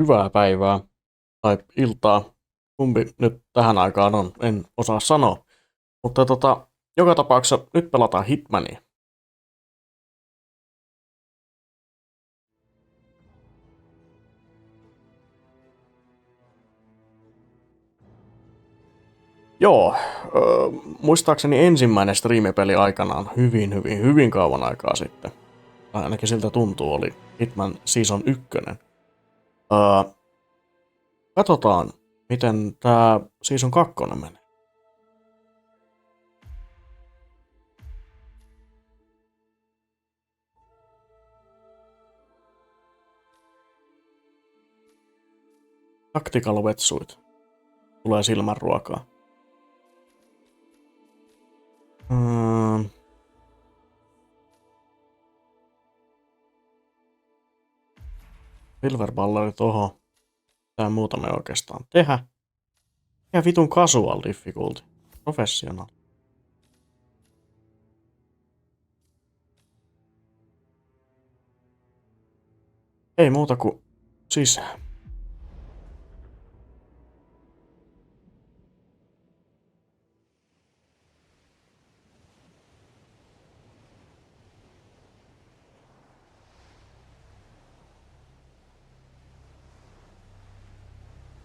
Hyvää päivää tai iltaa. Kumpi nyt tähän aikaan on, en osaa sanoa. Mutta joka tapauksessa nyt pelataan Hitmania. Joo, muistaakseni ensimmäinen striimipeli aikanaan hyvin kauan aikaa sitten. Tai ainakin siltä tuntuu, oli Hitman Season 1. Katsotaan, miten tää Season 2 menee. Tactical wetsuit. Tulee silmänruokaa. Silverballeri tohon. Tää muuta me oikeastaan tehdä. Ja vitun casual difficulty. Professional. Ei muuta kuin sisään.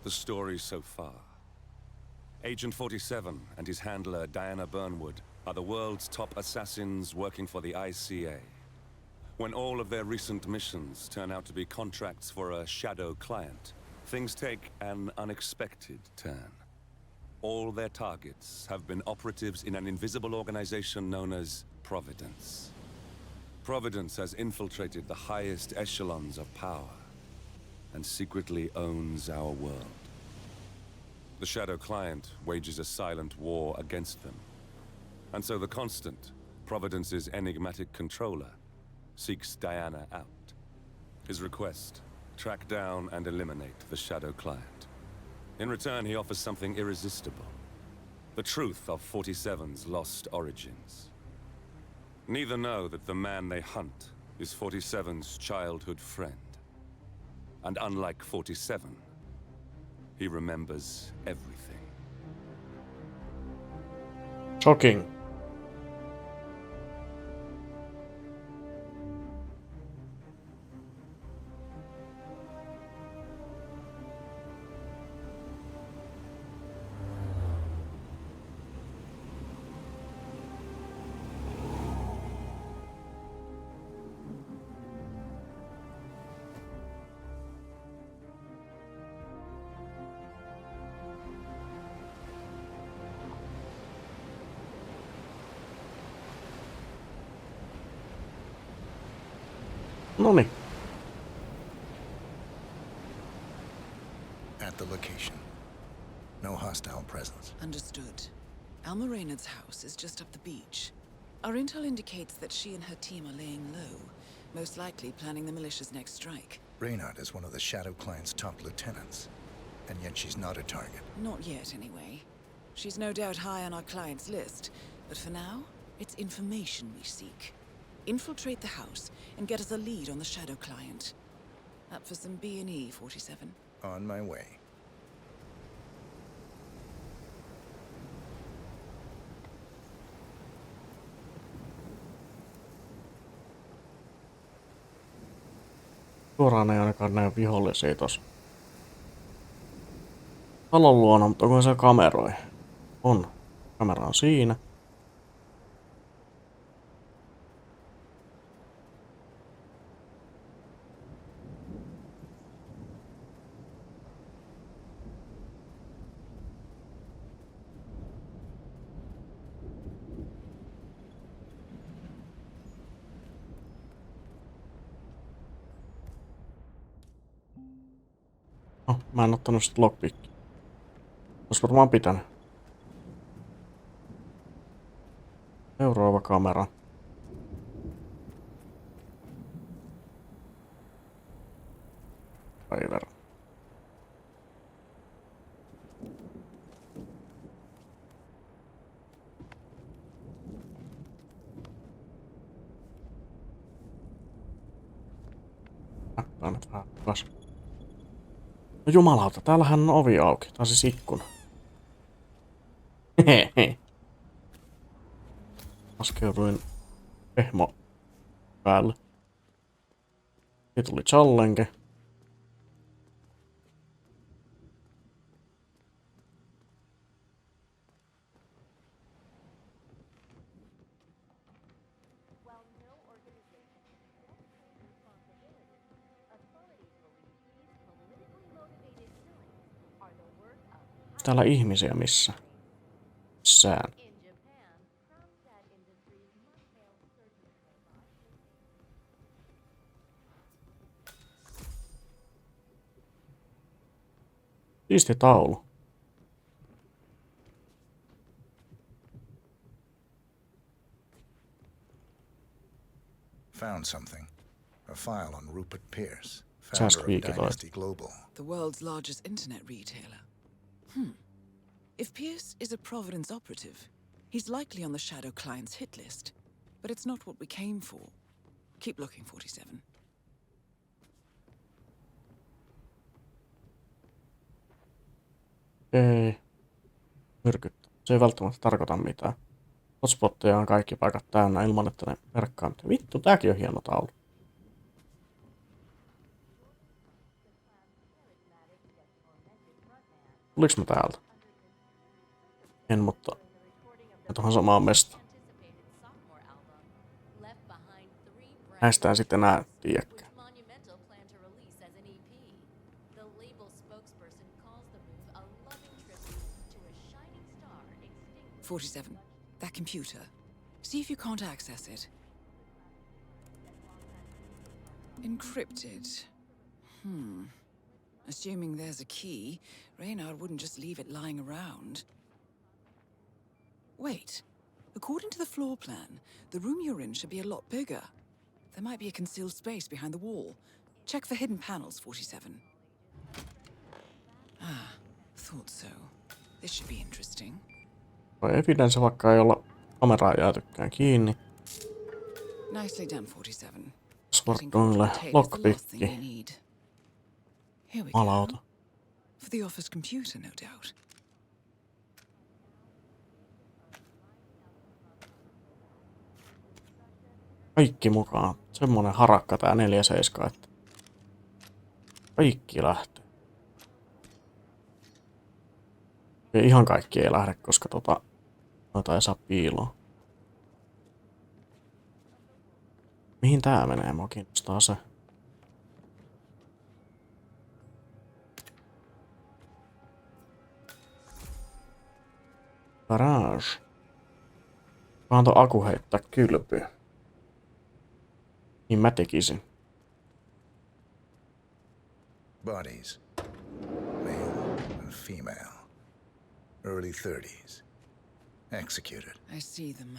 The story so far. Agent 47 and his handler Diana Burnwood are the world's top assassins working for the ICA. When all of their recent missions turn out to be contracts for a shadow client, things take an unexpected turn. All their targets have been operatives in an invisible organization known as Providence. Providence has infiltrated the highest echelons of power and secretly owns our world. The Shadow Client wages a silent war against them. And so the Constant, Providence's enigmatic controller, seeks Diana out. His request, track down and eliminate the Shadow Client. In return, he offers something irresistible. The truth of 47's lost origins. Neither know that the man they hunt is 47's childhood friend. And unlike 47, he remembers everything. Shocking. Noniin. At the location. No hostile presence. Understood. Alma Reynard's house is just up the beach. Our intel indicates that she and her team are laying low, most likely planning the militia's next strike. Reynard is one of the Shadow Client's top lieutenants, and yet she's not a target. Not yet, anyway. She's no doubt high on our client's list, but for now, it's information we seek. Infiltrate the house and get us a lead on the Shadow Client. Up for some B&E, 47? On my way. Suoraan ei ainakaan näy vihollisia tossa talon luona, mutta onko se kameroi? On. Kamera on siinä. No, mä en ottanut sitä lockpickia. Ois varmaan pitänyt. Seuraava kamera. Driver. Kannat vähän kasvaa. No jumalauta, täällähän on ovi auki. Tää on siis ikkuna. Hehehe. Laskeuduin pehmo päälle. Siitä tuli challenge. Täällä ihmisiä missä? Missään. Siisti taulu. Found something. A file on Rupert Pierce, founder of Säästöviikki toi. Dynasty Global. The world's largest internet retailer. If Pierce is a Providence operative, he's likely on the Shadow Client's hit list. But it's not what we came for. Keep looking, 47. Ei. Myrkyttä. Se ei välttämättä tarkoita mitään. Hotspotteja on kaikki paikat täynnä ilman, että ne merkkaa mitään. Vittu, tääkin on hieno taulu. Tuliks mä täältä? En, mutta mä tuohon samaan mestaan. Näistä en sitten enää tiedäkään. 47. That computer. See if you can't access it. Encrypted. Assuming there's a key, Reynard wouldn't just leave it lying around. Wait. According to the floor plan, the room you're in should be a lot bigger. There might be a concealed space behind the wall. Check for hidden panels, 47. Thought so. This should be interesting. Evidence, vaikka ei olla kameraa jäätykään kiinni. Nicely done, 47. Passwordille lockpicki. Here we Malauta. go. For the office computer, no doubt. Kaikki mukaan. Semmonen harakka tää 47, että kaikki lähtee. Ja ihan kaikki ei lähde, koska noita ei saa piiloon. Mihin tää menee? Mua kiinnostaa se. Garage. Vaan tuon aku heittää kylpyyn. Niin mä tekisin. Bodies. Male and female. Early 30s. Executed. I see them.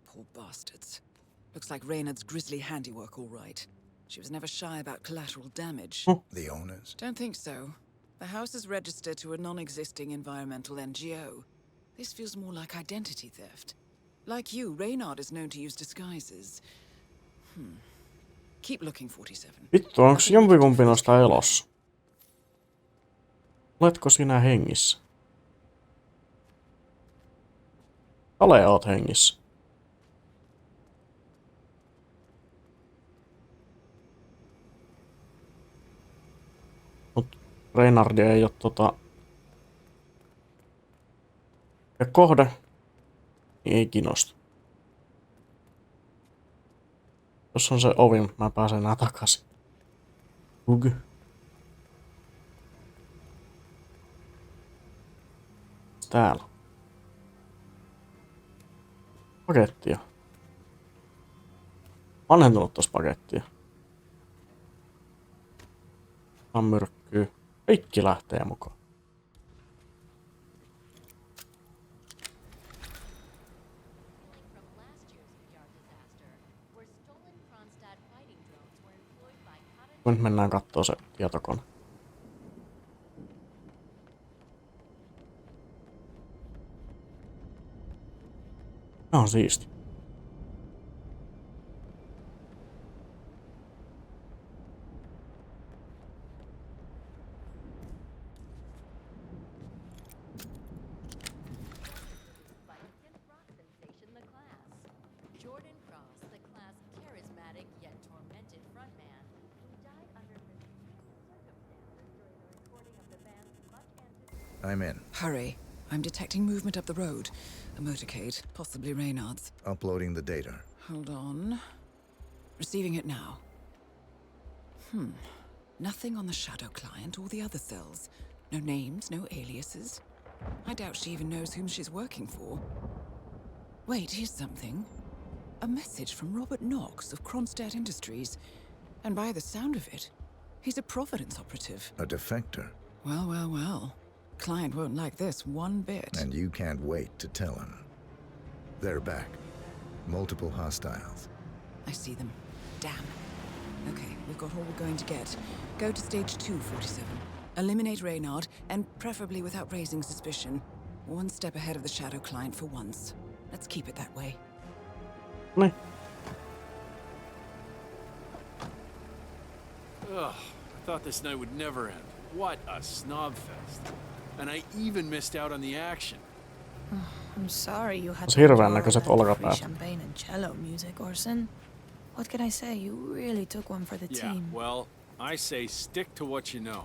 Poor bastards. Looks like Reynard's grisly handiwork, all right. She was never shy about collateral damage. The owners? Don't think so. The house is registered to a non-existing environmental NGO. This feels more like identity theft. Like you, Reynard is known to use disguises. Keep looking, 47. Vittu, onks jompikumpi noista elossa? Oletko sinä hengissä? Ale oot hengissä. Mut Reynardi ei oo ja kohde niin ei kiinnosta. Tossa on se ovi, mä pääsen enää takaisin. Bug. Täällä. Pakettia. Vanhentunut tossa pakettia. On myrkkyy. Kaikki lähtee mukaan. Nyt mennään kattoo se tietokone. Tää on siisti. I'm in. Hurry. I'm detecting movement up the road. A motorcade, possibly Reynard's. Uploading the data. Hold on. Receiving it now. Nothing on the shadow client or the other cells. No names, no aliases. I doubt she even knows whom she's working for. Wait, here's something. A message from Robert Knox of Kronstadt Industries. And by the sound of it, he's a Providence operative. A defector. Well, well, well. Client won't like this one bit. And you can't wait to tell him. They're back. Multiple hostiles. I see them. Damn. Okay, we've got all we're going to get. Go to stage 2, 47. Eliminate Reynard, and preferably without raising suspicion. One step ahead of the shadow client for once. Let's keep it that way. Niin. Ugh, I thought this night would never end. What a snob fest. And I even missed out on the action. I'm sorry you had Tosi to hirveän endure näköiset all that olkapäät. free champagne and cello music, Orson. What can I say? You really took one for the Yeah, team. well, I say stick to what you know.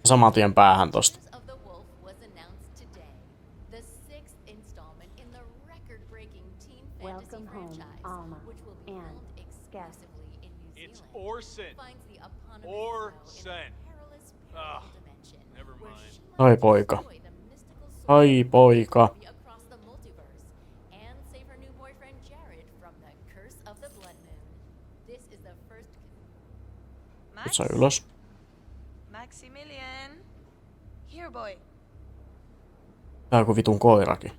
Saman tien päähän tosta. of the Wolf was announced today. The 6th installment in the record-breaking teen fantasy Welcome home, franchise, Alma, which will be and filmed exclusively in New Zealand. It's Orson. Finds the eponymous Orson. hero in a perilous parallel dimension, never where mind. she Ai must poika. destroy the mystical sword Ai poika. across the multiverse and save her new boyfriend Jared from the curse of the blood moon. This is the first Nyt sä ylös. Maximilian. Here, boy. Tää on joku vitun koirakin.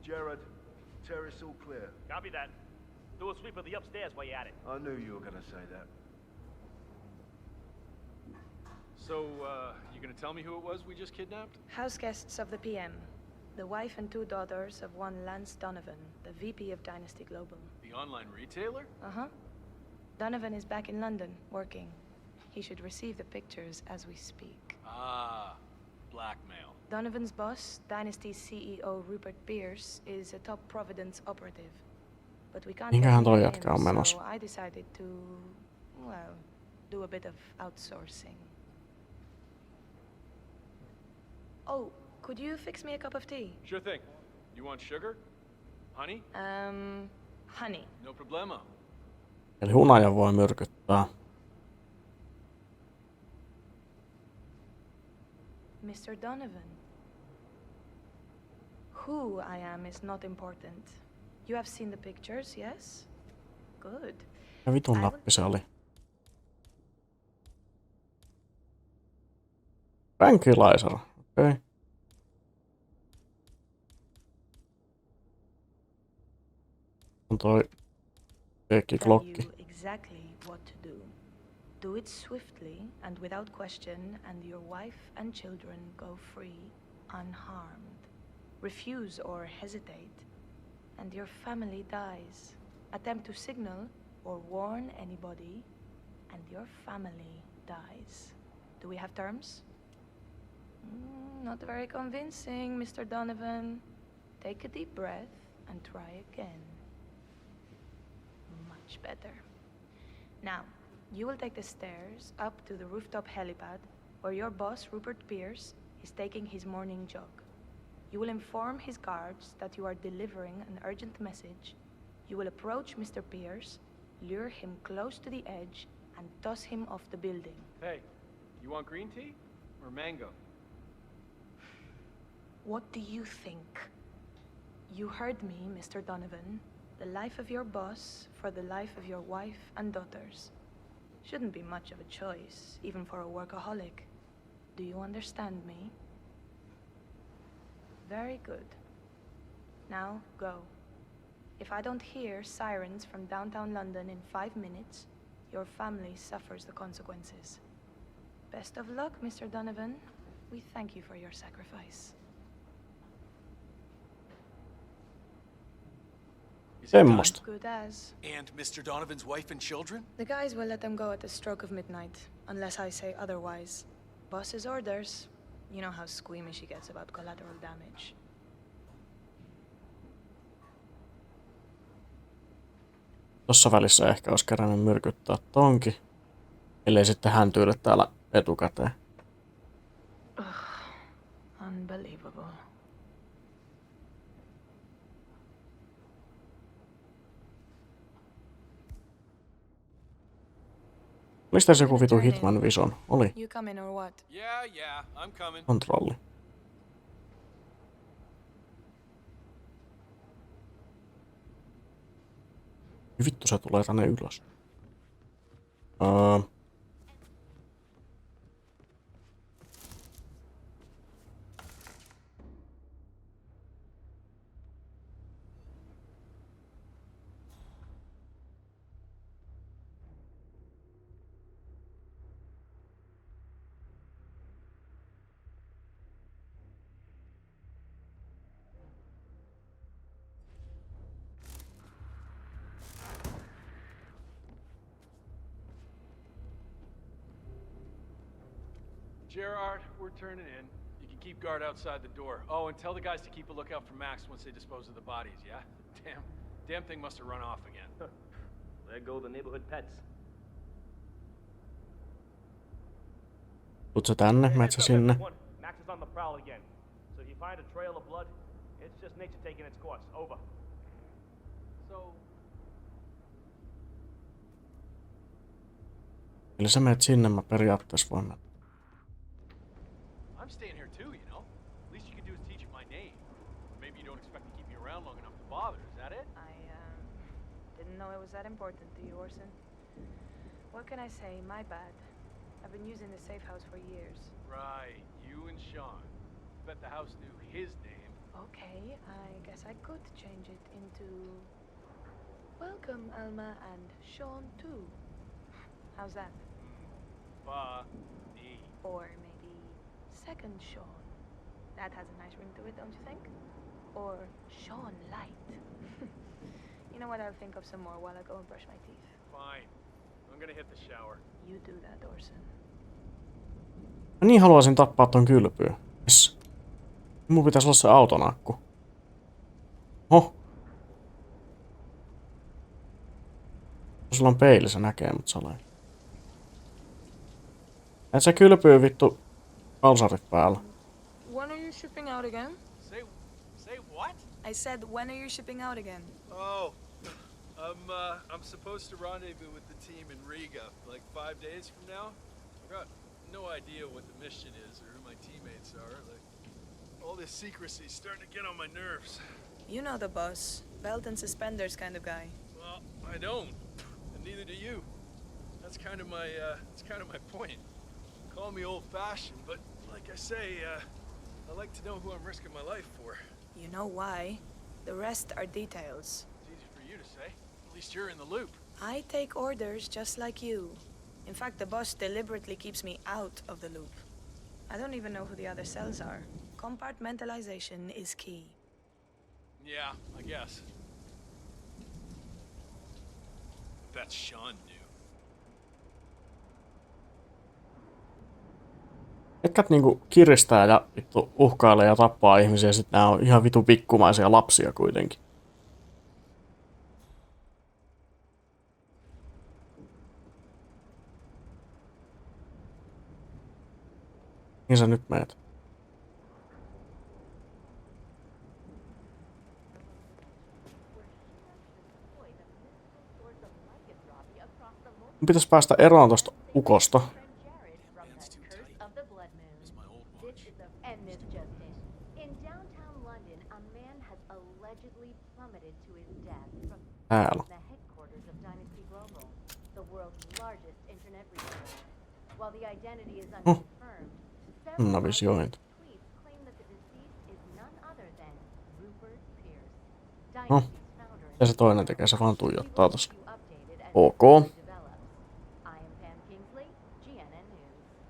Jared, terrace all clear. Copy that. Do a sweep of the upstairs while you're at it. I knew you were gonna say that. So, you gonna tell me who it was we just kidnapped? House guests of the PM. The wife and 2 daughters of one Lance Donovan, the VP of Dynasty Global. The online retailer? Uh-huh. Donovan is back in London, working. He should receive the pictures as we speak. Ah, blackmail. Donovan's boss, Dynasty's CEO Rupert Pierce, is a top Providence operative. But we can't Minkähän get toi him, jätkä on menossa? so I decided to, well, do a bit of outsourcing. Oh, could you fix me a cup of tea? Sure thing. You want sugar? Honey? Honey. No problemo. Eli hunaja voi myrkyttää. Mr. Donovan. Who I am is not important. You have seen the pictures, yes? Good. Ja vitun nappi se oli. Tranquilizer. Okei. Okay. On toi klokki. Tell you exactly what to do. Do it swiftly and without question, and your wife and children go free, unharmed. Refuse or hesitate, and your family dies. Attempt to signal or warn anybody, and your family dies. Do we have terms? Not very convincing, Mr. Donovan. Take a deep breath and try again. Much better. Now, you will take the stairs up to the rooftop helipad, where your boss, Rupert Pierce, is taking his morning jog. You will inform his guards that you are delivering an urgent message. You will approach Mr. Pierce, lure him close to the edge, and toss him off the building. Hey, you want green tea or mango? What do you think? You heard me, Mr. Donovan. The life of your boss for the life of your wife and daughters. Shouldn't be much of a choice, even for a workaholic. Do you understand me? Very good. Now, go. If I don't hear sirens from downtown London in 5 minutes, your family suffers the consequences. Best of luck, Mr. Donovan. We thank you for your sacrifice. Semmosta. Good as. And Mr. Donovan's wife and children? The guys will let them go at the stroke of midnight, unless I say otherwise. Boss's orders. You know how squeamish he gets about collateral damage. Tossa välissä ehkä olisi kerännyt myrkyttää tonki. Ellei sitten häntyile täällä etukäteen. Unbelievable. Olis tässä joku vitu Hitman Vision? Oli. You come in or what? Yeah, I'm coming. Kontrolli. Vittu se tulee tänne ylös. Gerard, we're turning in. You can keep guard outside the door. Oh, and tell the guys to keep a lookout for Max once they dispose of the bodies, yeah? Damn thing must have run off again. There go the neighborhood pets. Tuut sä tänne, meet sä sinne. Max is on the prowl again. So if you find a trail of blood, it's just nature taking its course. Over. So, Eli sä meet sinne, mä periaatteessa voin mennä. I'm staying here too, you know? Least you can do is teach him my name. Maybe you don't expect to keep me around long enough to bother, is that it? I didn't know it was that important to you, Orson. What can I say? My bad. I've been using the safe house for years. Right, you and Sean. Bet the house knew his name. Okay, I guess I could change it into... Welcome, Alma, and Sean too. How's that? Funny. Or maybe Second Sean. That has a nice ring to it, don't you think? Or Sean Light. You know what, I'll think of some more while I go and brush my teeth. Fine. I'm gonna hit the shower. You do that, Orson. Mä niin haluaisin tappaa ton kylpyyn. Yes. Mun pitäisi olla se autonakku. Oho. Sulla on peili, se näkee mut saleen. Et se kylpyy vittu kalsarit päällä. When are you shipping out again? Say what? I said, when are you shipping out again? Oh, I'm supposed to rendezvous with the team in Riga, like 5 days from now. I've got no idea what the mission is or who my teammates are. Like, all this secrecy's starting to get on my nerves. You know the boss. Belt and suspenders kind of guy. Well, I don't, and neither do you. That's kind of my point. Call me old-fashioned, but like I say, I like to know who I'm risking my life for. You know why. The rest are details. It's easy for you to say. At least you're in the loop. I take orders just like you. In fact, the boss deliberately keeps me out of the loop. I don't even know who the other cells are. Compartmentalization is key. Yeah, I guess. That's Sean knew. Jätkät niinku kiristää ja vittu uhkailee ja tappaa ihmisiä, ja sit nää on ihan vitu pikkumaisia lapsia kuitenkin. Niin sä nyt meet. Mun pitäis päästä eroon tosta ukosta. Täällä. Navisiointi. No, ja se toinen tekee, se vaan tuijottaa tossa. Ok.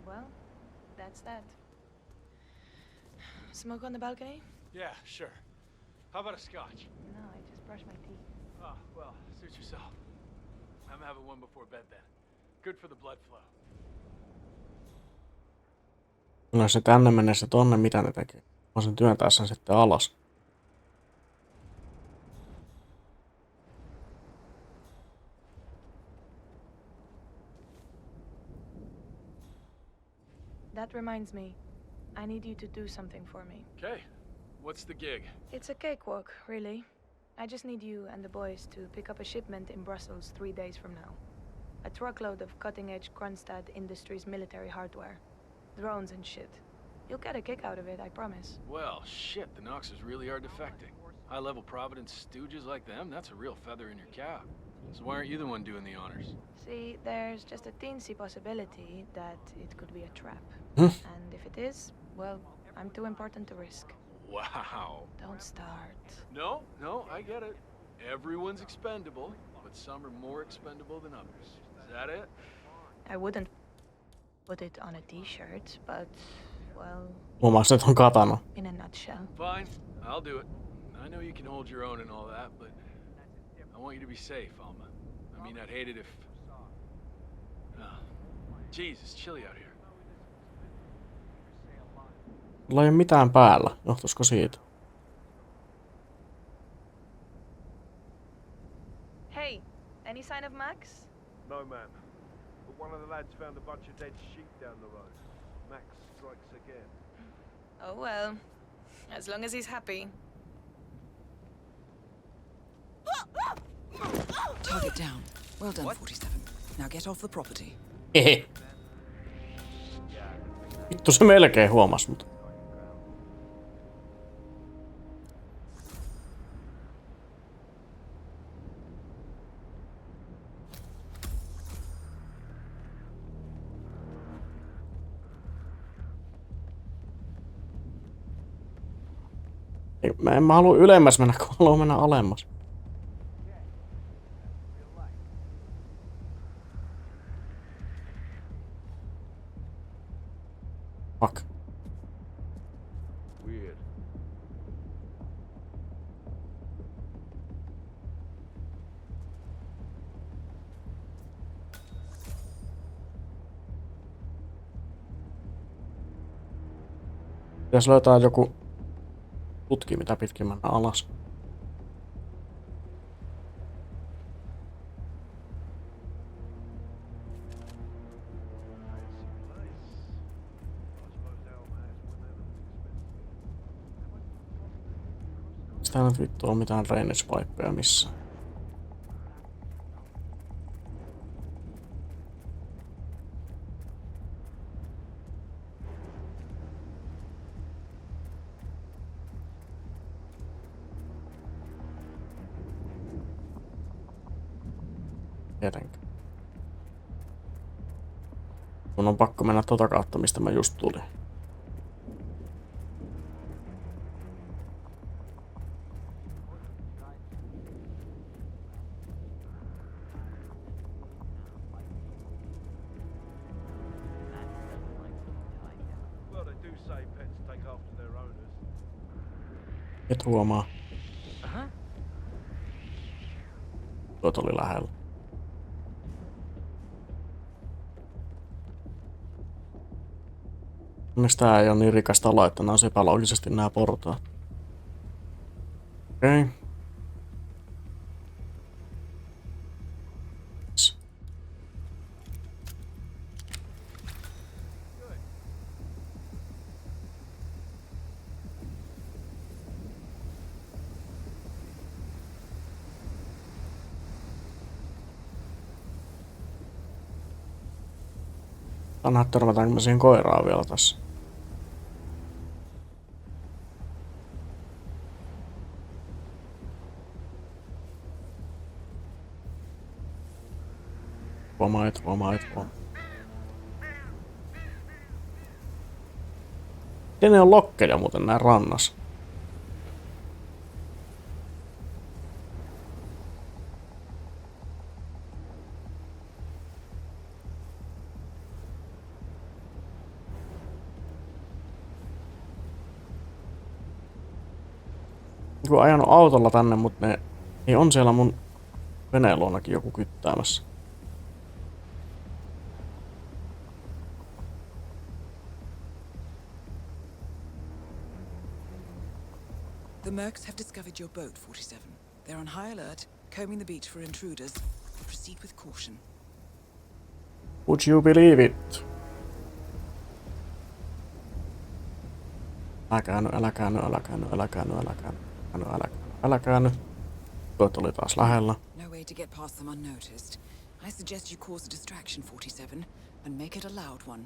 Well, that's that. Smoke on the balcony? Yeah, sure. How about a scotch? No, I just brushed my teeth. Oh, well, suit yourself. I'm having one before bed then. Good for the blood flow. No se tänne mennessä tonne, mitä ne tekee? Mä sen työntää sen sitten alas. That reminds me. I need you to do something for me. Okay. What's the gig? It's a cakewalk, really. I just need you and the boys to pick up a shipment in Brussels 3 days from now. A truckload of cutting-edge Kronstadt Industries military hardware. Drones and shit. You'll get a kick out of it, I promise. Well, shit, the Noxers really are defecting. High-level Providence stooges like them, that's a real feather in your cap. So why aren't you the one doing the honors? See, there's just a teensy possibility that it could be a trap. And if it is, well, I'm too important to risk. Wow. Don't start. No, I get it. Everyone's expendable, but some are more expendable than others. Is that it? I wouldn't put it on a t-shirt, but, well, Huomasin, että on katana. in a nutshell. Fine, I'll do it. I know you can hold your own and all that, but I want you to be safe, Alma. I mean, I'd hate it if... Jeez, it's chilly out here. Mulla ei ole mitään päällä. Johtuisiko siitä? Hey, any sign of Max? No, ma'am. But one of the lads found a bunch of dead sheep down the road. Max strikes again. Oh well, as long as he's happy. Target down. Well done, 47. Now get off the property. Hehe. Vittu se melkein huomasi mut. En mä halua ylemmäs mennä, kun haluan mennä alemmas. Fuck. Weird. Pitäis löytää joku putki, mitä pitkin mennä alas. Täällä nyt vittu on mitään drainage-paikkoja missään. Tietenkään. Mun on pakko mennä tota kautta, mistä mä just tulin. Well, they do say pets take after their owners. Et huomaa. Tuot oli lähellä. Onneksi tää ei oo niin rikas talo, että nää on epäloogisesti nää portaat. Okei. Okay. Anna törmätäänkö me siihen koiraan vielä tässä? Huomaa. Miten ne on lokkeja muuten nää rannas? Kun ajanut autolla tänne, mutta ne ei on siellä mun veneen luonakin joku kyttäämässä. The mercs have discovered your boat, 47. They're on high alert, combing the beach for intruders. Proceed with caution. Would you believe it? Älä käänny. Tuot oli taas lähellä. No way to get past them unnoticed. I suggest you cause a distraction, 47, and make it a loud one.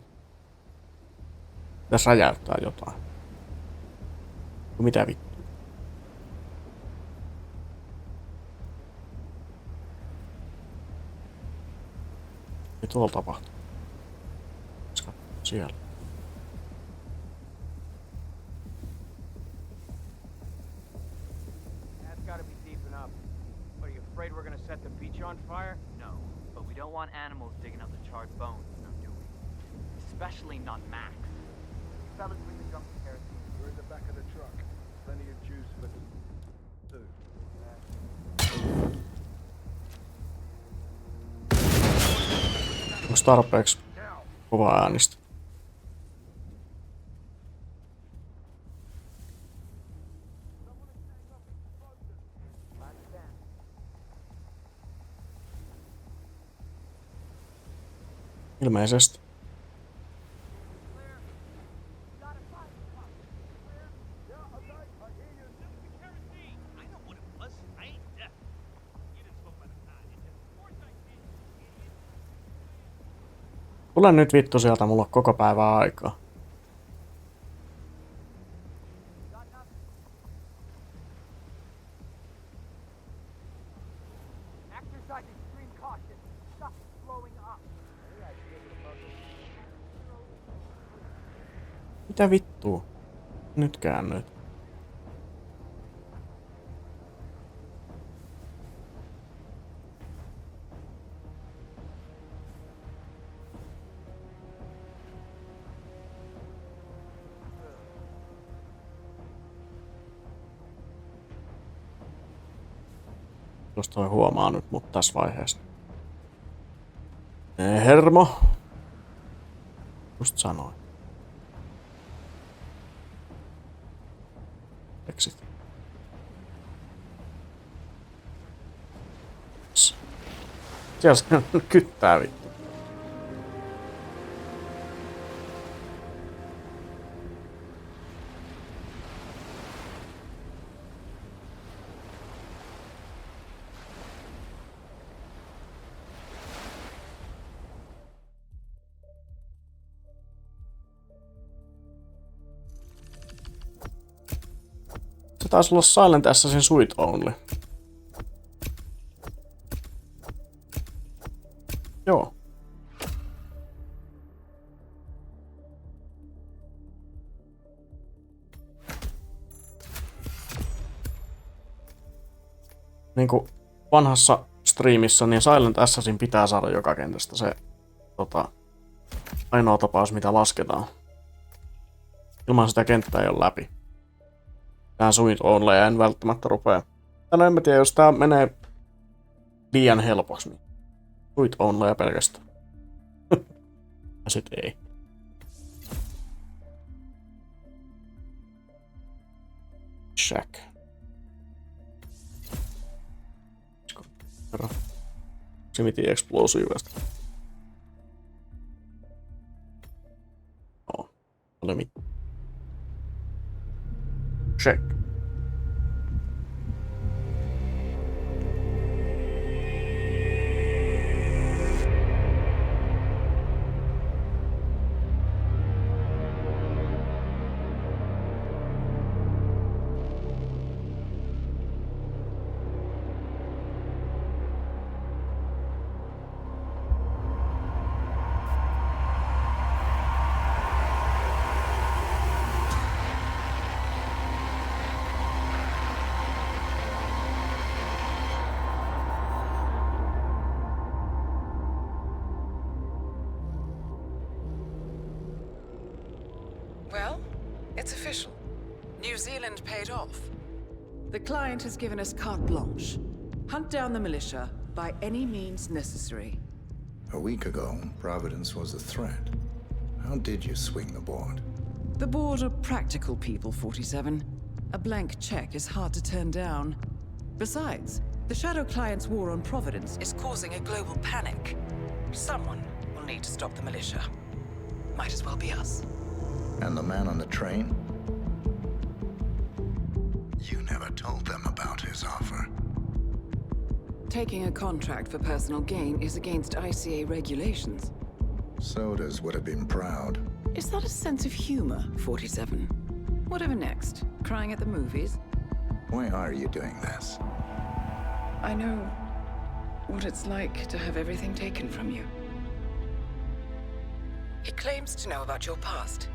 Tässä räjäyttää jotain. Mitä vittu? Mitä tuolla tapahtuu? Siellä. That's gotta be deep enough. Are you afraid we're gonna set the beach on fire? No, but we don't want animals digging up the charred bones, now do we? Especially not Max. Fellas, bring the junk to kerosene. We're in the back of the truck. Plenty of juice for two. Onks tarpeeksi kova äänistä? Ilmeisesti. Tule nyt vittu sieltä, mulla on koko päivää aikaa. Mitä vittua? Nyt käännyt. Jos toi huomaa nyt mut tässä vaiheessa. Hermo. Just sanoin. Exit. Siellä se kyttää vittu. Se taisi olla Silent Assassin Suit Only. Joo. Niinku vanhassa striimissä, niin Silent Assassin pitää saada joka kentästä se ainoa tapaus, mitä lasketaan. Ilman sitä kenttää ei ole läpi. Tää Suit Only en välttämättä rupea. No en mä tiedä, jos tää menee liian helpoksi, niin Suit Only pelkästään. Ja sit ei. Shack. Proximity explosiivista. Joo. Ole mitään. Check. Well, it's official. New Zealand paid off. The client has given us carte blanche. Hunt down the militia by any means necessary. A week ago, Providence was a threat. How did you swing the board? The board are practical people, 47. A blank check is hard to turn down. Besides, the Shadow Client's war on Providence is causing a global panic. Someone will need to stop the militia. Might as well be us. And the man on the train? You never told them about his offer. Taking a contract for personal gain is against ICA regulations. Sodas would have been proud. Is that a sense of humor, 47? Whatever next? Crying at the movies? Why are you doing this? I know what it's like to have everything taken from you. He claims to know about your past.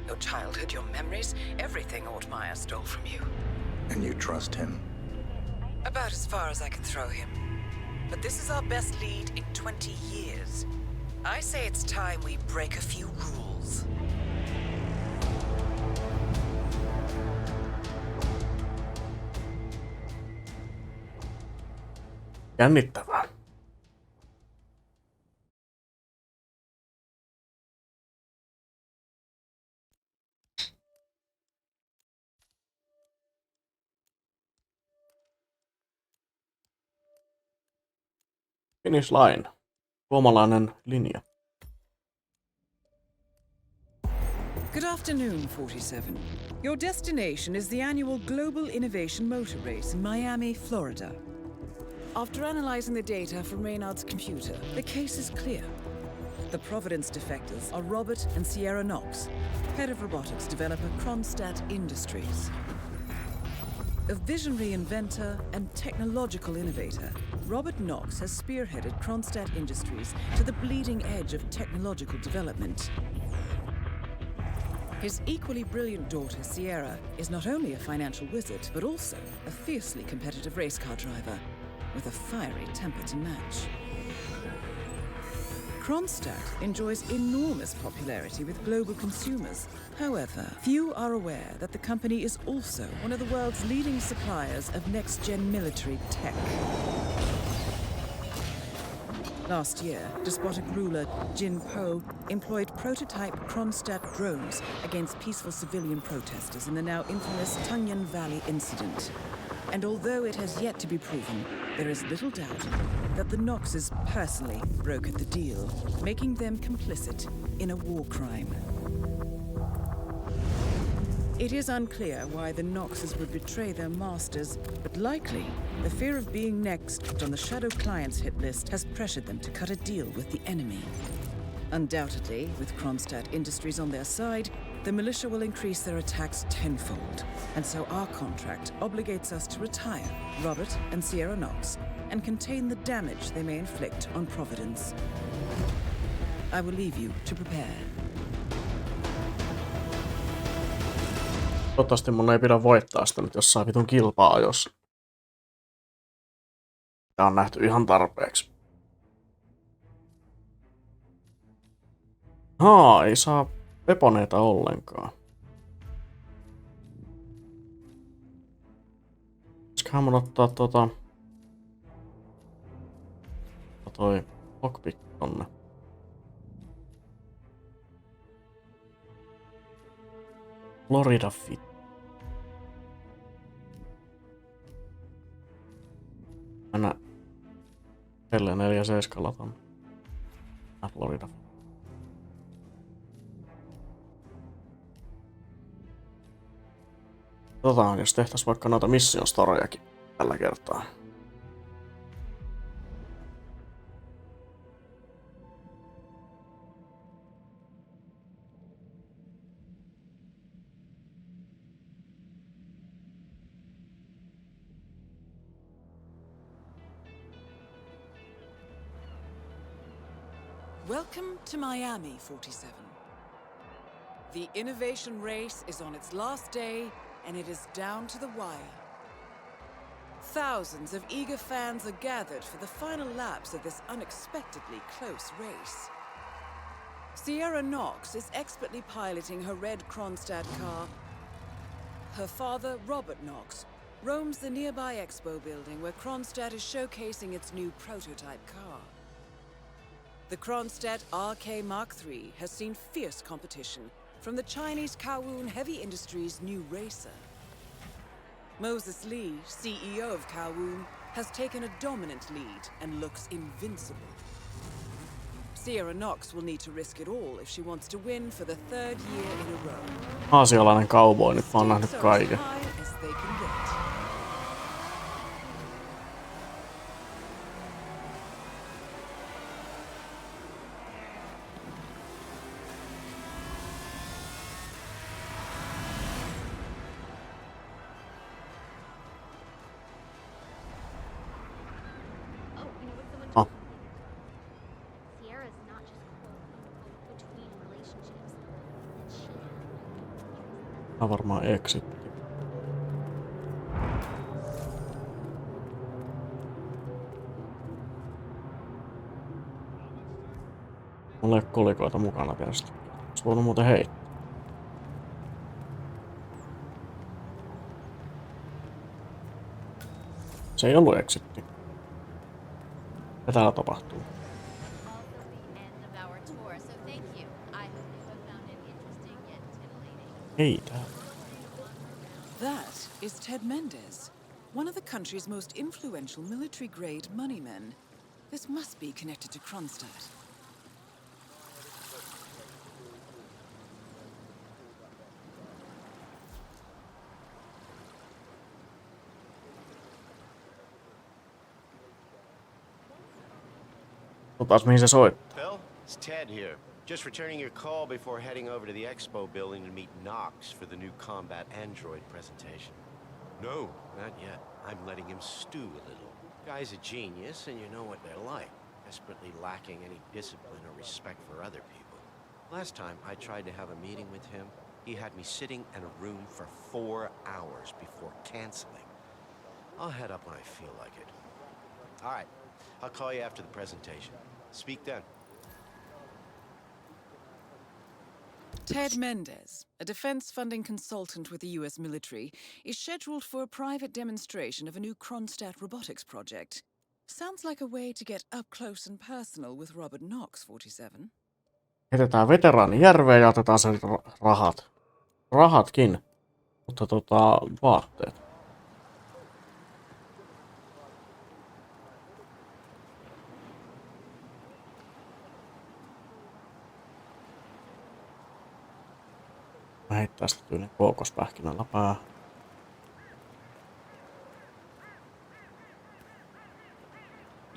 Your childhood, your memories, everything Ortmeyer stole from you. And you trust him? About as far as I can throw him. But this is our best lead in 20 years. I say it's time we break a few rules. Jännittävää. Finish line. Suomalainen linja. Good afternoon, 47. Your destination is the annual Global Innovation Motor Race in Miami, Florida. After analyzing the data from Reynard's computer, the case is clear. The Providence defectors are Robert and Sierra Knox, head of robotics developer Kronstadt Industries. A visionary inventor and technological innovator, Robert Knox has spearheaded Kronstadt Industries to the bleeding edge of technological development. His equally brilliant daughter, Sierra, is not only a financial wizard, but also a fiercely competitive race car driver, with a fiery temper to match. Kronstadt enjoys enormous popularity with global consumers. However, few are aware that the company is also one of the world's leading suppliers of next-gen military tech. Last year, despotic ruler Jin Po employed prototype Kronstadt drones against peaceful civilian protesters in the now infamous Tungan Valley incident. And although it has yet to be proven, there is little doubt that the Knoxes personally brokered the deal, making them complicit in a war crime. It is unclear why the Knoxes would betray their masters, but likely the fear of being next on the Shadow Client's hit list has pressured them to cut a deal with the enemy. Undoubtedly, with Kronstadt Industries on their side, the militia will increase their attacks tenfold, and so our contract obligates us to retire Robert and Sierra Knox and contain the damage they may inflict on Providence. I will leave you to prepare. Toivottavasti mun ei pidä voittaa sitä nyt jossain vitun kilpa-ajossa. Tää on nähty ihan tarpeeksi. Ei saa peponeita ollenkaan. Pitäisiköhän mun ottaa toi lockpick tonne. Florida Fit. Mennä L47 tonne. Florida Fit. Jos tehtäis vaikka noita mission storyakin tällä kertaa. Welcome to Miami, 47. The innovation race is on its last day, and it is down to the wire. Thousands of eager fans are gathered for the final laps of this unexpectedly close race. Sierra Knox is expertly piloting her red Kronstadt car. Her father, Robert Knox, roams the nearby expo building where Kronstadt is showcasing its new prototype car. The Kronstadt RK Mark III has seen fierce competition from the Chinese Kowloon Heavy Industries' new racer. Moses Lee, CEO of Kowloon, has taken a dominant lead and looks invincible. Sierra Knox will need to risk it all if she wants to win for the third year in a row. Aasialainen cowboy, nyt mä oon nähnyt Stakes are as kaiken. high as they can get. Oh, you know what someone Oh. told me? Sierra's not just quote between relationships. That she Tää on varmaan exit. Mulla ei oo kolikoita mukana tietysti. Ois voinut muuten heittää. Se ei ollut exitti. Mitä täällä tapahtuu? Also the end of our tour, so thank you. I hope you have found it interesting yet titillating. Ei tää. That is Ted Mendez, one of the country's most influential military-grade moneymen. This must be connected to Kronstadt. Otas mihin se soit. Phil, it's Ted here. Just returning your call before heading over to the expo building to meet Knox for the new combat android presentation. No, not yet. I'm letting him stew a little. Guy's a genius, and you know what they're like. Desperately lacking any discipline or respect for other people. Last time I tried to have a meeting with him, he had me sitting in a room for 4 hours before canceling. I'll head up when I feel like it. All right, I'll call you after the presentation. Speak then. Ted Mendez, a defense funding consultant with the US military, is scheduled for a private demonstration of a new Kronstadt robotics project. Sounds like a way to get up close and personal with Robert Knox, 47. Heitetään veteraani järveen ja otetaan sen rahat. Rahatkin. Mutta vaatteet. Mä heittää sitä tyyliin kookospähkinällä päähän.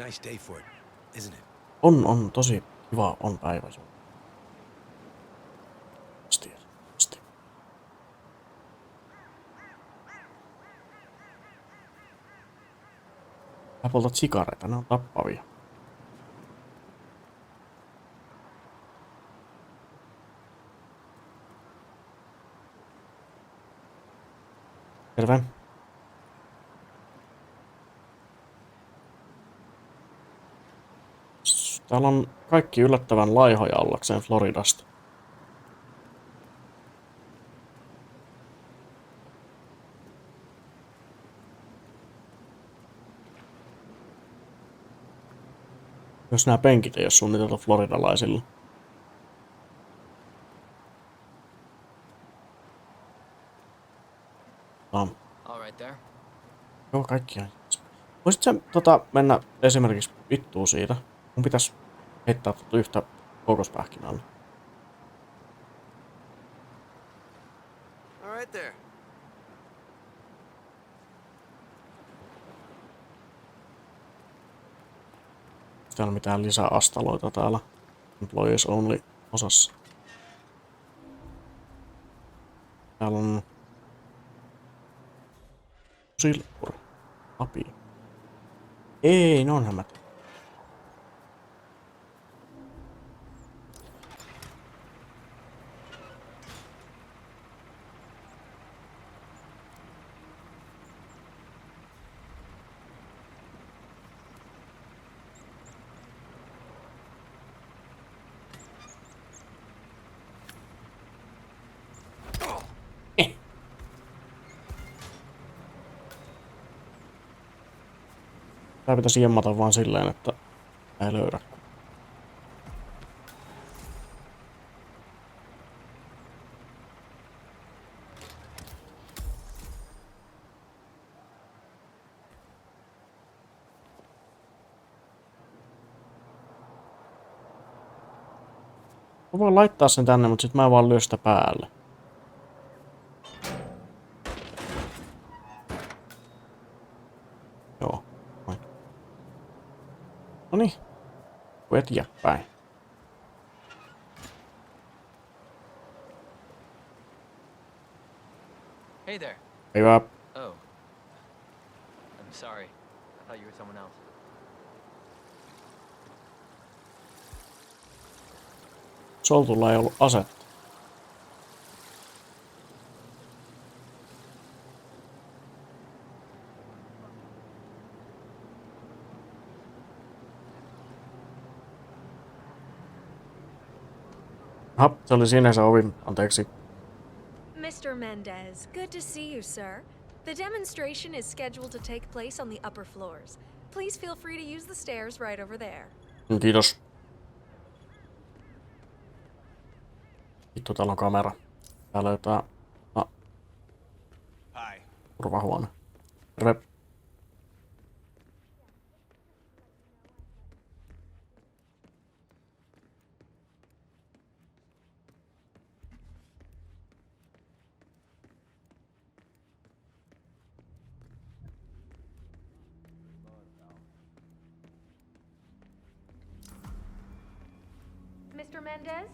Nice day for it, isn't it? On tosi kiva on päivä sun. Asti. Mä poltat sikareita, ne on tappavia. Terve. Täällä on kaikki yllättävän laihoja ollakseen Floridasta. Jos nämä penkit ei ole suunniteltu floridalaisille. All right there. Joo, kaikki on. Voisit sä mennä esimerkiksi vittuun siitä? Mun pitäis heittää yhtä kokospähkinällä. All right there. Täällä mitään lisää astaloita täällä Employees Only osassa. Täällä on silppuri. Api. Ei, ne on hämät. Tää pitäisi jemmata vaan silleen, että ei löydä. Mä voin laittaa sen tänne, mutta sit mä vaan lyö sitä päälle. Joo. Noniin. Eteenpäin. Hey there. Hyvä. Oh. I'm sorry. I thought you were someone else. Soltulla ei ollut asetta. Se oli siinä se ovi. Anteeksi. Mr. Mendez, good to see you, sir. The demonstration is scheduled to take place on the upper floors. Please feel free to use the stairs right over there. Kiitos. Vittu, täällä on kamera. Tää löytää... turvahuone. Terve. Mr. Mendez?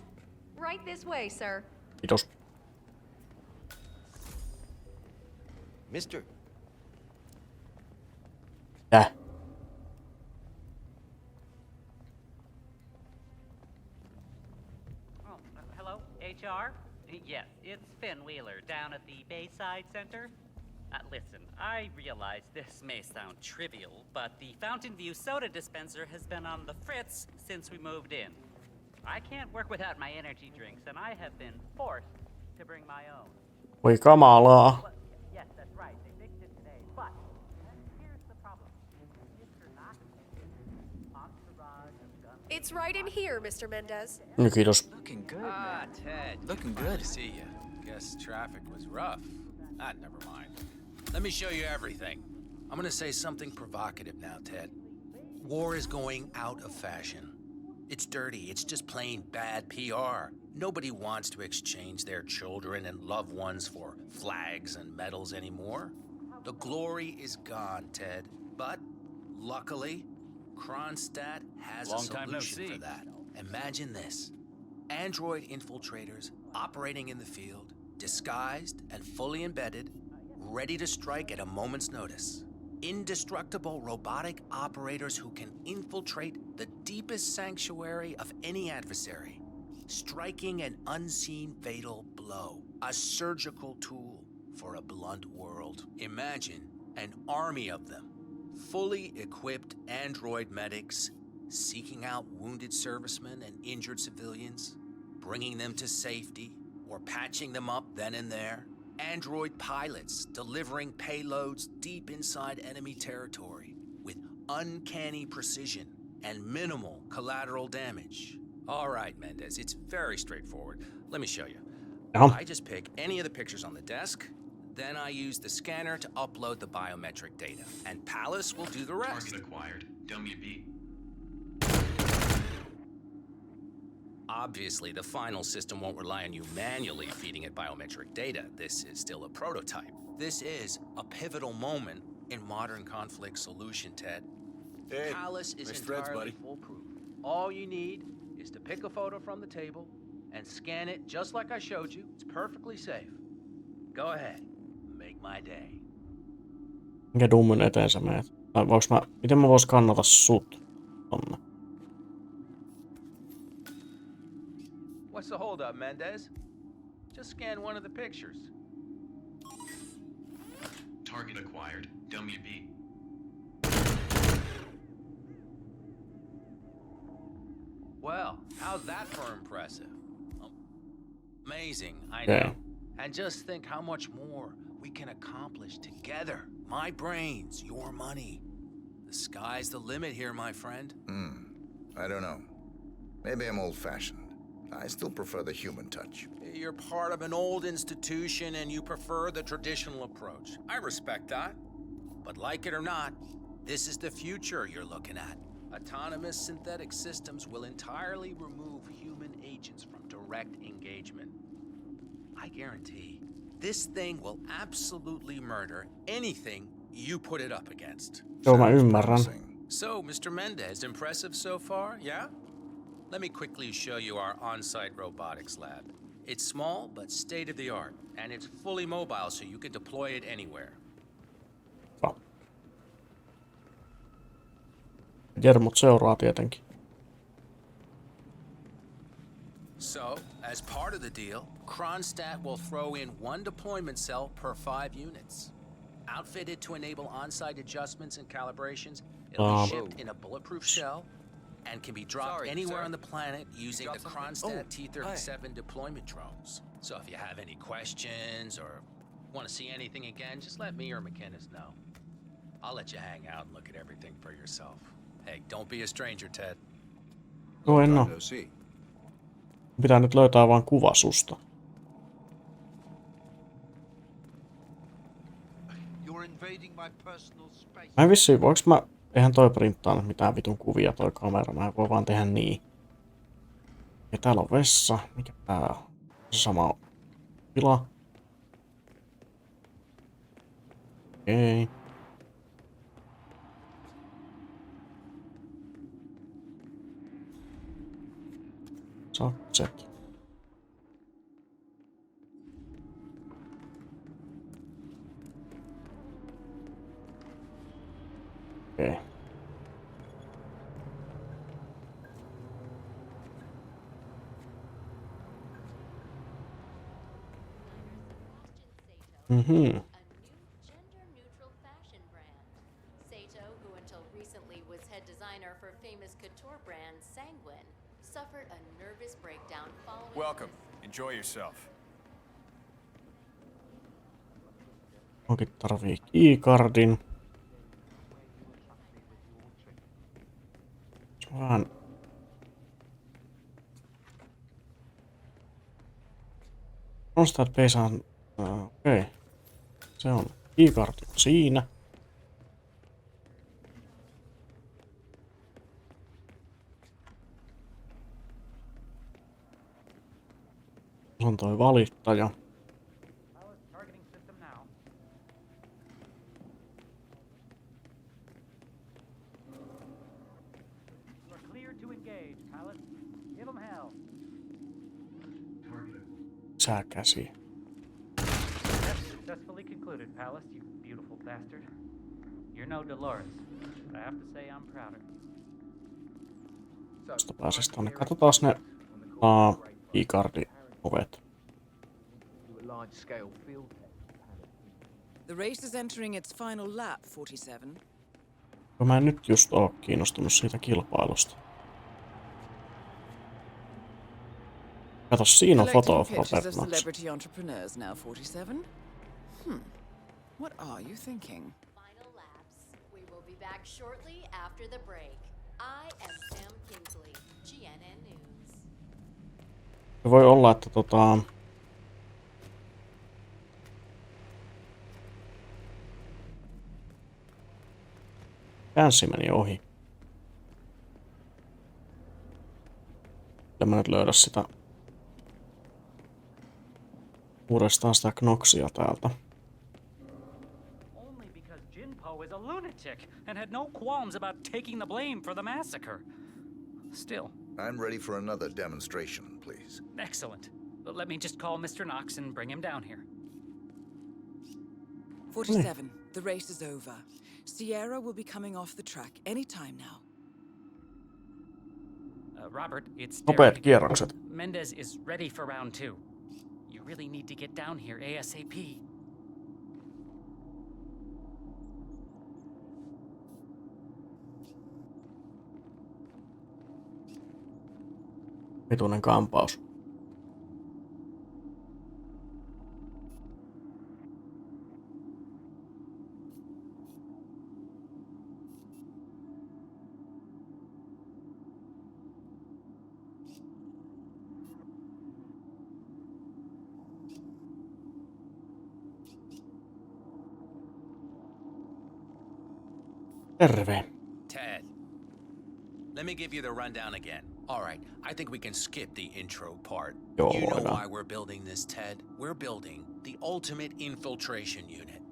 Right this way, sir. Kiitos. Mister. Oh, hello, HR? Yes, it's Finn Wheeler down at the Bayside Center. Listen, I realize this may sound trivial, but the Fountain View soda dispenser has been on the fritz since we moved in. I can't work without my energy drinks, and I have been forced to bring my own. Voi kamalaa. Well, yes, that's right. They fixed it today, but here's the problem. Mr. It's right in here, Mr. Mendez. Kiitos. Looking good, man. Ted. Looking good to see you. Guess traffic was rough. Never mind. Let me show you everything. I'm gonna say something provocative now, Ted. War is going out of fashion. It's dirty. It's just plain bad PR. Nobody wants to exchange their children and loved ones for flags and medals anymore. The glory is gone, Ted. But, luckily, Kronstadt has a solution for that. Imagine this. Android infiltrators operating in the field, disguised and fully embedded, ready to strike at a moment's notice. Indestructible robotic operators who can infiltrate the deepest sanctuary of any adversary, striking an unseen fatal blow, a surgical tool for a blunt world. Imagine an army of them, fully equipped android medics, seeking out wounded servicemen and injured civilians, bringing them to safety, or patching them up then and there. Android pilots delivering payloads deep inside enemy territory with uncanny precision and minimal collateral damage. All right, Mendez, it's very straightforward. Let me show you. I just pick any of the pictures on the desk, then I use the scanner to upload the biometric data, and Palace will do the rest. Target acquired. WB. Obviously, the final system won't rely on you manually feeding it biometric data. This is still a prototype. This is a pivotal moment in modern conflict solution, Ted. Hey, Palace is nice threads, entirely buddy. Foolproof. All you need is to pick a photo from the table and scan it just like I showed you. It's perfectly safe. Go ahead. Make my day. Minkä dummin eteen sä meet? Tai miten mä vois kannata sut tonne? What's the holdup, Mendez? Just scan one of the pictures. Target acquired. WB. Well, how's that for impressive? Amazing, I Yeah. know. And just think how much more we can accomplish together. My brains, your money. The sky's the limit here, my friend. I don't know. Maybe I'm old-fashioned. I still prefer the human touch. You're part of an old institution and you prefer the traditional approach. I respect that. But like it or not, this is the future you're looking at. Autonomous synthetic systems will entirely remove human agents from direct direct engagement. I guarantee this thing will absolutely murder anything you put it up against. Joo, mä ymmärrän. So, Mr. Mendez, impressive so far, yeah? Let me quickly show you our on-site robotics lab. It's small, but state-of-the-art, and it's fully mobile, so you can deploy it anywhere. Jermut seuraa tietenkin. So, as part of the deal, Kronstadt will throw in 1 deployment cell per 5 units. Outfitted to enable on-site adjustments and calibrations, it'll be shipped in a bulletproof shell and can be dropped anywhere on the planet using the Kronstadt T-37 deployment drones. So if you have any questions or want to see anything again, just let me or McKinnis know. I'll let you hang out and look at everything for yourself. Hey, don't be a stranger, Ted. No en oo. Pitää nyt löytää vaan kuva susta. Mä en vissiin, voiks mä... Eihän toi printtaa nyt mitään vitun kuvia toi kamera, mä voi vaan tehdä niin. Ja täällä on vessa, mikä tää on? Se sama tila. Okei. Sakset. Okei. Mhm. Sato, who until recently was head designer for famous couture brand Sanguine, suffered a nervous breakdown following. Welcome. Enjoy yourself. Onkin tarvii keycardin. Vähän. Kronstadt Pesan. Okei. Se on keycardi siinä. Se on toi valittaja. Sääkäsi. Successfully concluded, Palace, you beautiful bastard. You're no Dolores, but I have to say I'm prouder. Tästä pääsis tonne. Katsotaan ne keycardi-ovet. The race is entering its final lap, 47. Mä en nyt just oo kiinnostunut siitä kilpailusta. Kato, siinä on photo of Robert Knox. Celebrity entrepreneurs now, 47. What are you thinking? Final laps. We will be back shortly after the break. I am Sam Kingsley, GNN News. Se voi olla, että känssi meni ohi. Ja mä nyt löydä sitä uudestaan sitä Knoxia täältä. Only because Jinpo is a lunatic and had no qualms about taking the blame for the massacre. Still. I'm ready for another demonstration, please. Excellent. Let me just call Mr. Knox and bring him down here. 47. The race is over. Sierra will be coming off the track any time now. Robert, it's Nopeat Derek. kierrokset. Mendez is ready for round 2. You really need to get down here ASAP. Vituinen kampaus. Terve. Ted, let me give you the rundown again. All right, I think we can skip the intro part. Joo, You know voidaan. why we're building this, Ted. We're building the ultimate infiltration unit.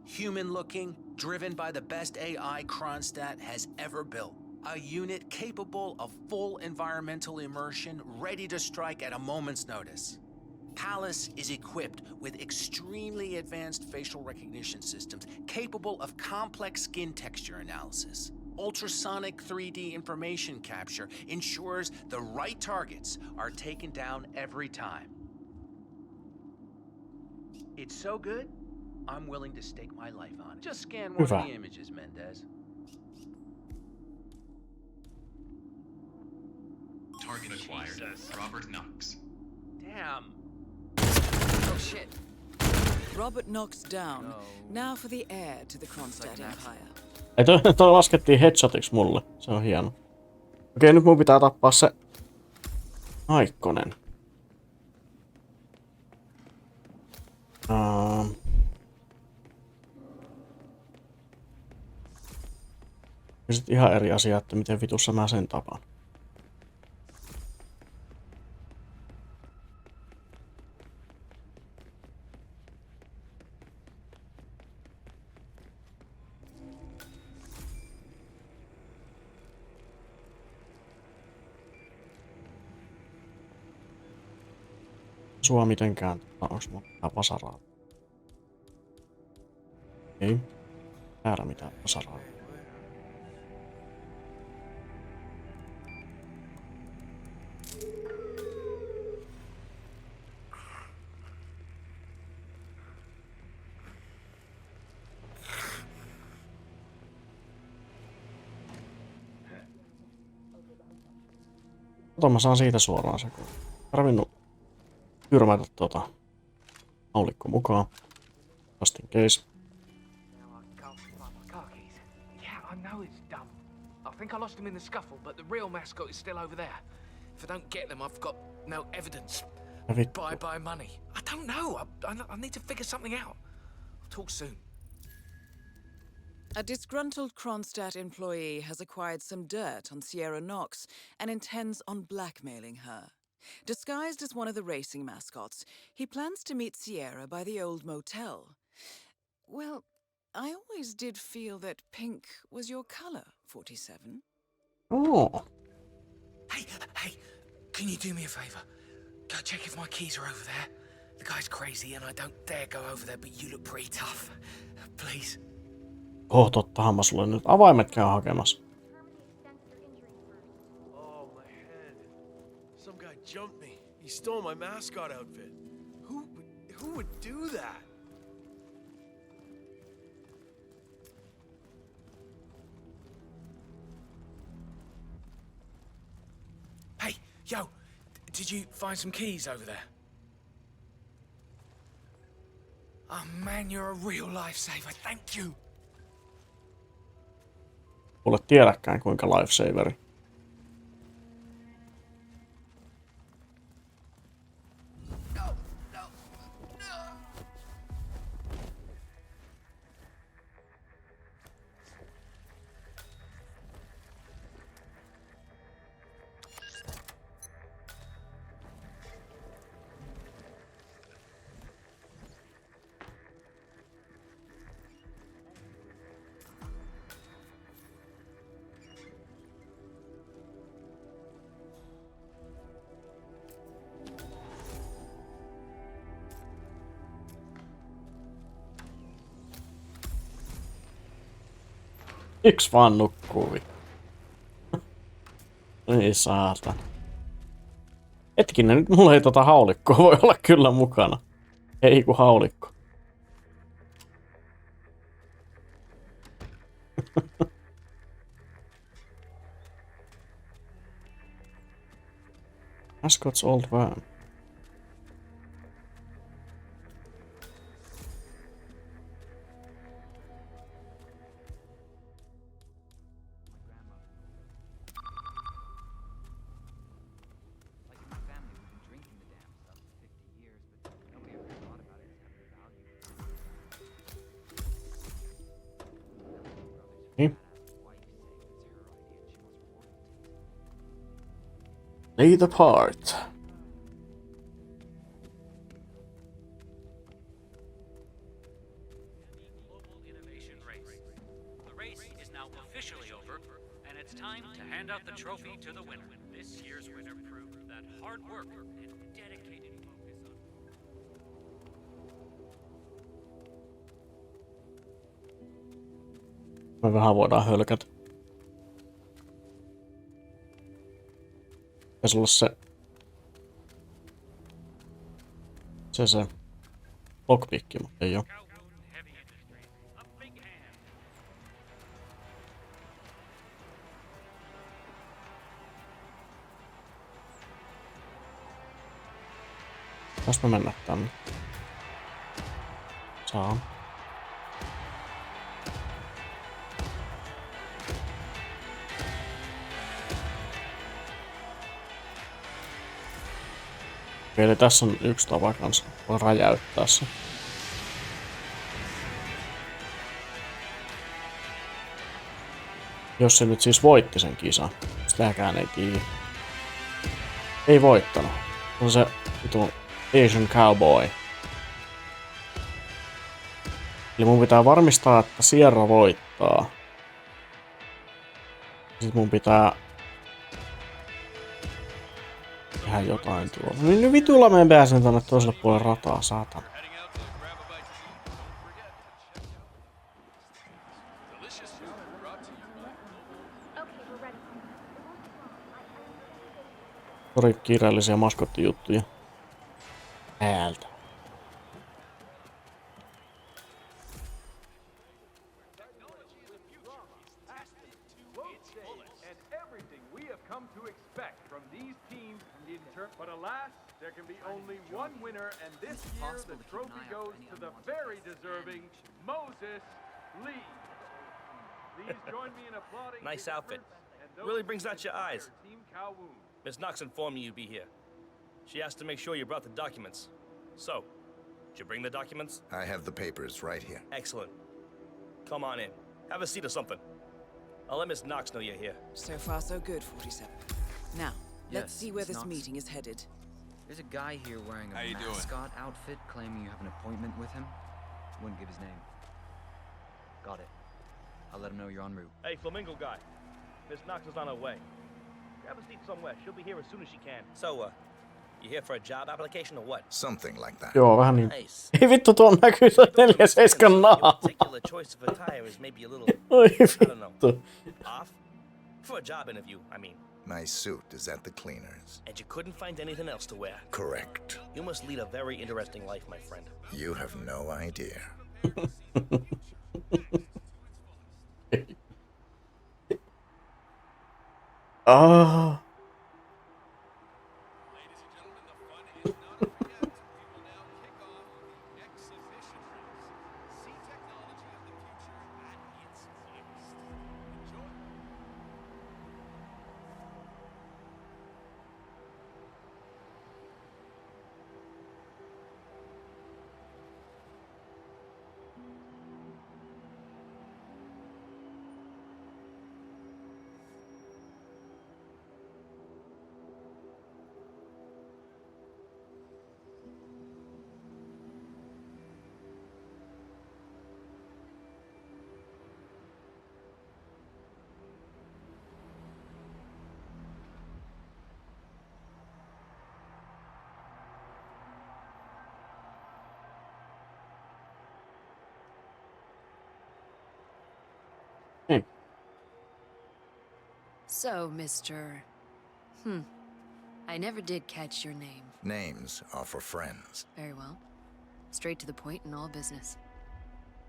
Human-looking, driven by the best AI Kronstadt has ever built. A unit capable of full environmental immersion, ready to strike at a moment's notice. Palace is equipped with extremely advanced facial recognition systems capable of complex skin texture analysis. Ultrasonic 3D information capture ensures the right targets are taken down every time. It's so good, I'm willing to stake my life on it. Just scan one Hyvä. of the images, Mendez. Target acquired. Robert Knox. Damn. Oh shit. Robert Knox down. Now for the heir to the Kronstadt Empire. Ei toi laskettiin headshotiksi mulle. Se on hieno. Okei, nyt mun pitää tappaa se Aikkonen. Ja sit ihan eri asia, että miten vitussa mä sen tapan. Sua mitenkään, onks mulla mitään vasaraa? Ei. Täällä mitään vasaraa. Mä saan siitä suoraan se, kun tarvinnut tyrmätä haulikko mukaan. Just in case. Yeah, I know it's dumb. I think I lost them in the scuffle, but the real mascot is still over there. If I don't get them, I've got no evidence. Bye money. I don't know. I need to figure something out. I'll talk soon. A disgruntled Kronstadt employee has acquired some dirt on Sierra Knox and intends on blackmailing her. Disguised as one of the racing mascots, he plans to meet Sierra by the old motel. Well, I always did feel that pink was your color, 47. Oh. Hey, can you do me a favor? Go check if my keys are over there. The guy's crazy and I don't dare go over there, but you look pretty tough. Please. Tottahan mä sulle nyt avaimet käy hakemassa. Oh, my head. Some guy jumped me. He stole my mascot outfit. Who would do that? Hey, yo, did you find some keys over there? Oh man, you're a real lifesaver. Thank you. Kuule tiedäkään kuinka lifesaveri. Yksi vaan nukkuu. Ei saata. Hetkinen, nyt mulla ei haulikkoa voi olla kyllä mukana. Ei kun haulikko. Mascot's old van. Play the part. The race is now officially over, and it's time to hand out the trophy to the winner. This year's winner proved that hard work and dedicated focus on... Me vähän voidaan hölkätä. Pitäisi olla se lockpick, mutta ei oo. Saas mä mennä tänne? Saa. Eli tässä on yksi tapa kanssa. Voi räjäyttää se. Jos se nyt siis voitti sen kisan. Sitäkään ei tiedä. Ei voittanut. On se vitu Asian Cowboy. Eli mun pitää varmistaa, että Sierra voittaa. Sitten mun pitää tehdä jotain tuolla. Niin vitulla mä en pääsen tänne toiselle puolelle rataa, saatan. Sori, kiireellisiä maskottijuttuja. Häältä. But alas, there can be only one winner, and this year the trophy goes to the very deserving Moses Lee. Please join me in applauding. Nice outfit. Really brings out your eyes. Miss Knox informed me you'd be here. She asked to make sure you brought the documents. So, did you bring the documents? I have the papers right here. Excellent. Come on in. Have a seat or something. I'll let Miss Knox know you're here. So far, so good, 47. Now, let's see where this meeting is headed. There's a guy here wearing a mascot outfit claiming you have an appointment with him. Wouldn't give his name. Got it. I'll let him know you're en route. Hey, Flamingo guy. Miss Knox is on her way. Grab a seat somewhere. She'll be here as soon as she can. So, you here for a job application or what? Something like that. Joo, vähän niin. Ei vittu, tuon näkyy se 47 naama. Particular choice of attire is maybe a little, Oi I don't know, vittu. off? For a job interview, I mean. My suit is at the cleaners. And you couldn't find anything else to wear? Correct. You must lead a very interesting life, my friend. You have no idea. Ah. So, Mr. I never did catch your name. Names are for friends. Very well. Straight to the point in all business.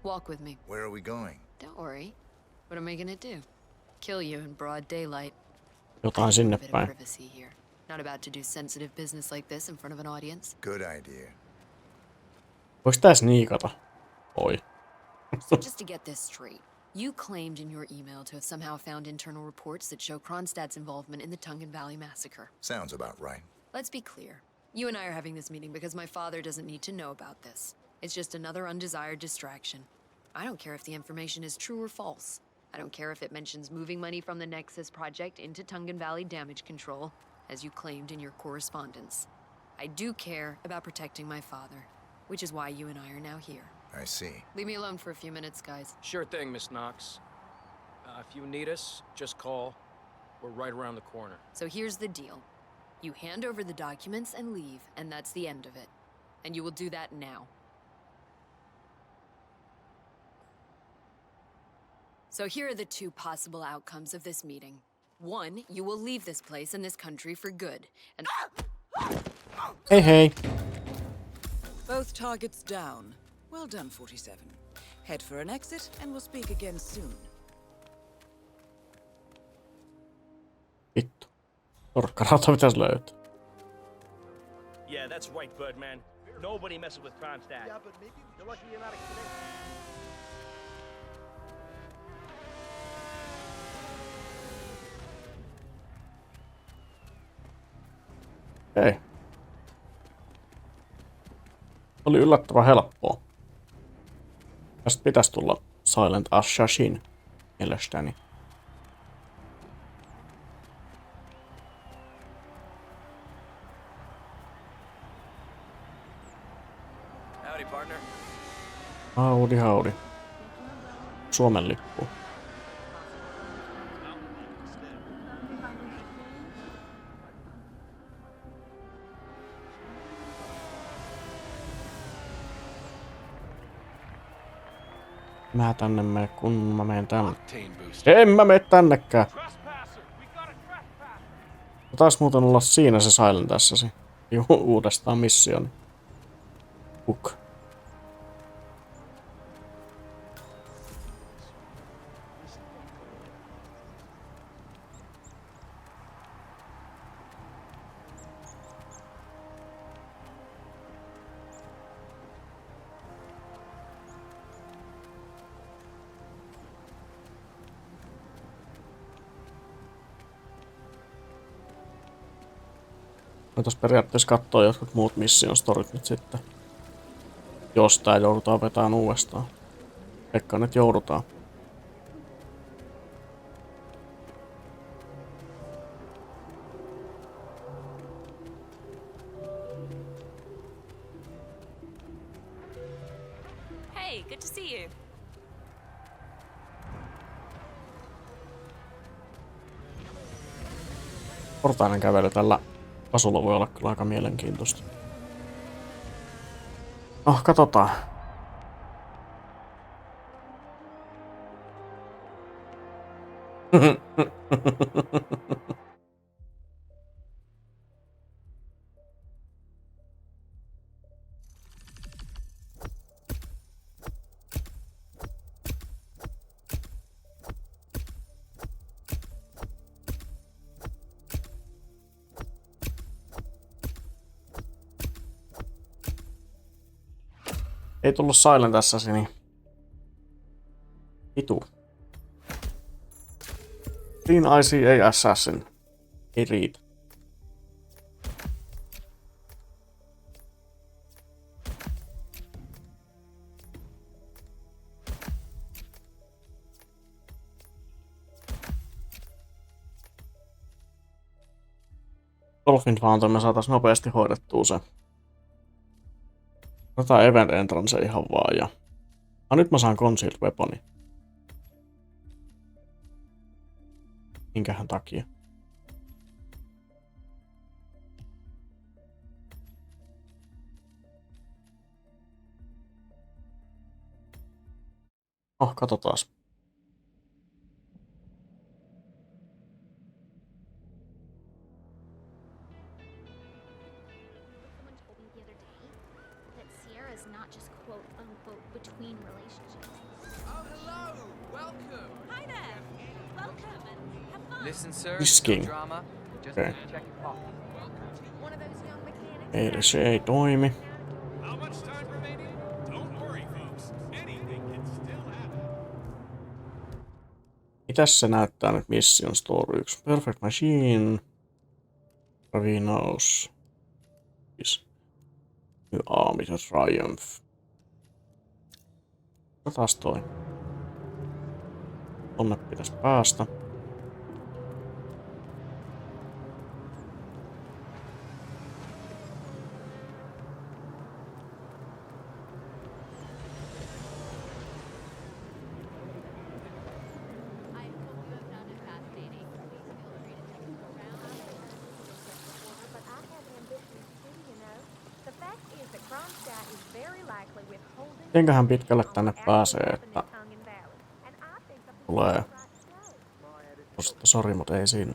Walk with me. Where are we going? Don't worry. What am I gonna do? Kill you in broad daylight. Jotain sinne A bit of päin. privacy here. Not about to do sensitive business like this in front of an audience. Good idea. Voiko tää sniikata? Oi. So just to get this straight, you claimed in your email to have somehow found internal reports that show Kronstadt's involvement in the Tungan Valley massacre. Sounds about right. Let's be clear. You and I are having this meeting because my father doesn't need to know about this. It's just another undesired distraction. I don't care if the information is true or false. I don't care if it mentions moving money from the Nexus project into Tungan Valley damage control. as you claimed in your correspondence. I do care about protecting my father, which is why you and I are now here. I see. Leave me alone for a few minutes, guys. Sure thing, Miss Knox. If you need us, just call. We're right around the corner. So here's the deal. You hand over the documents and leave, and that's the end of it. And you will do that now. So here are the two possible outcomes of this meeting. One, you will leave this place and this country for good, and... Hey, hey. Both targets down. Well done, 47. Head for an exit, and we'll speak again soon. Vittu. Porkkarauta pitäis löytää. Yeah, that's right, Birdman. Nobody messes with Kronstadt. Yeah, but maybe you're lucky you're not a kid. Hei. Oli yllättävän helppoa. Tästä pitäisi tulla Silent Assassin mielestäni. Howdy, partner. Howdy, howdy. Suomen lippu. Mä tänne mene, kun mä menen tänne. En mä mene tännekään. Taisi muuten olla siinä se Silent Assassin. Uudestaan missioni. Hook. Voitais periaatteessa katsoa jotkut muut mission storit nyt sitten. Jos tää joudutaan vetämään uudestaan. Veikkaan nyt joudutaan. Hey, good to see you. Portainen kävely tällä asulla voi olla kyllä aika mielenkiintoista. No, katsotaan. Ei tullut Silent Assassin. Vitu. Green ICA Assassin. Ei riitä. Dolphin Fountain me saatais nopeasti hoidettua se. Otetaan Event Entrance ihan vaan ja... nyt mä saan Concealed Weaponi. Minkähän takia? Katsotaas. Between relationships. Oh, hello! Welcome! Hi there! Welcome and have fun! Listen, sir, Isking. no drama. Just Okay. check your pocket. One of those young mechanics. Eli se ei toimi. How much time remaining? Don't worry, folks. Anything can still happen. Mitäs se näyttää nyt Mission Story 1? Perfect Machine. Ravinos. New Army to Triumph. Taas toi. Tonne pitäisi päästä. Mitenköhän pitkälle tänne pääsee, että tulee. Sori, mutta ei sinne.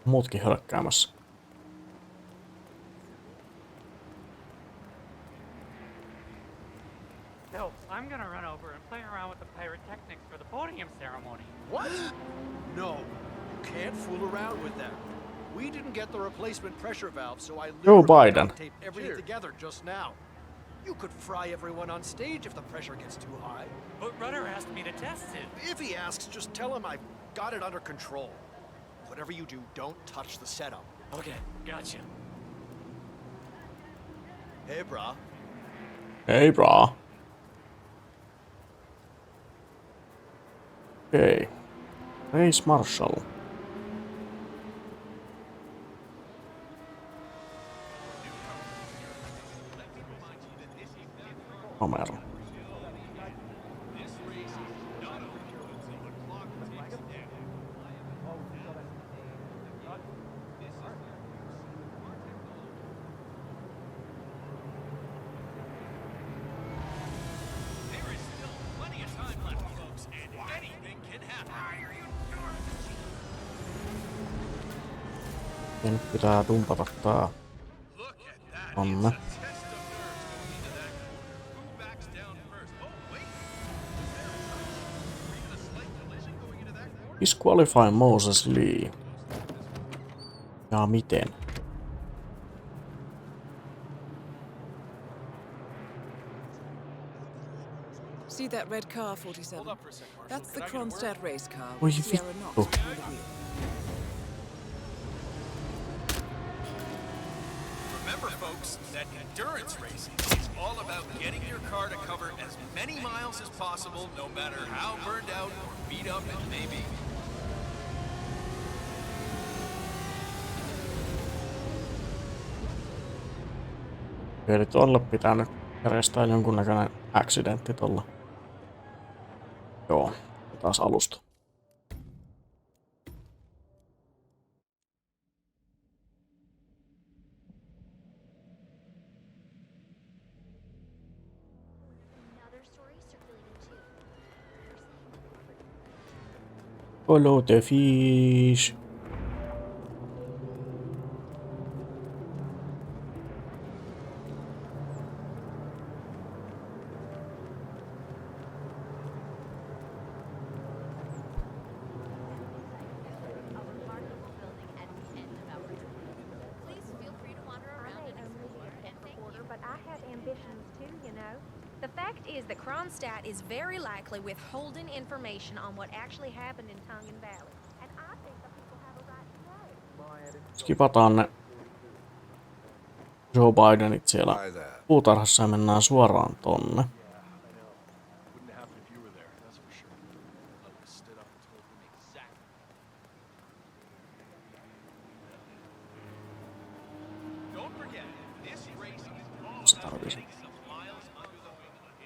Muutkin hölkkäämässä. So, I'm gonna run over and play around with the pyrotechnics for the podium ceremony. What? No, you can't fool around with that. We didn't get the replacement pressure valve, so I Joe literally Biden. taped everything together just now. You could fry everyone on stage if the pressure gets too high. But Rudder asked me to test it. If he asks, just tell him I've got it under control. Whatever you do, don't touch the setup. Okay, gotcha. Hey, brah. Hey, brah. Okei. Race Marshall. Homero. Ja nyt pitää dumpata tää tonne. Disqualify Moses Lee. Ja miten? See that red car, 47? That's the Kronstadt race car Oi with Sierra vittu. Knox behind the wheel. Remember, folks, that endurance racing is all about getting your car to cover as many miles as possible, no matter how burned out or beat up it may be. Eli tuolle pitää nyt järjestää jonkunnäköinen accidentti tuolla. Joo, taas alusta. Follow the fish. The fact is that Kronstadt is very likely withholding information on what actually happened in Tongan Valley. And I think the people have a right to know. Skipataan ne Joe Bidenit siellä puutarhassa ja mennään suoraan tonne.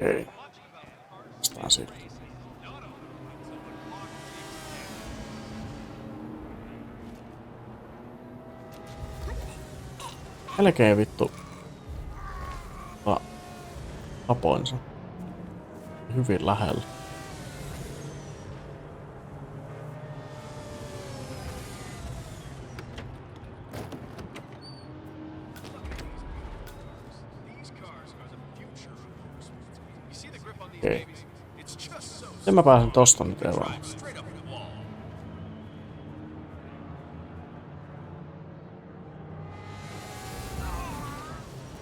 Okei. Vastaan siitä. Melkein vittu. Tapoin sen. Hyvin lähellä. Okei. Miten mä pääsen tosta nyt eroon?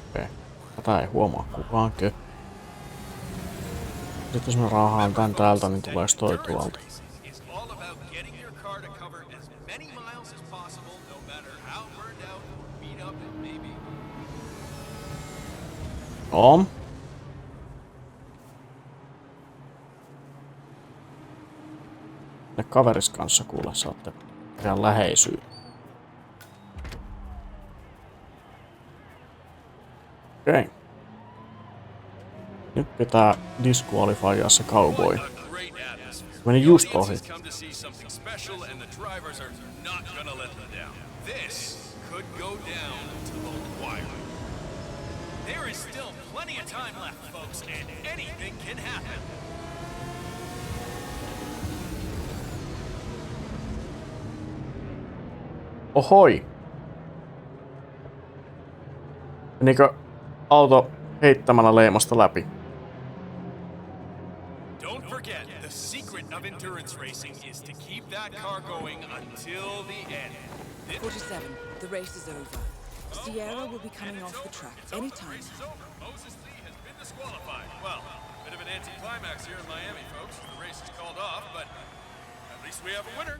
Okei. Tätä ei huomaa kukaan. Sitten jos mä raahaan tän täältä, niin tuleeks toi tuolta? Joo. Ne kaveris kanssa kuule saatte ihan läheisyyn. Okei. Nyt pitää disqualifyaa se cowboy. Meni just ohi. Come to see something special and the drivers are not gonna let them down. This could go down to the wire. There is still plenty of time left, folks, and anything can happen. Ohoi! Menikö auto heittämällä leimasta läpi? Don't forget, the secret of endurance racing is to keep that car going until the end. 47, the race is over. Sierra will be coming off the track anytime now. Moses Lee has been disqualified. Well, bit of an anticlimax here in Miami, folks. The race is called off, but at least we have a winner.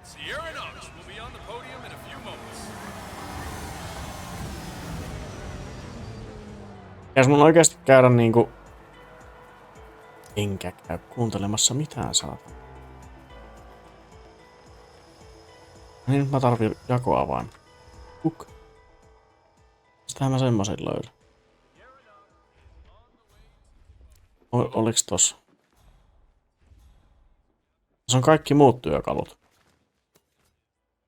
Sierra Knox will be on the podium in a few moments. Pitäis mun oikeesti käydä niinku... Enkä käy kuuntelemassa mitään saata. Niin nyt mä tarvin jakoavain. Kuk. Mistähän mä semmosen löydän? Oliks tossa? Tässä on kaikki muut työkalut.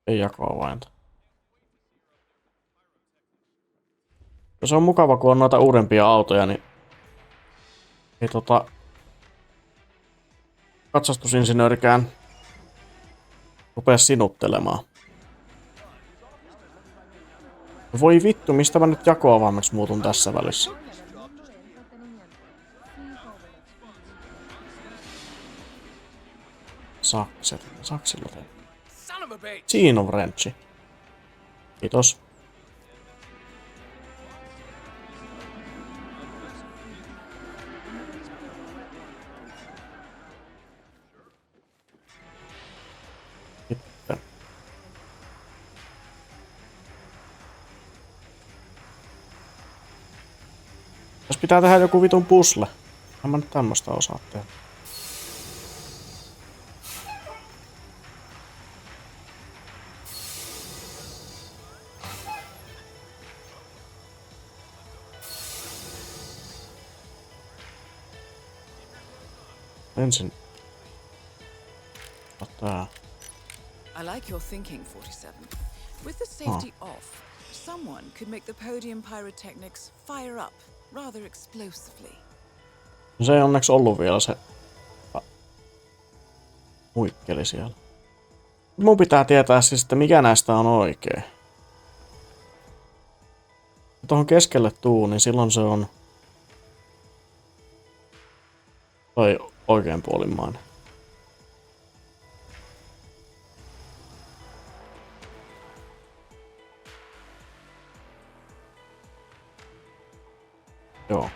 Ei jakoavainta. Se on mukava, kun on noita uudempia autoja, niin ei katsastusinsinöörikään rupea sinuttelemaan. Voi vittu, mistä mä nyt jakoavaimmaksi muutun tässä välissä? Sakset. Saksilla tein. Siinä on wrenchi. Kiitos. Sitten. Jos pitää tehdä joku vitun puzzle. En mä nyt tämmöstä osaa tehdä. Ensin. Tää. I like your thinking, 47. With the safety off, someone could make the podium pyrotechnics fire up rather explosively. No se ei onneksi ollut vielä se muikkeli siellä. Mun pitää tietää siis, että mikä näistä on oikein. Kun tuohon keskelle tuu, niin silloin se on toi oikeanpuolimmainen. Joo.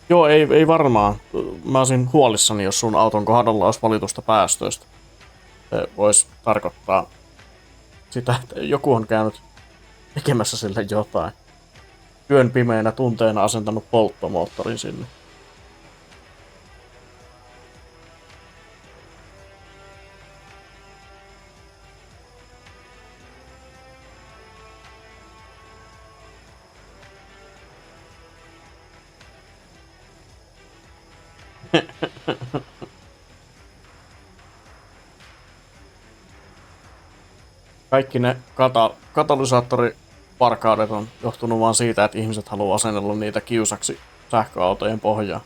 Joo, ei varmaan. Mä olisin huolissani, jos sun auton kohdalla olisi valitusta päästöistä. Se voisi tarkoittaa sitä, että joku on käynyt tekemässä sille jotain. Yön pimeänä tunteena asentanut polttomoottorin sinne. Kaikki ne katalysaattorivarkaudet on johtunut vaan siitä, että ihmiset haluaa asennella niitä kiusaksi sähköautojen pohjaan.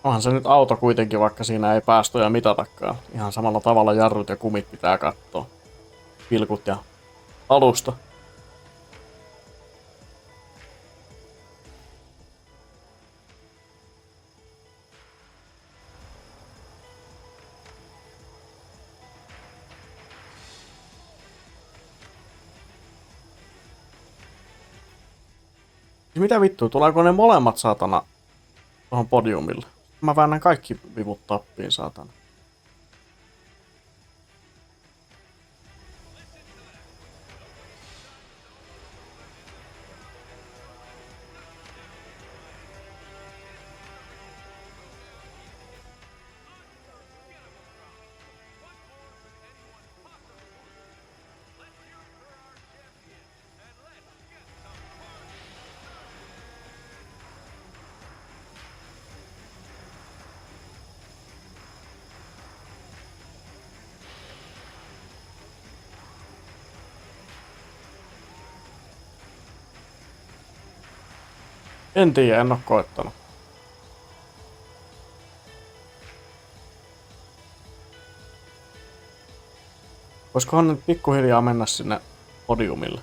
Onhan se nyt auto kuitenkin, vaikka siinä ei päästöjä mitatakaan. Ihan samalla tavalla jarrut ja kumit pitää katsoa. Pilkut ja alusta. Mitä vittua, tuleeko ne molemmat saatana tuohon podiumille? Mä väännän kaikki vivut tappiin, saatana. En tiedä, en oo koettanut. Voisikohan nyt pikkuhiljaa mennä sinne podiumille?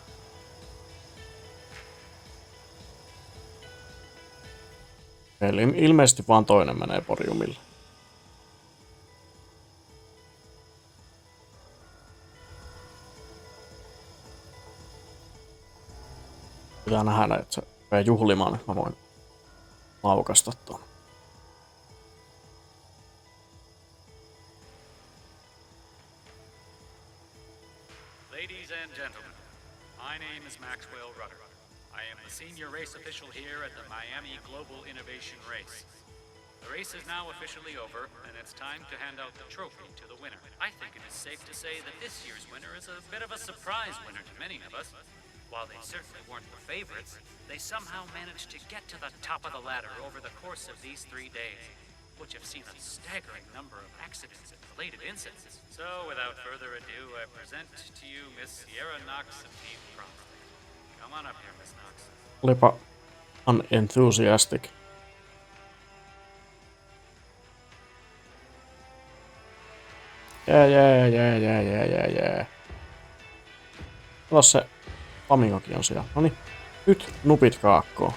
Eli ilmeisesti vaan toinen menee podiumille. Pitää nähdä, että se rupeaa juhlimaan, että mä voin laukasta tuon. Ladies and gentlemen, my name is Maxwell Rudder. I am the senior race official here at the Miami Global Innovation Race. The race is now officially over, and it's time to hand out the trophy to the winner. I think it is safe to say that this year's winner is a bit of a surprise winner to many of us. While they certainly weren't the favorites, they somehow managed to get to the top of the ladder over the course of these 3 days, which have seen a staggering number of accidents and related incidents. So, without further ado, I present to you Miss Sierra Knox and Team Cromwell. Come on up here, Miss Knox. Olipa unenthusiastic. Jää. Kato se Flamingokin on siellä. Noniin. Nyt nupit kaakkoon.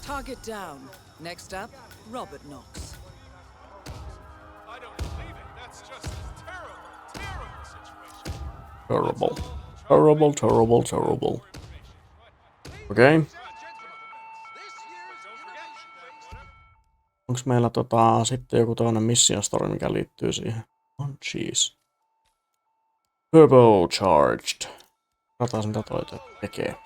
Target down. Next up, Robert Knox. I don't believe it. That's just a terrible situation. Terrible. Okei. Okay. Onks meillä sitten joku toinen mission story, mikä liittyy siihen? On cheese. Turbocharged. Katsotaan mitä toi tekee.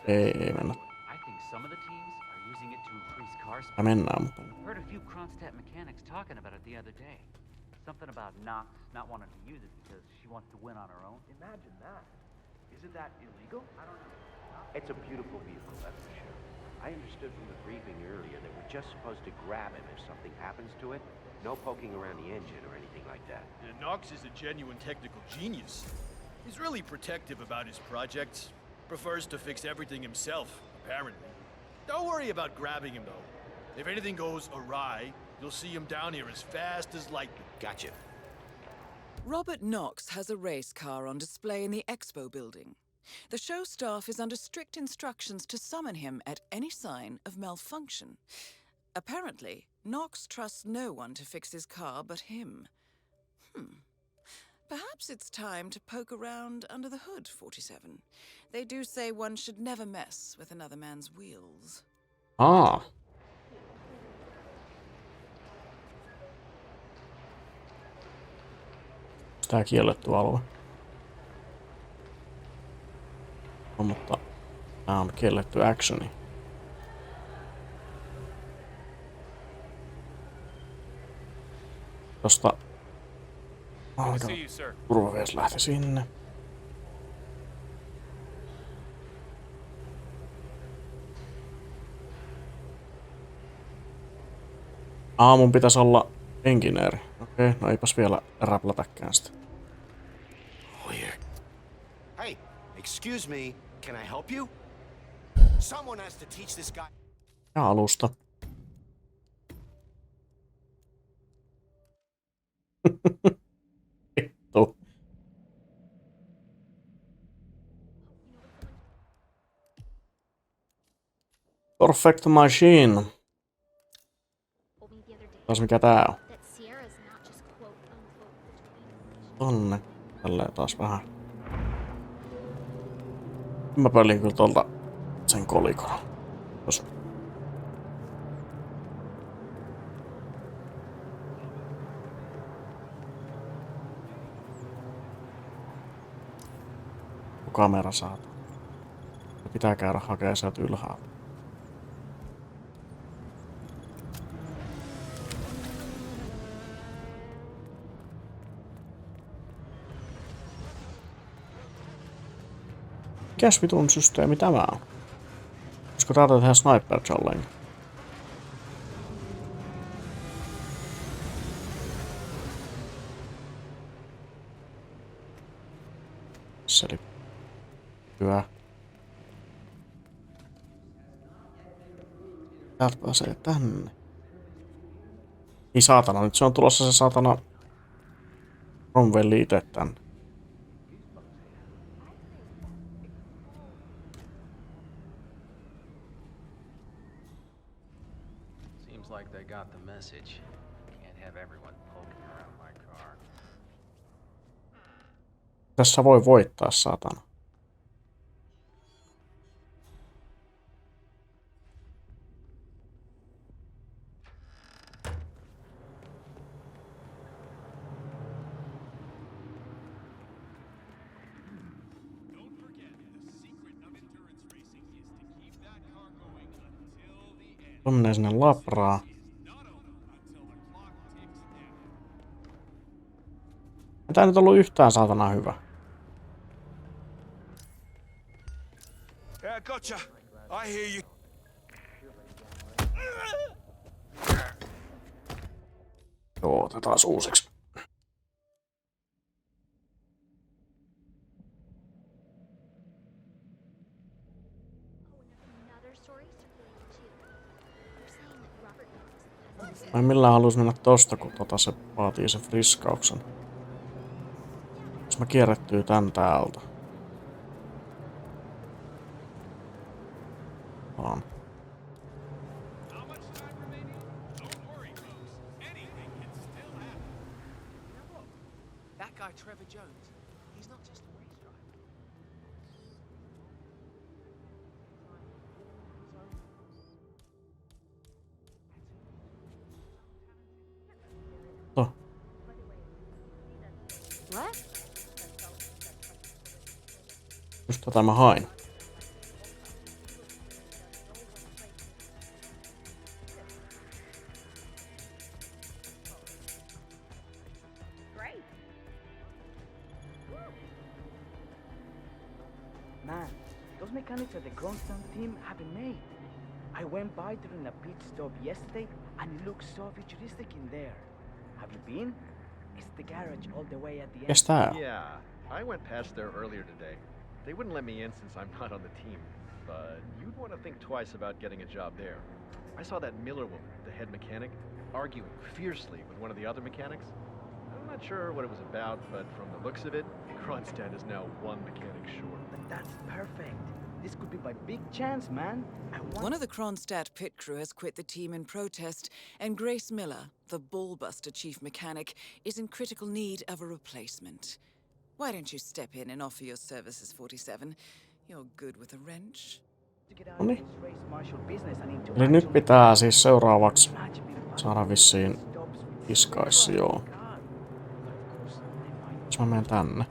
Ei mennä. Ja mennään, mutta... Heard a few Kronstadt mechanics talking about it the other day. Something about Knox not wanting to use it because she wants to win on her own. Imagine that. Isn't that illegal? I don't know. It's a beautiful vehicle, that's for sure. I understood from the briefing earlier that we're just supposed to grab him if something happens to it. No poking around the engine or anything like that. Yeah, Knox is a genuine technical genius. He's really protective about his projects. Prefers to fix everything himself, apparently. Don't worry about grabbing him, though. If anything goes awry, you'll see him down here as fast as lightning. Gotcha. Robert Knox has a race car on display in the expo building. The show staff is under strict instructions to summon him at any sign of malfunction. Apparently, Knox trusts no one to fix his car but him. Perhaps it's time to poke around under the hood, 47. They do say one should never mess with another man's wheels. Ah. Tää kielletty alue. No, mutta tää on kielletty actioni. Tosta... Turvavies lähti sinne. Mun pitäisi olla engineeri. Okei, no eipäs vielä räplätäkään sitä. Weird. Hey, excuse me, can I help you? Someone has to teach this guy. Ja alusta. Vittu. Perfect machine. Taas mikä tää on? That Sierra's not just quote unquote between. Tonne. Tälleen taas vähän. Mä pölin kyllä tuolta sen kolikon. Tos. Kamera saata. Pitää käydä hakemaan sieltä ylhäältä. Mikäs vitun systeemi tämä on? Koska täältä tehdään sniper challenge. Seli. Hyvä. Täältä pääsee tänne. Niin saatana, nyt se on tulossa se saatana Cromwell itse tänne. Seems like they got the message. Can't have everyone poking around my car. Tässä voi voittaa, saatana. Menee sinne labraa. Ei tää nyt ollut yhtään saatana hyvä. Yeah, gotcha. I hear you. Joo, otetaan uusiksi. Mä en millään halus mennä tosta, kun se vaatii sen friskauksen. Jos mä kierrettyy tän täältä. Vaan. That guy Trevor Jones, he's not just a race driver. Oh. What? Just tätä mä hain. Man, those mechanics at the Grondstown team have been made. I went by during a pit stop yesterday and it looks so futuristic in there. Have you been? It's the garage all the way at the end. Yes, that. Yeah, I went past there earlier today. They wouldn't let me in since I'm not on the team, but you'd want to think twice about getting a job there. I saw that Miller woman, the head mechanic, arguing fiercely with one of the other mechanics. I'm not sure what it was about, but from the looks of it, Kronstadt is now one mechanic short. But that's perfect. This could be my big chance, man. One of the Kronstadt pit crew has quit the team in protest, and Grace Miller, the ballbuster chief mechanic, is in critical need of a replacement. Why don't you step in and offer your services, 47? You're good with a wrench. Noniin. Eli nyt pitää siis seuraavaksi saada vissiin iskaissi, joo. Jos mä menen tänne.Issa.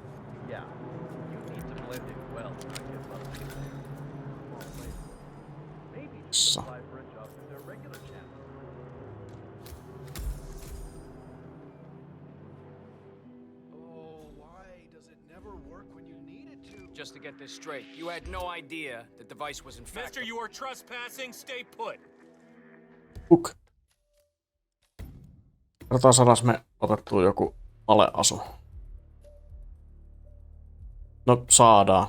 Just to get this straight, you had no idea the device was infected. Mister, you are trespassing. Stay put. Huk. Katsotaan saadaan me otettua joku aleasu. No, saadaan.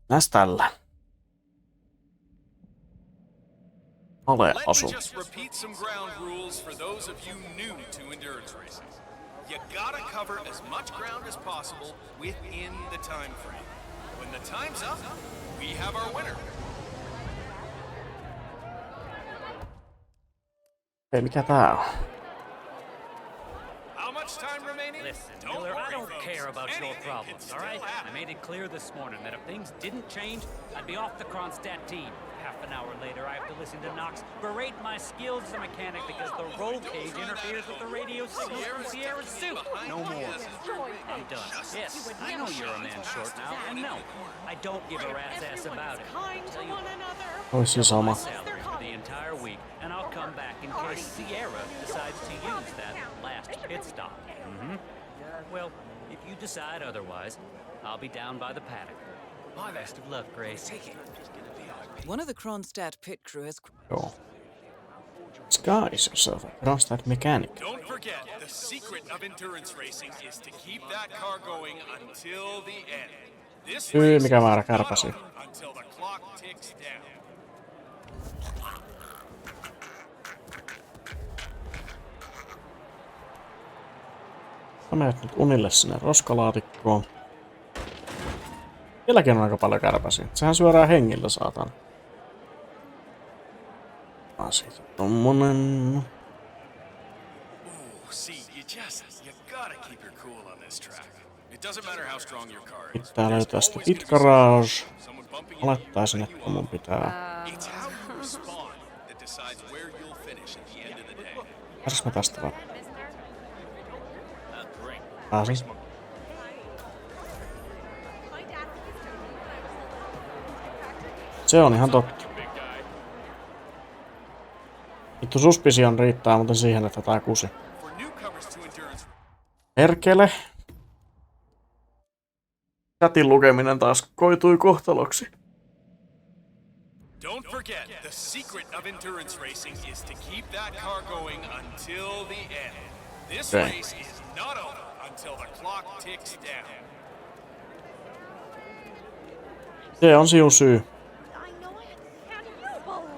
Näs tällä. Aleasu. Let me just repeat some ground rules for those of you new to endurance racing. You gotta cover as much ground as possible within the time frame. When the time's up, we have our winner. Ei, mikä tää on? Listen, Miller, I don't care about your problems, all right? I made it clear this morning that if things didn't change, I'd be off the Kronstadt team. Half an hour later, I have to listen to Knox berate my skills as a mechanic because the roll cage interferes with the radio signals from Sierra's suit. No more. I'm done. Yes, I know you're a man short now, and no, I don't give a rat's ass about it. Tell you what, Ois se sama. salary for the entire week, and I'll come back in case Sierra decides to use that last pit stop. Well, if you decide otherwise, I'll be down by the paddock. Best of luck, Grace. One of the Kronstadt pit crew has... Joo. Disguise yourself. Kronstadt mechanic. Don't forget, the secret of endurance racing is to keep that car going until the end. This Syy, race mikä is määrä not kärpäsi. over until the clock ticks down. Mä menet nyt unille sinne roskalaatikkoon. Sielläkin on aika paljon kärpäsiä. Sehän syödään hengillä, saatan. Siitä tommonen. Pitää löytää sitä pit garage. Olettaisin, että mun pitää... Pääsis mä tästä vaan? Pääsin. Se on ihan totta. Vittu suspicion riittää muuten siihen, että tää kusi. Perkele. Chatin lukeminen taas koitui kohtaloksi. Don't forget, the secret of endurance racing is to keep that car going until the end. This Okay. race is not over until the clock ticks down. Se on sinun syy.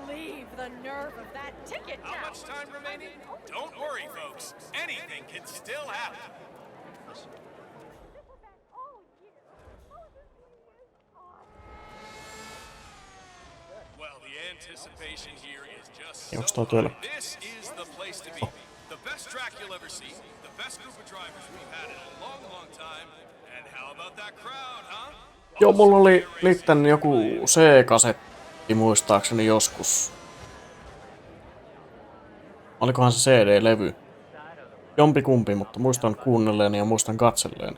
Believe the nerve of that ticket. How much time remaining? Don't worry, folks. Anything can still happen. Well, the anticipation here is just Onks so toi työllä? high. This is the place to be. The best track you'll ever see. The best group of drivers we've had in a long, long time. And how about that crowd, huh? Joo, mulla oli Litten joku C-kasetti muistaakseni joskus. Olikohan se CD-levy? Jompikumpi, mutta muistan kuunnelleeni ja muistan katselleeni.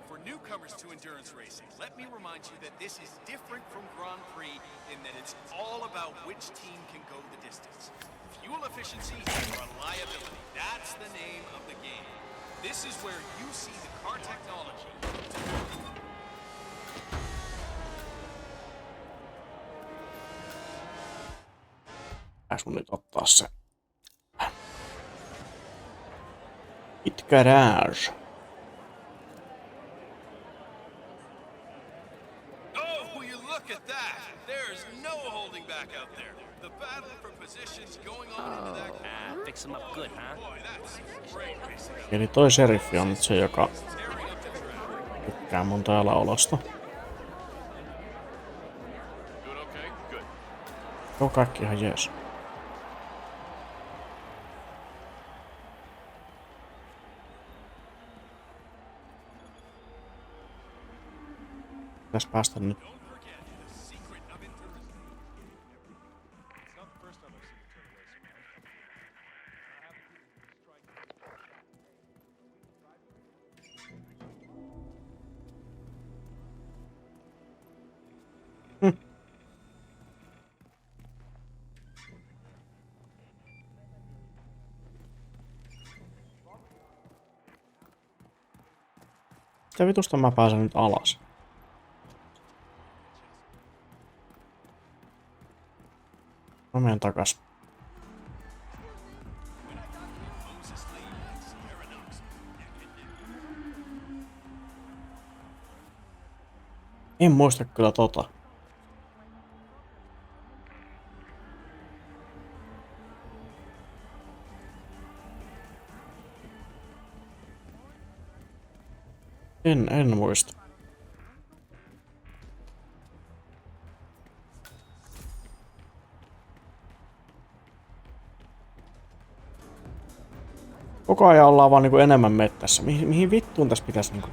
For newcomers to endurance racing, let me remind you that this is different from Grand Prix in that it's all about which team can go the distance. Fuel efficiency and reliability, that's the name of the game. This is where you see the car technology. Pitäis mun nyt ottaa se. Pit garage. Oh, will you look at that? There's no holding back out there. The battle for positions going on into that. Fix him up good, huh? Boy, that's great racing. Eli toi seriffi on nyt se, joka tykkää mun täällä olosta. Joo, kaikki ihan jees. Pitäis päästä nyt. Mitä vitusta mä pääsen nyt alas? Mä menen takas. En muista kyllä tota. En muista. Koko ajan ollaan vaan niinku enemmän mettässä. Mihin vittuun tässä pitäisi niinku...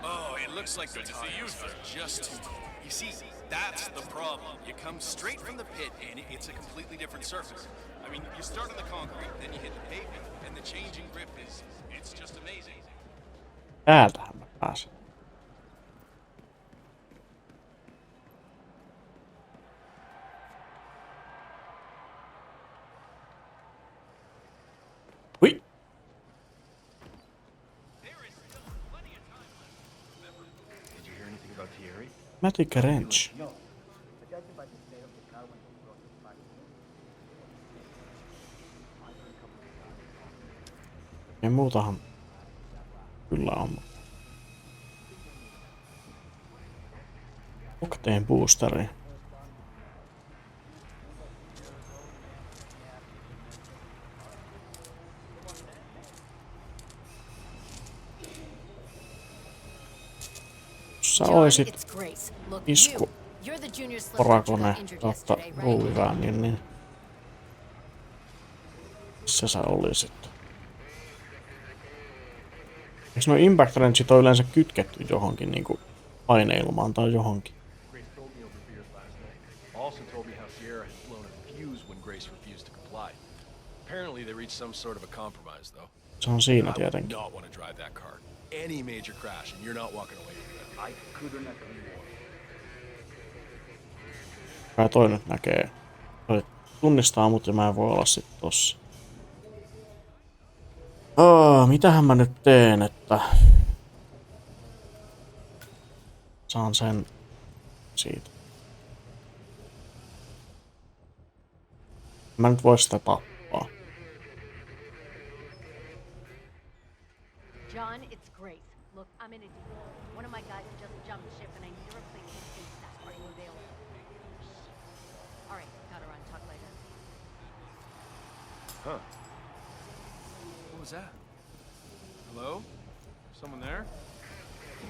Oh, it looks like the tires are just too... You see, that's the problem. You come straight from the pit and it's a completely different surface. I mean, you start on the concrete, then you hit the pavement, and the change in grip is... It's just amazing. Täältähän mä pääsen. Hui! Did you hear anything about Thierry? Magic wrench. Ja muutahan kyllä on. Octane boosteri. Sä oisit isku porakone kautta ruuvivääni, niin missä sä olisit? Eikö nuo impact wrenchit ole yleensä kytketty johonkin niinku paineilmaan tai johonkin? Grace told me over beers last night. Also told me how Sierra had blown a fuse when Grace refused to comply. Apparently they reached some sort of a compromise, though. Se on siinä tietenkin. I would not want to drive that car. Any major crash, and you're not walking away with it. I couldn't agree more. Kai toi nyt näkee. Toi tunnistaa mut ja mä en voi olla sit tossa. Mitähän mä nyt teen, että saan sen siitä. Mä nyt vois sitä tappaa. John, it's Grace. Look, I'm in a deal. One of my guys just jumped ship and I need a replacement ASAP. Are you available? All right, got her on. Talk later. Huh. What was that? Hello? Someone there?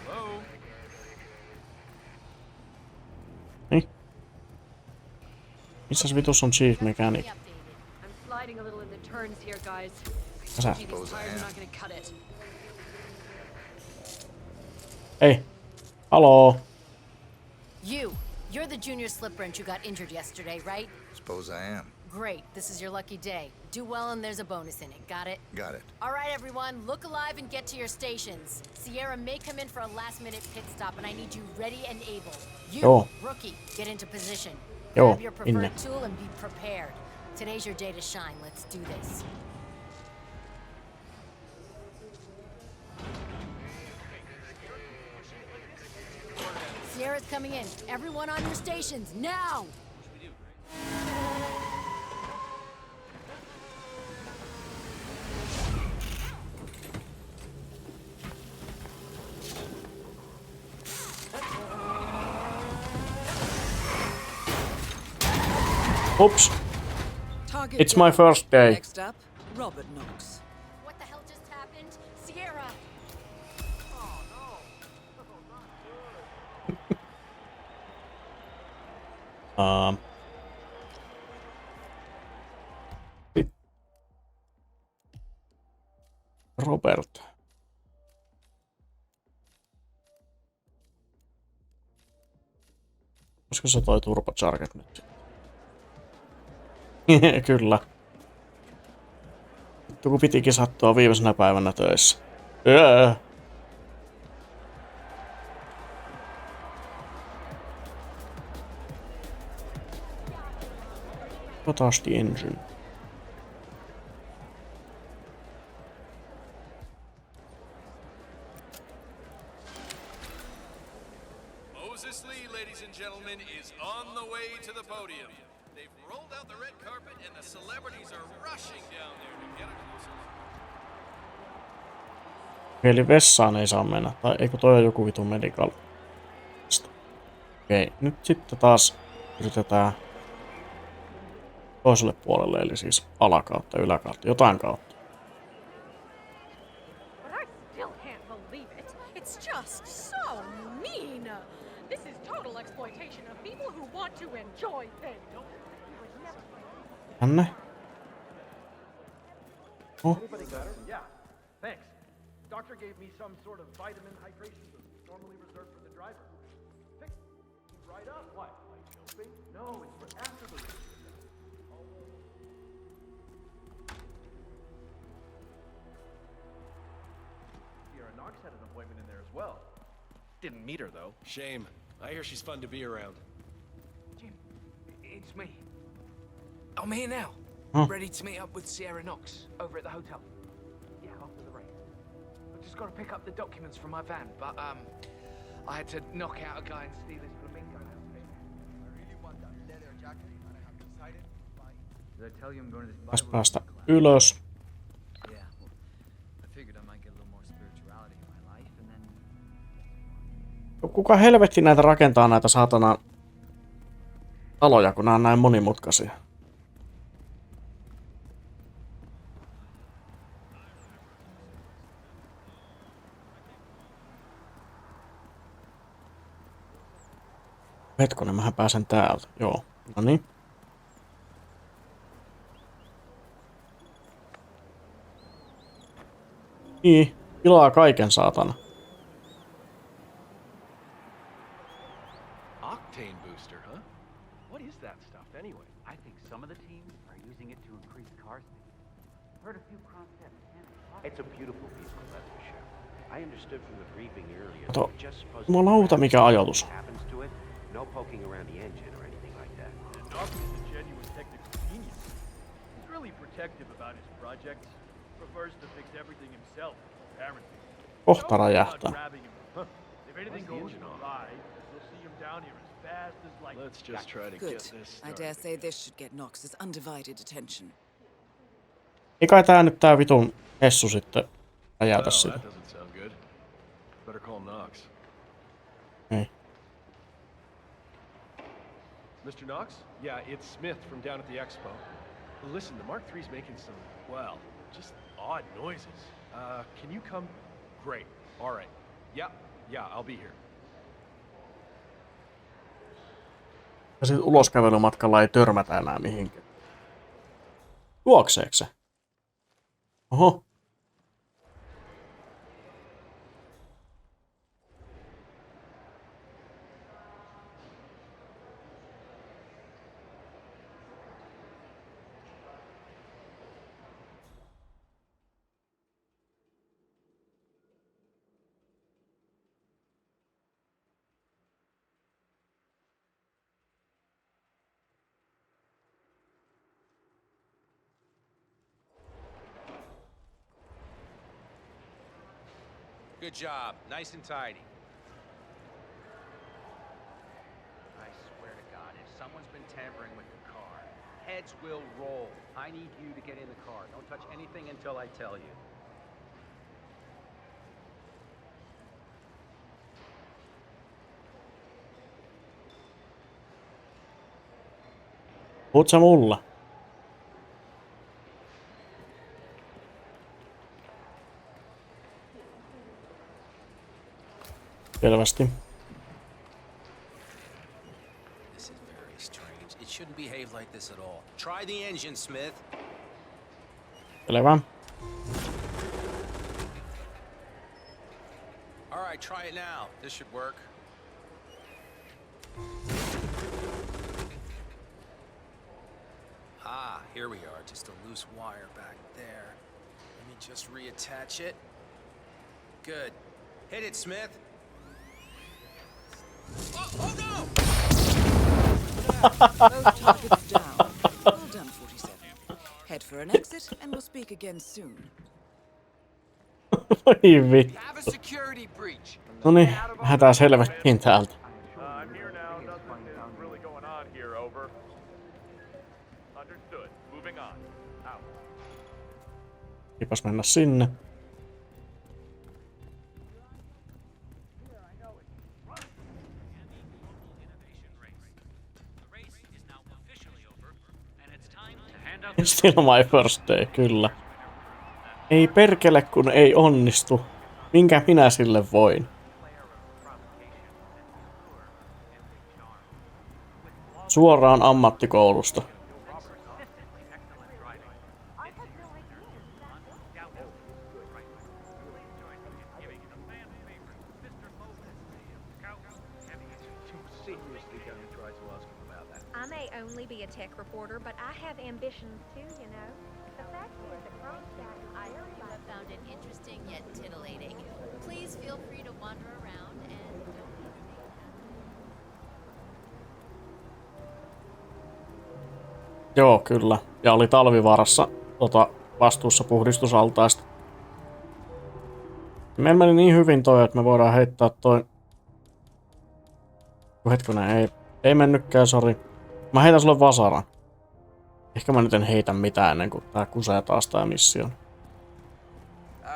Hello? Niin. Missäs vitus on Chief Mechanic? I'm sliding a little in the turns here, guys. Sä. These tires are not gonna cut it. Ei. Haloo. You're the junior slip wrench who got injured yesterday, right? Suppose I am. Great, this is your lucky day. Do well and there's a bonus in it, got it? Got it. All right, everyone, look alive and get to your stations. Sierra may come in for a last-minute pit stop, and I need you ready and able. You, rookie, get into position. Grab your preferred tool and be prepared. Today's your day to shine. Let's do this. Sierra's coming in. Everyone on your stations, now! Oops. It's my first day. Next up, Robert Knox. What the hell just happened? Sierra! Robert. Olisiko se toi turbocharget nyt? Kyllä. Vittu kun pitikin sattua viimeisenä päivänä töissä. Taas the engine. Moses Lee, ladies and gentlemen, is on the way to the podium. They've rolled out the red carpet and the celebrities are rushing down there to get a closer. Eli vessaan ei saa mennä. Tai eikö toi ole joku vitu medical? Okei, nyt sitten taas yritetään Toiselle puolelle, eli siis alakautta, yläkautta, jotain kautta. But I still can't believe it. It's just so mean. This is total exploitation of people who want to enjoy things. Tänne. Oh. Anybody got her? Yeah. Thanks. Doctor gave me some sort of vitamin hydration boost, normally reserved for the driver. Pick right up. What? Like doping? No, it's for after the race. Sierra Knox had an appointment in there as well. Didn't meet her though. Shame. I hear she's fun to be around. Jim, it's me. I'm here now. Ready to meet up with Sierra Knox over at the hotel. Yeah, after the race. I've just got to pick up the documents from my van, but I had to knock out a guy and steal his flamingo. I really want that leather jacket, and I have decided to buy it. Did I tell you I'm going to this Pitäis Bible päästä class? ylös. Yeah, well, I figured I might get a little more spirituality in my life, and then... Kuka helvetti näitä rakentaa näitä saatana taloja, kun nämä on näin monimutkaisia? Hetkonen, mähän pääsen täältä. Joo, no niin. Niin, pilaa kaiken saatana. Octane booster, huh? What is that stuff anyway? I think some of the teams are using it to increase car speed. Heard a few concept mechanics. It's a beautiful vehicle, that's for sure. I understood from the briefing earlier Kato, that just supposed jumalauta mikä ajoitus. happens to it. No poking around the engine or anything like that. Knox is a genuine technical genius. He's really protective about his projects. Prefers to fix everything himself, apparently. Kohta räjähtää. If anything goes awry, you'll see him down here as fast as lightning. Let's just try to Good. get this I started. dare say this should get Knox's undivided attention. Ei kai tää nyt tää vitun hessu sitten räjäytä Well, sitä. that doesn't sound good. Better call Knox. Ei. Mr. Knox? Yeah, it's Smith from down at the expo. Listen, the Mark III's making some, well, just odd noises. Can you come? Great. All right. Yeah, I'll be here. Ja sit uloskävelymatkalla ei törmätä enää mihinkään. Juokseeko se? Oho. Good job. Nice and tidy. I swear to God, if someone's been tampering with the car, heads will roll. I need you to get in the car. Don't touch anything until I tell you. Puhut sä mulle? Selvästi. This is very strange. It shouldn't behave like this at all. Try the engine, Smith. Selvä. All right, try it now. This should work. Ah, here we are. Just a loose wire back there. Let me just reattach it. Good. Hit it, Smith. Oh no! Both targets down. Well done, 47. Head for an exit, and we'll speak again soon. Voi vittu. Have a security breach. Noniin, lähdetään helvettiin täältä. I'm here now. Nothing is really going on here. Over. Understood. Moving on. Out. Kipas mennä sinne. The race is now officially over, and it's time Still my first day, kyllä. Ei perkele, kun ei onnistu. Minkä minä sille voin? Suoraan ammattikoulusta. I may only be a tech reporter, but I have ambitions too, you know. The fact is, the Kronstadt I hope you have found it interesting yet titillating. Please feel free to wander around and don't hesitate. Joo, kyllä. Ja oli Talvivaarassa vastuussa puhdistusaltaista. Meillä meni niin hyvin toi, että me voidaan heittää toi... Hetkinen, ei mennytkään, sori. Mä heitän sulle vasaran. Ehkä mä nyt en heitä mitään ennen kuin tää kusee taas tää mission.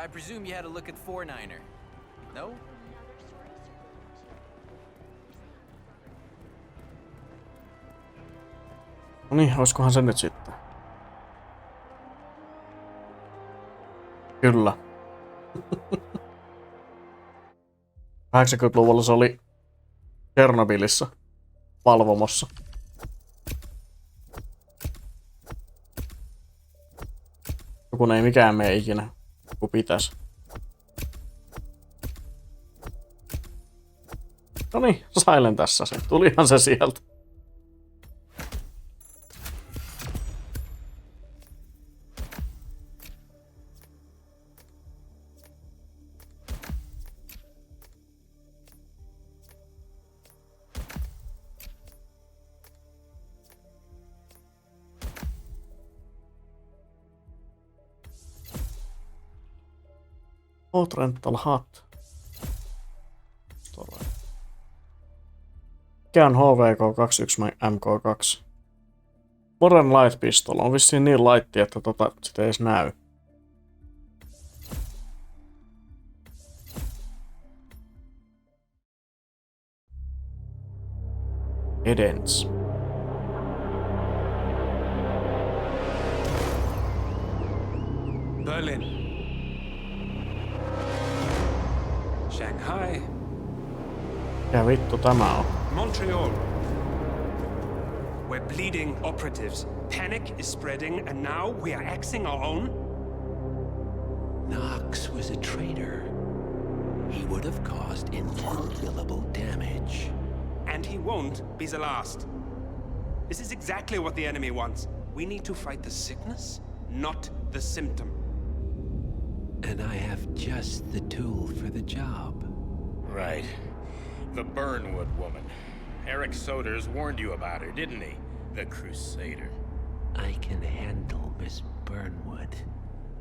I presume you had a look at 4-9er. No? No niin, oiskohan se nyt sitten? Kyllä. 80-luvulla se oli Tšernobylissa valvomossa. Kun ei mikään mene ikinä, kun pitäisi. Noniin, sailen tässä se. Tulihan se sieltä. Hot rental hut. Mikä on HVK 21 MK2? Modern light pistol. On vissiin niin laitti, että sitä ei edes näy. Edens. Berlin. Shanghai. Ja vittu tämä on. Montreal. We're bleeding operatives. Panic is spreading, and now we are axing our own? Knox was a traitor. He would have caused incalculable damage. And he won't be the last. This is exactly what the enemy wants. We need to fight the sickness, not the symptom. And I have just the tool for the job. Right. The Burnwood woman. Eric Soders warned you about her, didn't he? The Crusader. I can handle Miss Burnwood.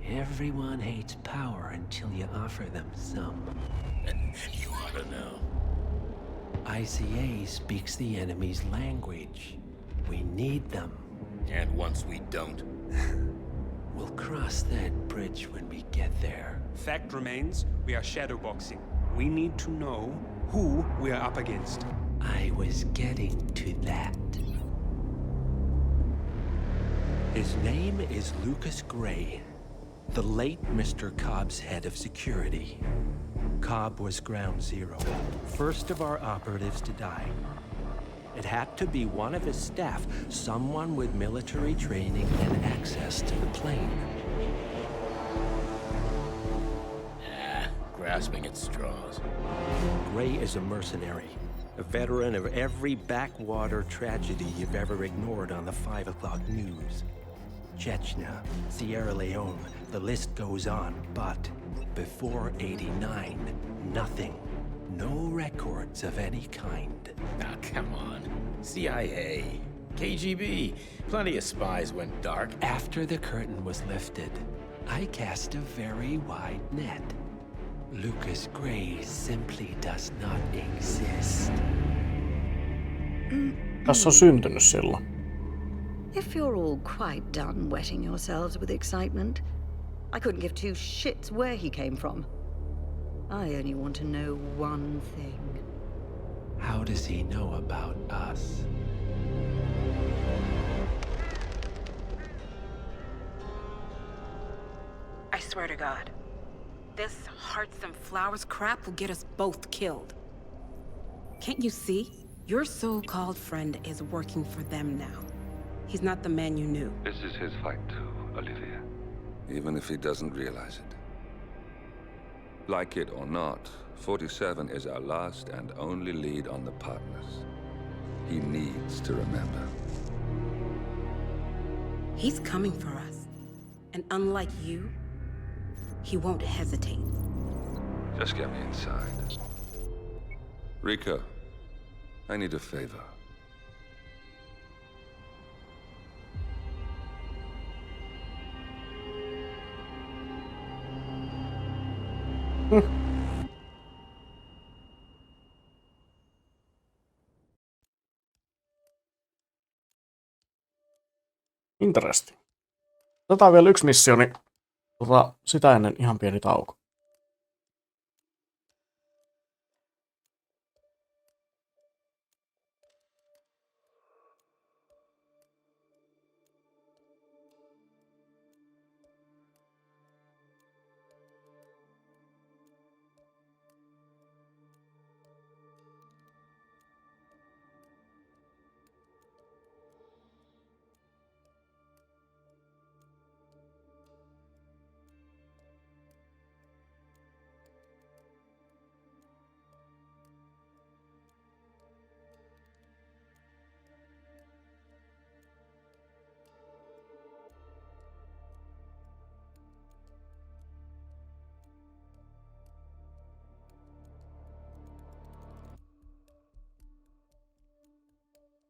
Everyone hates power until you offer them some. You ought to know. ICA speaks the enemy's language. We need them. And once we don't? We'll cross that bridge when we get there. Fact remains, we are shadowboxing. We need to know who we are up against. I was getting to that. His name is Lucas Gray, the late Mr. Cobb's head of security. Cobb was ground zero, first of our operatives to die. It had to be one of his staff, someone with military training and access to the plane. Grasping at straws. Gray is a mercenary, a veteran of every backwater tragedy you've ever ignored on the 5 o'clock news. Chechnya, Sierra Leone, the list goes on, but before '89, nothing. No records of any kind. Now, come on. CIA, KGB, plenty of spies went dark. After the curtain was lifted, I cast a very wide net. Lucas Gray simply does not exist. Tässä on syntynyt silloin. If you're all quite done wetting yourselves with excitement, I couldn't give two shits where he came from. I only want to know one thing. How does he know about us? swear to God. This hearts and flowers crap will get us both killed. Can't you see? Your so-called friend is working for them now. He's not the man you knew. This is his fight too, Olivia. Even if he doesn't realize it. Like it or not, 47 is our last and only lead on the partners. He needs to remember. He's coming for us. And unlike you, he won't hesitate. Just get me inside. Rico, I need a favor. Interesting. Otetaan vielä yksi missioni. Sitä ennen ihan pieni tauko.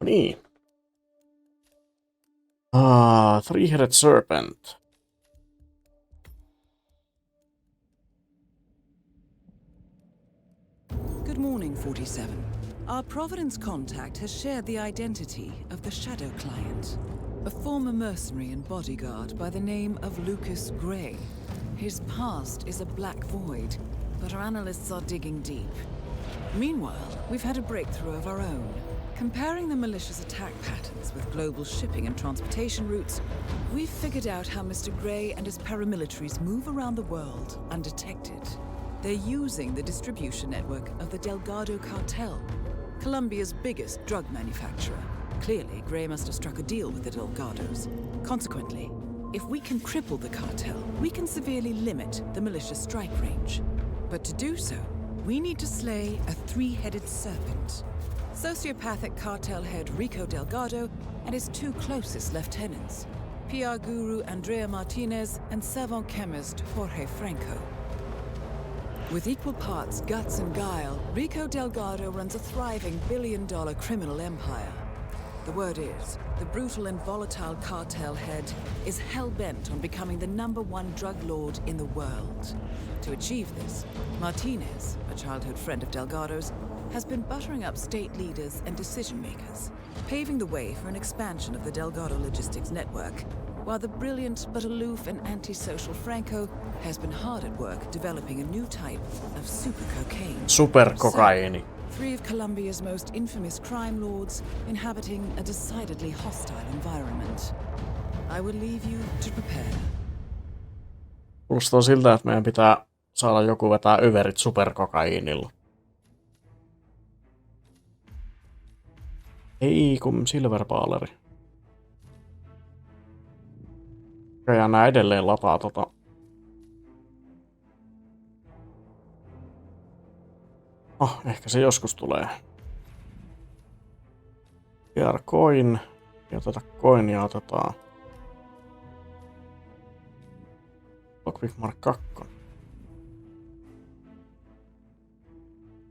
Niin. Three-headed serpent. Good morning, 47. Our Providence contact has shared the identity of the Shadow Client, a former mercenary and bodyguard by the name of Lucas Gray. His past is a black void, but our analysts are digging deep. Meanwhile, we've had a breakthrough of our own. Comparing the malicious attack patterns with global shipping and transportation routes, we've figured out how Mr. Gray and his paramilitaries move around the world undetected. They're using the distribution network of the Delgado cartel, Colombia's biggest drug manufacturer. Clearly, Gray must have struck a deal with the Delgados. Consequently, if we can cripple the cartel, we can severely limit the militia's strike range. But to do so, we need to slay a three-headed serpent. Sociopathic cartel head Rico Delgado and his two closest lieutenants, PR guru Andrea Martinez and savant chemist Jorge Franco. With equal parts guts and guile, Rico Delgado runs a thriving billion-dollar criminal empire. The word is, the brutal and volatile cartel head is hell-bent on becoming the #1 drug lord in the world. To achieve this, Martinez, a childhood friend of Delgado's, has been buttering up state leaders and decision-makers, paving the way for an expansion of the Delgado logistics network, while the brilliant but aloof and antisocial Franco has been hard at work developing a new type of super cocaine. Super cocaine. Three of Colombia's most infamous crime lords inhabiting a decidedly hostile environment. I will leave you to prepare. Kuulostaa siltä, että meidän pitää saada joku vetää yverit superkokaiinilla. Ei kun silverballeri. Ja nää edelleen lataa ehkä se joskus tulee. PR coin. Ja tätä coinia otetaan. Lockpick Mark 2.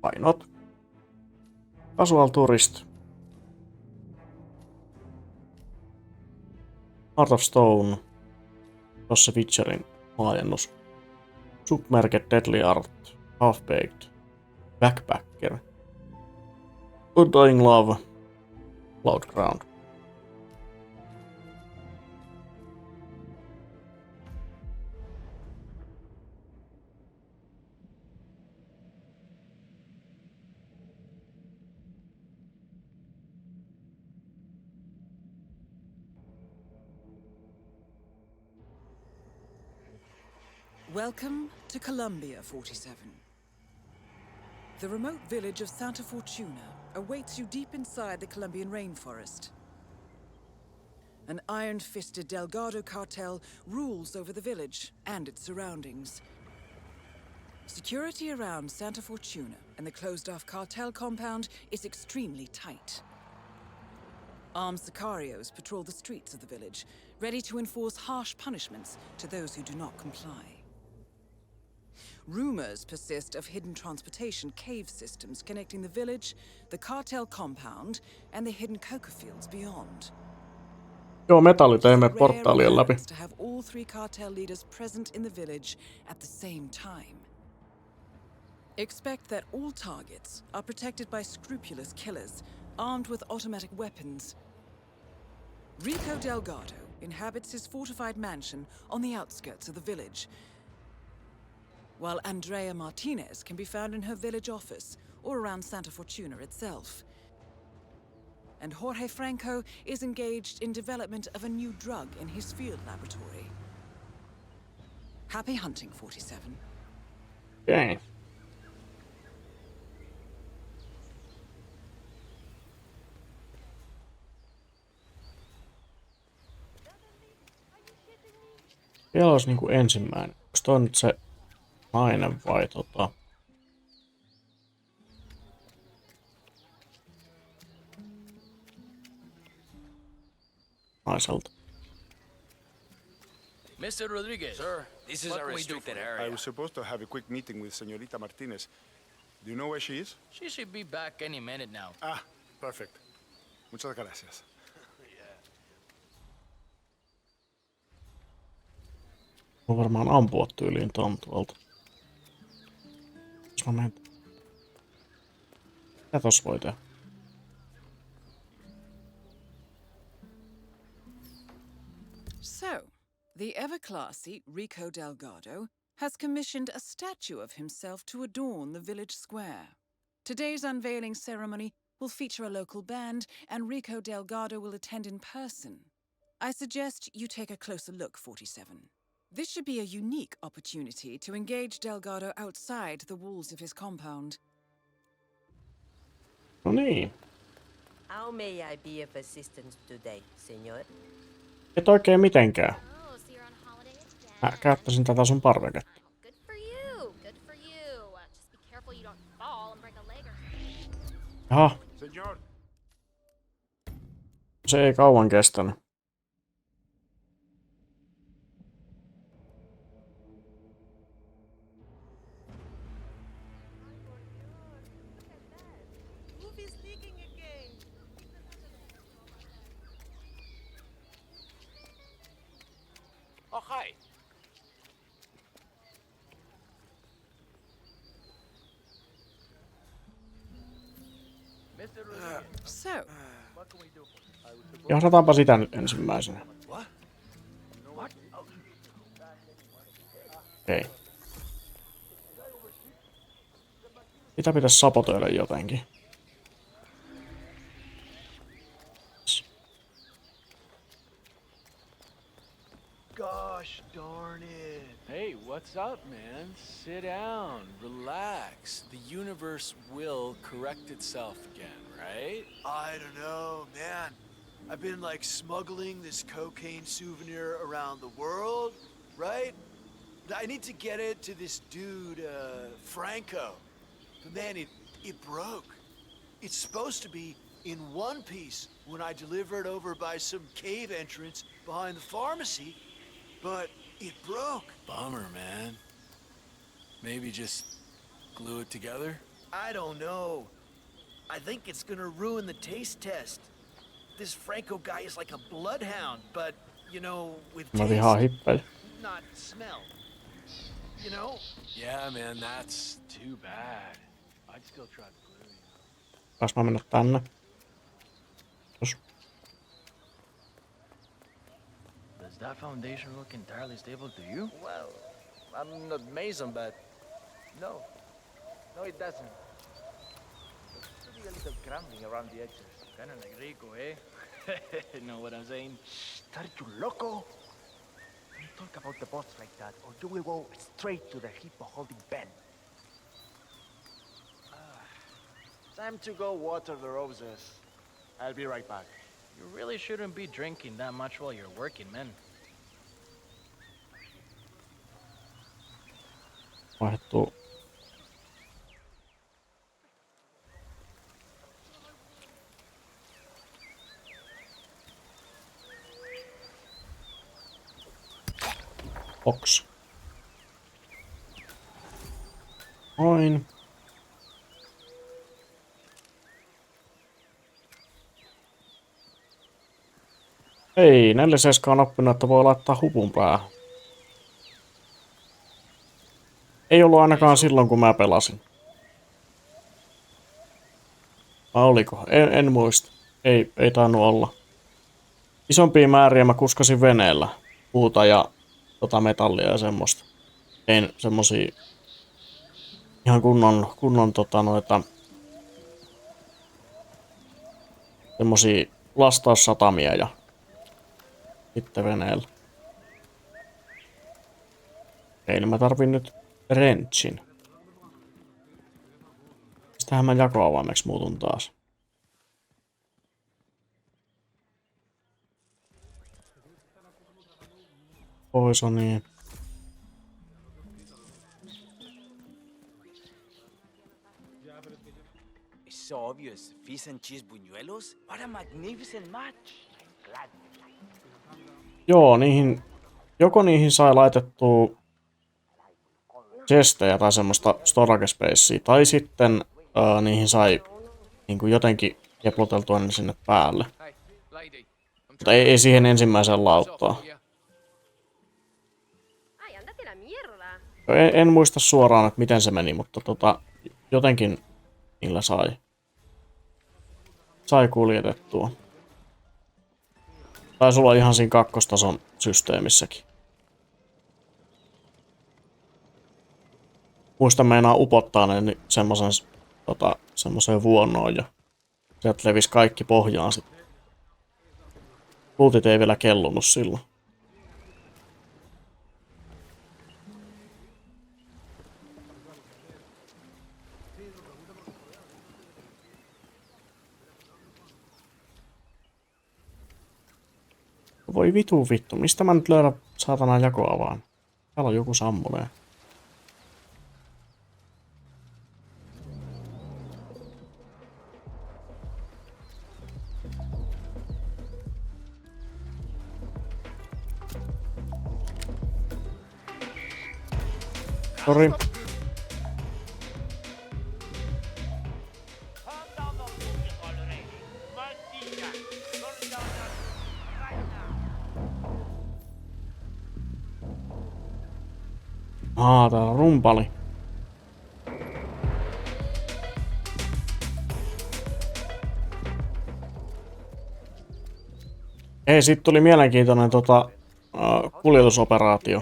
Painot. Casual Tourist. Heart of Stone. Tossa Witcherin laajennus. Submerged Deadly Art. Half-Baked. Backpacker. Undying Love. Cloud Ground. Welcome to Columbia, 47. The remote village of Santa Fortuna awaits you deep inside the Colombian rainforest. An iron-fisted Delgado cartel rules over the village and its surroundings. Security around Santa Fortuna and the closed-off cartel compound is extremely tight. Armed sicarios patrol the streets of the village, ready to enforce harsh punishments to those who do not comply. Rumors persist of hidden transportation cave systems connecting the village, the cartel compound, and the hidden coca fields beyond. Joo, metalli teimme portaalien läpi. To have all three cartel leaders present in the village at the same time. Expect that all targets are protected by scrupulous killers armed with automatic weapons. Rico Delgado inhabits his fortified mansion on the outskirts of the village, while Andrea Martinez can be found in her village office or around Santa Fortuna itself. And Jorge Franco is engaged in development of a new drug in his field laboratory. Happy hunting, 47. Okay. Vielä olisi niinku ensimmäinen. Onko toi nyt se nainen vai naiselta? Mr. Rodriguez, sir, this is a restricted area. I was supposed to have a quick meeting with Señorita Martinez. Do you know where she is? She should be back any minute now. Ah, perfect. Muchas gracias. Voi varmaan ampua tyyliin ton tuolta. Jos mä menen... Mitä tossa voi tehdä? So, the ever-classy Rico Delgado has commissioned a statue of himself to adorn the village square. Today's unveiling ceremony will feature a local band, and Rico Delgado will attend in person. I suggest you take a closer look, 47. This should be a unique opportunity to engage Delgado outside the walls of his compound. No niin. How may I be of assistance today, senor? Et oikein mitenkään. Mä käyttäisin tätä sun parveketta. Good for you. Good for you. Just be careful you don't fall and break a leg or something. Jaha. Senor. Se ei kauan kestänyt. Oh, hi. So, Jahdataanpa sitä nyt ensimmäisenä. Okei. Sitä pitäisi sabotoida jotenkin. Gosh darn it. Hey, what's up, man? Sit down, relax. The universe will correct itself again, right? I don't know, man. I've been like smuggling this cocaine souvenir around the world, right? I need to get it to this dude, Franco. But man, it broke. It's supposed to be in one piece when I deliver it over by some cave entrance behind the pharmacy, but it broke. Bummer, man. Maybe just glue it together? I don't know. I think it's gonna ruin the taste test. This Franco guy is like a bloodhound, but, you know, with taste, not smell. You know? Yeah, man, that's too bad. I'd still try the glue. Taas mä mennä tänne. Tos. Does that foundation look entirely stable to you? Well, I'm not Mason, but no. No, it doesn't. It's a little crumbling around the edges. Kinda like Rico, eh? Know what I'm saying? Shh, are you loco? talk about the bots like that, or you will go straight to the hippo holding pen. Time to go water the roses. I'll be right back. You really shouldn't be drinking that much while you're working, man. Vaihtuu. Box. Noin. Hei, 4.7 on oppinut, että voi laittaa hupun päähän. Ei ollut ainakaan silloin, kun mä pelasin. Vai oliko? En muista. Ei tainnut olla. Isompia määriä mä kuskasin veneellä. Puuta ja metallia ja semmoista. Tein semmosia ihan kunnon noita semmosia lastaussatamia ja sitten veneellä. Ei, niin mä tarvin nyt wrenchin. Mistähän mä jakoavaimeksi muutun taas. Poisoniin. It's so obvious. Fish and cheese buñuelos? What a magnificent match. Glad. Joo, joko niihin sai laitettua chestejä tai semmoista storage spacea, tai sitten niihin sai niinku jotenkin keploteltua ne sinne päälle. Mutta ei siihen ensimmäiseen lauttaa. En muista suoraan, että miten se meni, mutta jotenkin niillä sai kuljetettua. Taisi olla ihan siinä kakkostason systeemissäkin. Muista meinaa upottaa ne semmoseen vuonnoon ja sieltä levisi kaikki pohjaan sitten. Pultit ei vielä kellunut silloin. Voi vittu. Mistä mä nyt löydän saatanan jakoavaan? Täällä on joku sammulee. Sori. Täällä on rumpali. Ei, sit tuli mielenkiintoinen kuljetusoperaatio.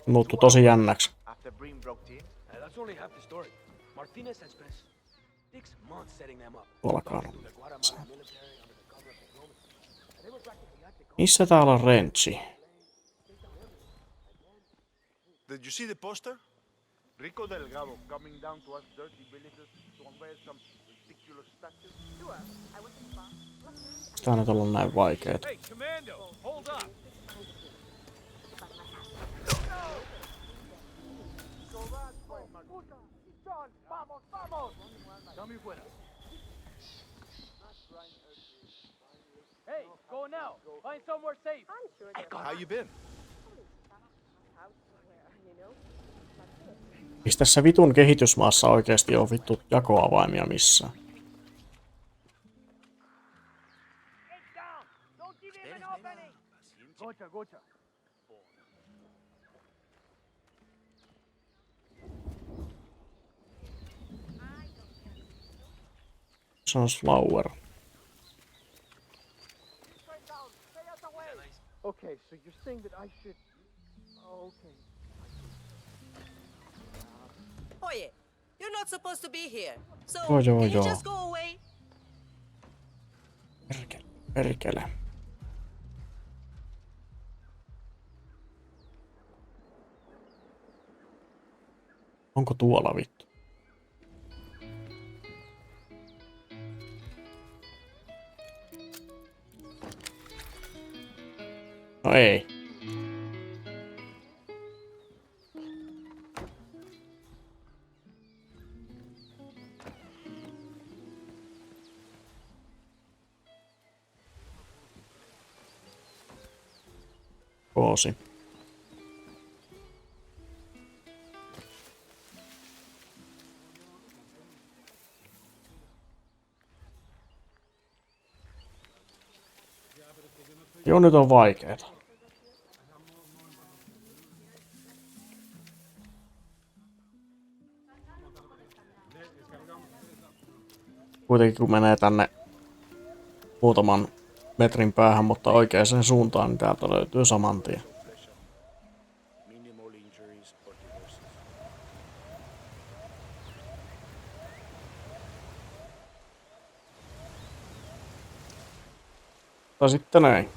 Muuttui tosi jännäksi. Tuolla missä täällä on wrenchi? Did you see the poster? Rico Delgado coming down to us dirty villagers to unveil some ridiculous statues? Sure, I was in the Tää nyt olla näin vaikeet. Hey, Commando, hold up. Hey, go now. Find somewhere safe. How you been? Mistä tässä vitun kehitysmaassa oikeesti on vittu jakoavaimia missään? Sunflower. Okay, so you're saying that I should... Oh, okay. Oye, you're not supposed to be here. So, Joo. can you just go away? Perkele. Onko tuolla vittu? No ei. Koosi. Joo, nyt on vaikeeta. Kuitenkin kun menee tänne muutaman metrin päähän, mutta oikeaan suuntaan, niin täältä löytyy saman tien. Tai sitten näin.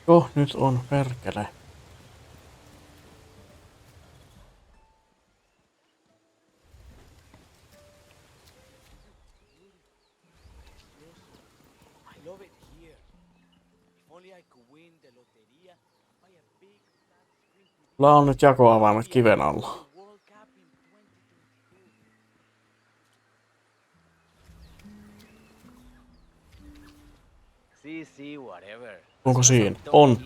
Joo, nyt on perkele. Mulla on nyt jakoavaimet kiven alla. Onko siinä? On.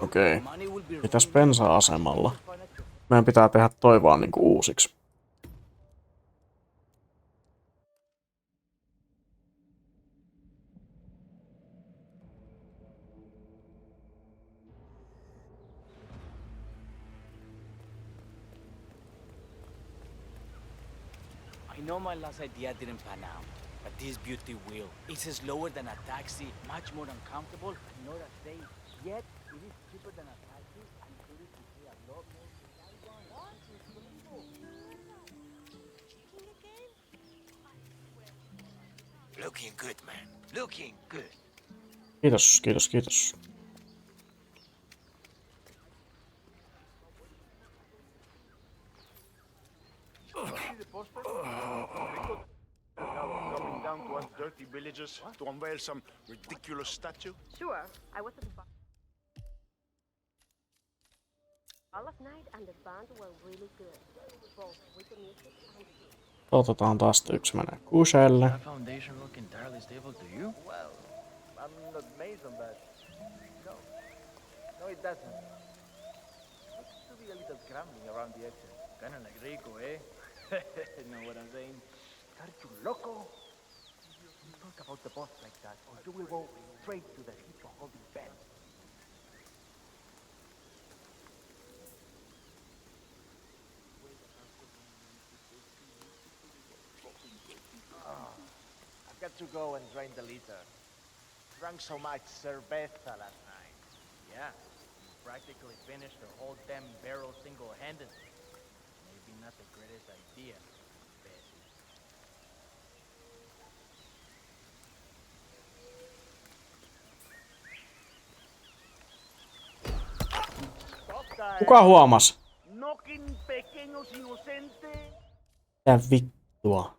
Okei. Mitäs bensa-asemalla? Meidän pitää tehdä toi vaan niinku uusiksi. I know my last idea didn't pan out, but this beauty will. It's slower than a taxi, much more uncomfortable, and not as safe. Yet, it is cheaper than a taxi, and tourists will pay a lot more to that one. What? Looking good, man. Looking good. Kiitos, kiitos, kiitos. Coming down to us dirty villagers to unveil some ridiculous statue? Sure, I was at the bar last night and the band were really good. Both with the music and the Otetaan taas yksi menee kuselle. That foundation look entirely stable to you? Well, I'm not Mason, but no. No, it doesn't. Looks to be a little scrambling around the edges. Kinda like Rico, eh? Know what I'm saying? Are you loco? You talk about the boss like that, or you will go straight to the hip holding bed. I've got to go and drain the litter. Drank so much cerveza last night. Yeah, you practically finished the whole damn barrel single-handedly. Maybe not the greatest idea. Kuka huomas? Nokin pequeños inocentes. Mitä vittua?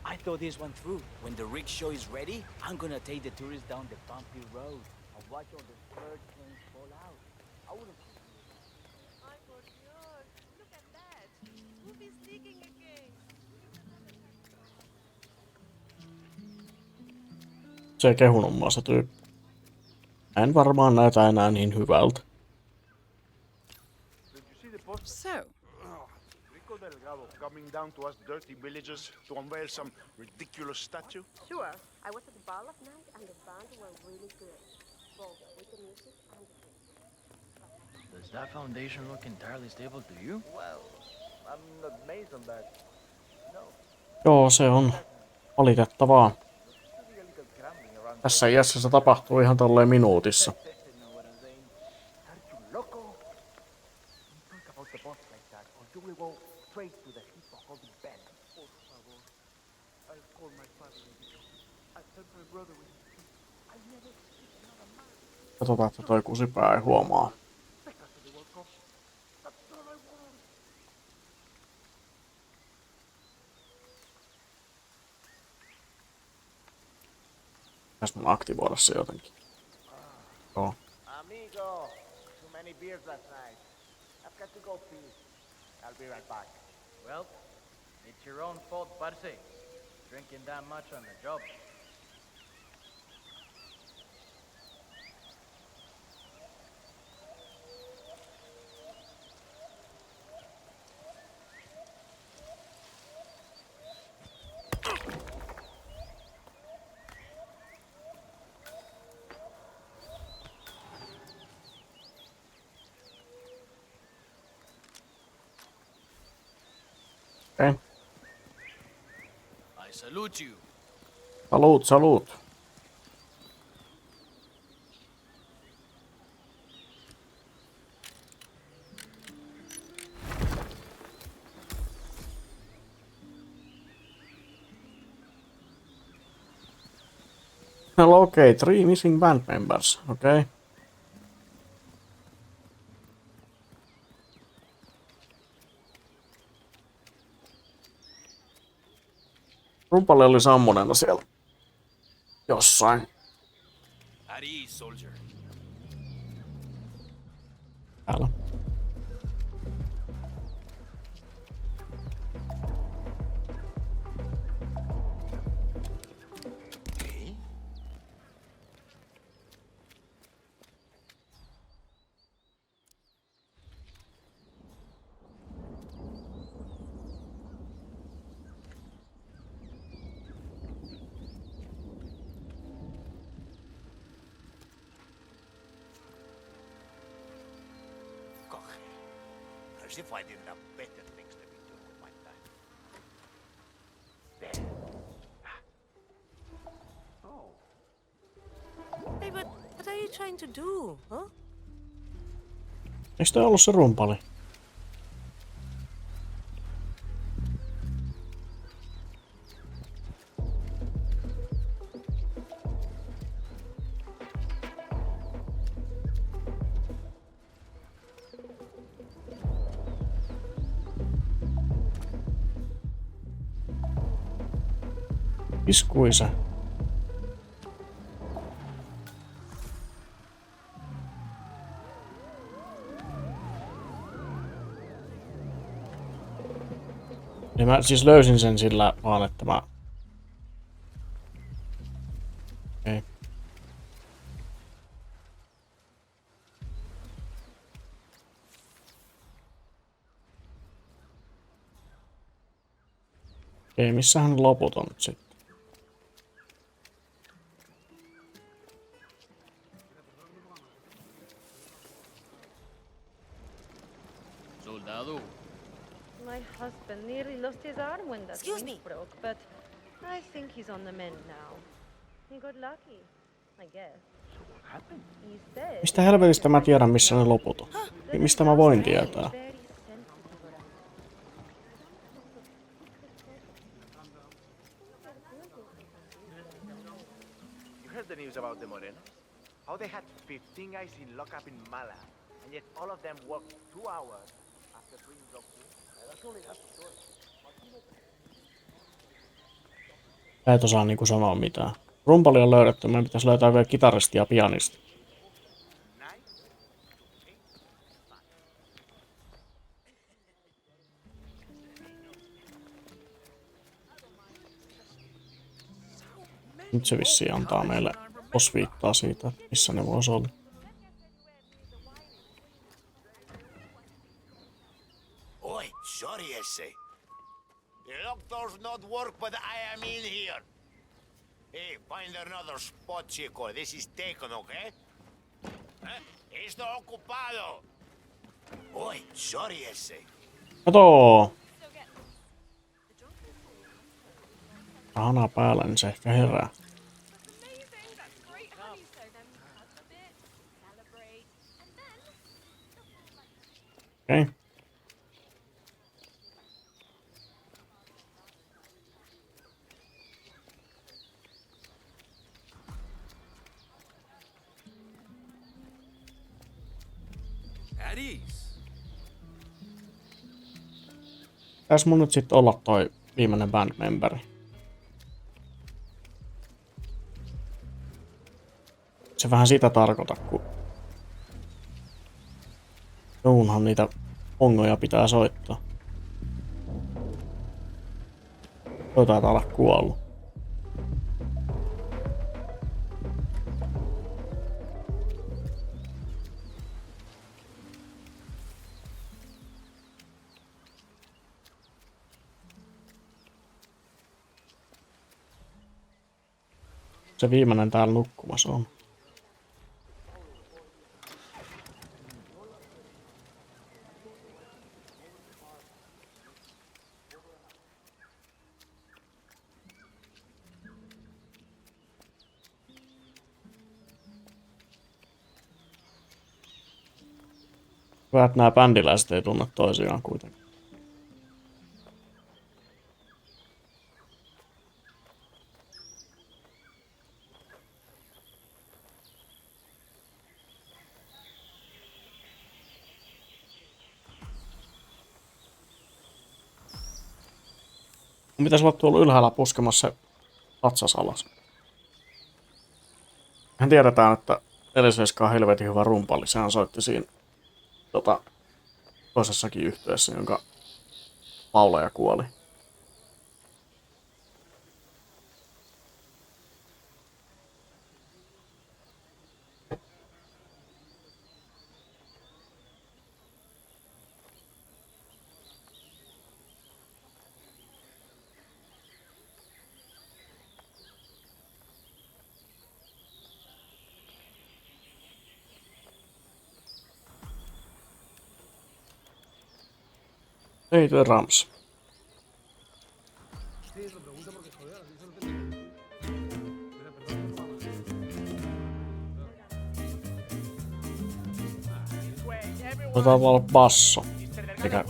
I thought this one through. When the rickshaw is ready, I'm gonna take the tourists down the bumpy road and watch all the third planes fall out. I wouldn't. Ay, por Dios. Look at that. We'll be sneaking again. Se ei kehunut mua se tyyppi. En varmaan näytä enää niin hyvältä. So, Coming down to us dirty villagers to unveil some ridiculous statue? Sure, I was at the bar last night and the band were really good. Both with the music and the The Does that foundation look entirely stable to you? Well, I'm not mason, but no. Joo, se on valitettavaa. Maybe a little crumbling around the Tässä edges. iässä se tapahtuu ihan tolleen minuutissa. Know what I'm saying? Are you loco? Don't talk about the boss like that, or you will go straight to the hippo holding pen. Por favor. I'll call my father and I sent my brother with his feet. I never speak another man. Katsotaan, että toi kusipää ei huomaa. Because of the World Cup. That's all I want. Pitäis mun aktivoida se jotenkin. Joo. Amigo, too many beers last night. I've got to go pee. I'll be right back. Well, it's your own fault, parce. Drinking that much on the job. Okei. I salute you. Salut. No okei, 3 missing band members, okei. Rumpalle oli sammuneena siellä. Jossain. At ease, soldier. Täällä. As if I didn't have better things to be doing with my time. Hey, but what are you trying to do, huh? Eikö toi ollut se rumpali? Iskuise. Niin mä siis löysin sen sillä vaan, että mä... Ei. Ei, missähän loput on sitten? Soldado. My husband nearly lost his arm when that Excuse wing me. broke, but I think he's on the mend now. He got lucky, I guess. So what happened? He said... Mistä helvetistä mä tiedän, missä ne loput on? Mistä mä voin tietää? You heard the news about the Morenos? How they had 15 guys in lockup in Mala, and yet all of them worked 2 hours after being locked in. That's only half the story. Et osaa niinku sanoa mitään. Rumpali on löydetty, meidän pitäisi löytää vielä kitaristi ja pianisti. Nyt se vissiin antaa meille osviittaa siitä, että missä ne vois olla. Oi, sorry, Esse. The lock doors not work, but I am in here. Hey, find another spot, chico. This is taken, okay? Esto ocupado. Oi, Jormarius. Kato! Hana päällä, niin se ehkä herää. Okei. Okay. Pitäis mun nyt sit olla toi viimeinen bandmemberi. Se vähän sitä tarkoita, kun jounhan niitä ongoja pitää soittaa. Toi taitaa olla kuollut. Se viimeinen täällä nukkumassa on. Hyvä, että nämä bändiläiset ei tunne toisiaan kuitenkaan. Mun pitäisi olla tuolla ylhäällä puskemassa se patsas alas. Hän tiedetään, että Elisveska on helvetin hyvä rumpalli. Sehän soitti siinä toisessakin yhtyeessä, jonka laulaja kuoli. Ei tuo Rams. Taitaa olla basso. Sekä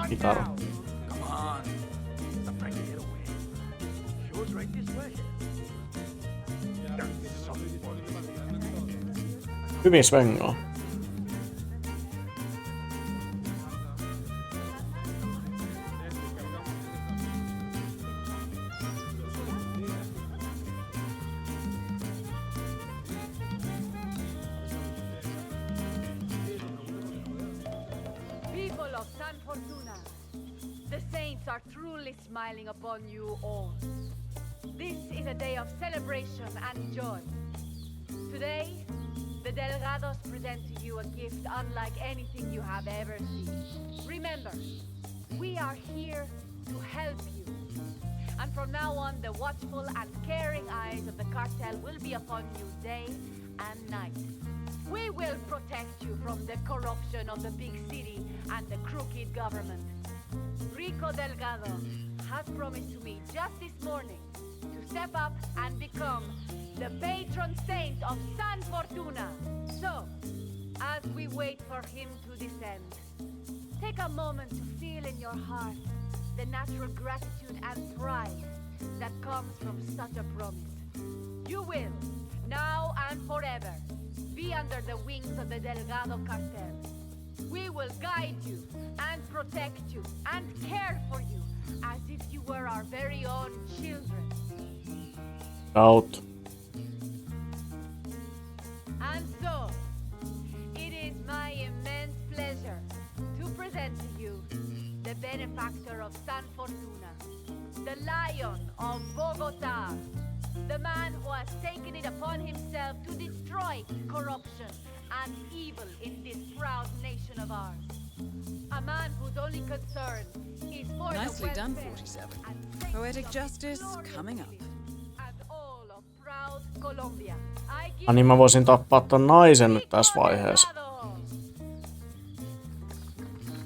kitara. Hyvin svengaa. Smiling upon you all. This is a day of celebration and joy. Today, the Delgados present to you a gift unlike anything you have ever seen. Remember, we are here to help you. And from now on, the watchful and caring eyes of the cartel will be upon you day and night. We will protect you from the corruption of the big city and the crooked government. Rico Delgado has promised to me just this morning to step up and become the patron saint of San Fortuna. So, as we wait for him to descend, take a moment to feel in your heart the natural gratitude and pride that comes from such a promise. You will, now and forever, be under the wings of the Delgado cartel. We will guide you and protect you and care for you as if you were our very own children. Out. And so, it is my immense pleasure to present to you the benefactor of San Fortuna, the Lion of Bogota, the man who has taken it upon himself to destroy corruption and evil in this proud nation of ours. A man whose only concern is for Nicely the done, welfare 47. and safety Poetic of justice glorious coming up. city and all of proud Colombia. I give Niin mä voisin tappaa ton naisen nyt tässä vaiheessa. Delgado.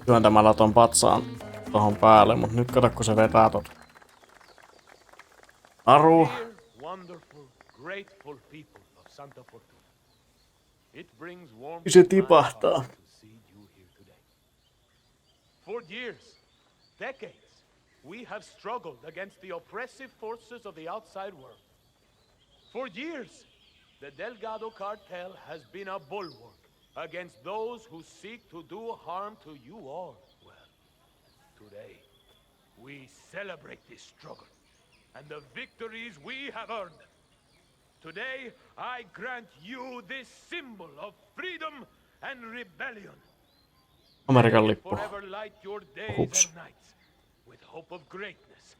työntämällä ton patsaan tohon päälle, mut nyt kato kun se vetää tot. Aru. Se tipahtaa. For years, decades, we have struggled against the oppressive forces of the outside world. For years, the Delgado cartel has been a bulwark against those who seek to do harm to you all. Well, today, we celebrate this struggle and the victories we have earned. Today, I grant you this symbol of freedom and rebellion. Amerikan lippu. Forever light your days and nights with hope of greatness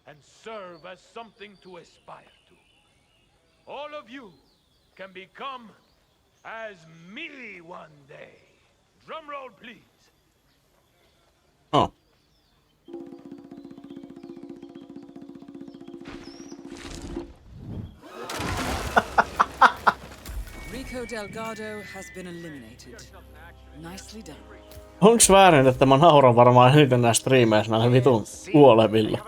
and serve as something to aspire to. All of you can become as me one day. Drum roll, please. Oh. Rico Delgado has been eliminated. Nicely done. Onks väärin, että mä nauran varmaan eniten näistä striimeissä näille vitun kuoleville?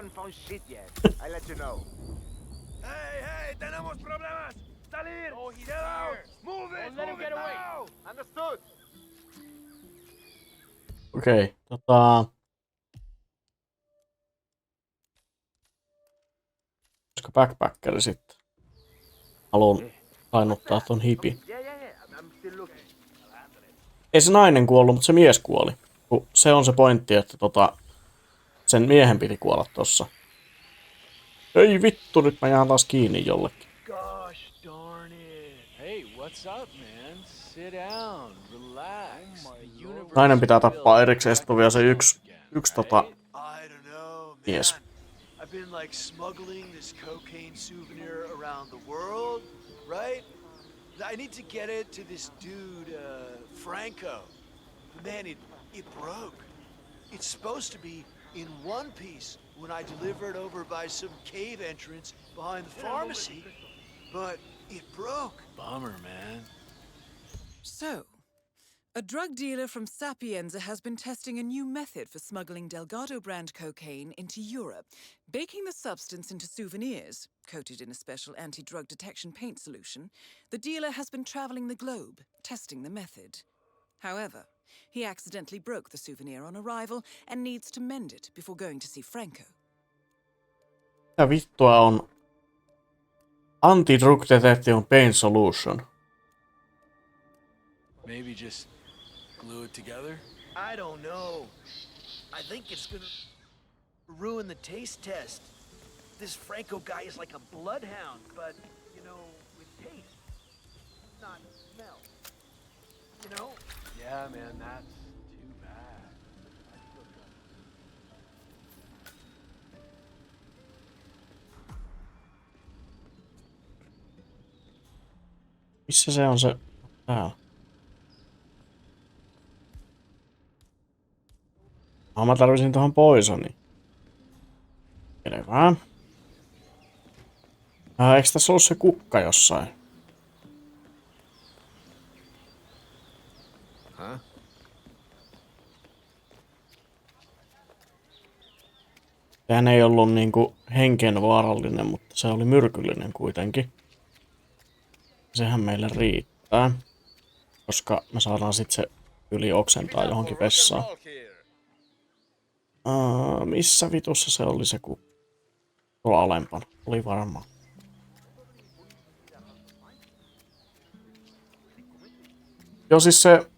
Hey, tenemos problemas. Salir. Get out. Move it. Let him get away. Understood. Okei, olisiko backpackeri sitten? Haluun painottaa ton hipi. Ei se nainen kuollut, mutta se mies kuoli. Se on se pointti, että sen miehen piti kuolla tossa. Ei vittu, nyt mä jään taas kiinni jollekin. Gosh darn it. Hey, what's up, man? Sit down, relax. Nainen pitää tappaa erikseen, sitten vielä se yksi mies. I've been like smuggling this cocaine souvenir around the world, right? I need to get it to this dude, Franco. Man, it broke. It's supposed to be in one piece when I deliver it over by some cave entrance behind the pharmacy, but it broke. Bummer, man. So, a drug dealer from Sapienza has been testing a new method for smuggling Delgado brand cocaine into Europe, baking the substance into souvenirs, coated in a special anti-drug detection paint solution. The dealer has been traveling the globe, testing the method. However, he accidentally broke the souvenir on arrival and needs to mend it before going to see Franco. Mitä vittua on anti-drug detection paint solution? Maybe just glue it together? I don't know. I think it's gonna ruin the taste test. This Franco guy is like a bloodhound, but, you know, with taste, not smell. You know? Yeah, man, that's too bad. Missä se on se? Täällä. Mä tarvisin tuohon poisoniin. Selvä. Eikö tässä ollut se kukka jossain? Huh? Sehän ei ollut niinku hengenvaarallinen, mutta se oli myrkyllinen kuitenkin. Sehän meille riittää. Koska me saadaan sit se yli oksentaa johonkin vessaan. Missä vitussa se oli se kukka? Tuolla alempana. Oli varmaan. Joo, siis se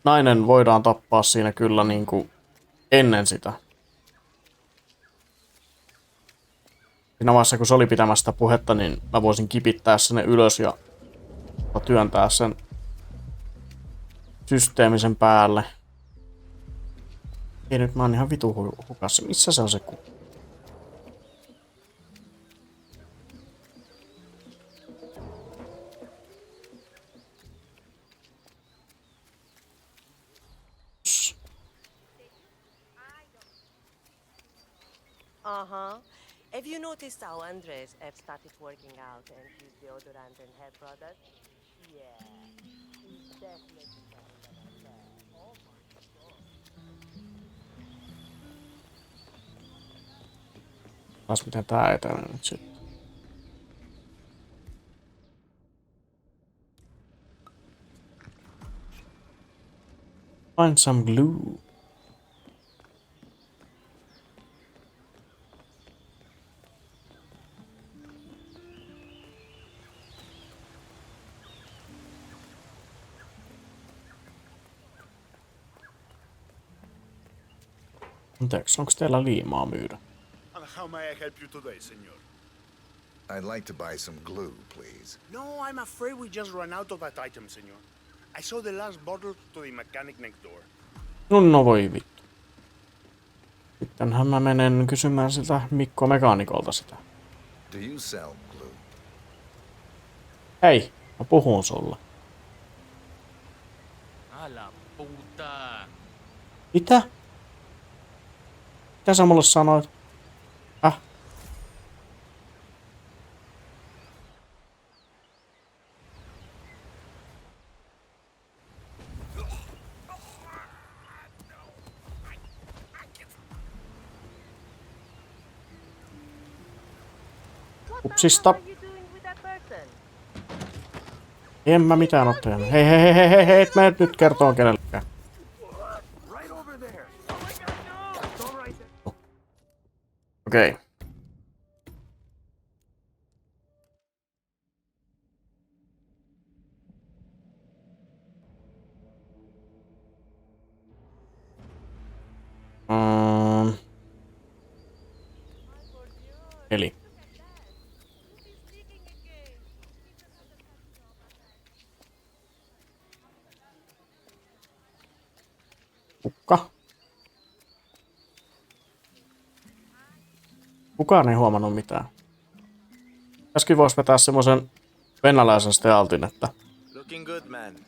nainen voidaan tappaa siinä kyllä niinku ennen sitä. Siinä vaiheessa kun se oli pitämästä puhetta, niin mä voisin kipittää sen ylös ja työntää sen systeemisen päälle. Ei nyt mä oon ihan vitu hukassa. Missä se on se kukka? Uh-huh. Have you noticed how Andres have started working out and use deodorant and hair products? Yeah, he's definitely something that I love. Oh my god. Taas miten tää etenee nyt sitten. Find some glue. Anteeksi, onko teillä liimaa myydä? And how may I help you today, senor? I'd like to buy some glue, please. No, I'm afraid we just ran out of that item, senor. I saw the last bottle to the mechanic next door. No voi vittu. Sittenhän mä menen kysymään siltä Mikko Mekaanikolta sitä. Do you sell glue? Hei, mä puhun sulle. Ala puta. Mitä? Mitä sä mulle sanoit? Upsista. En mä mitään oo tehnyt. Hei, et mä nyt kertoon kenellekään. Okei. Eli. Kukka. Kukaan ei huomannut mitään. Äsken voisi vetää semmoisen venäläisen stealtin, että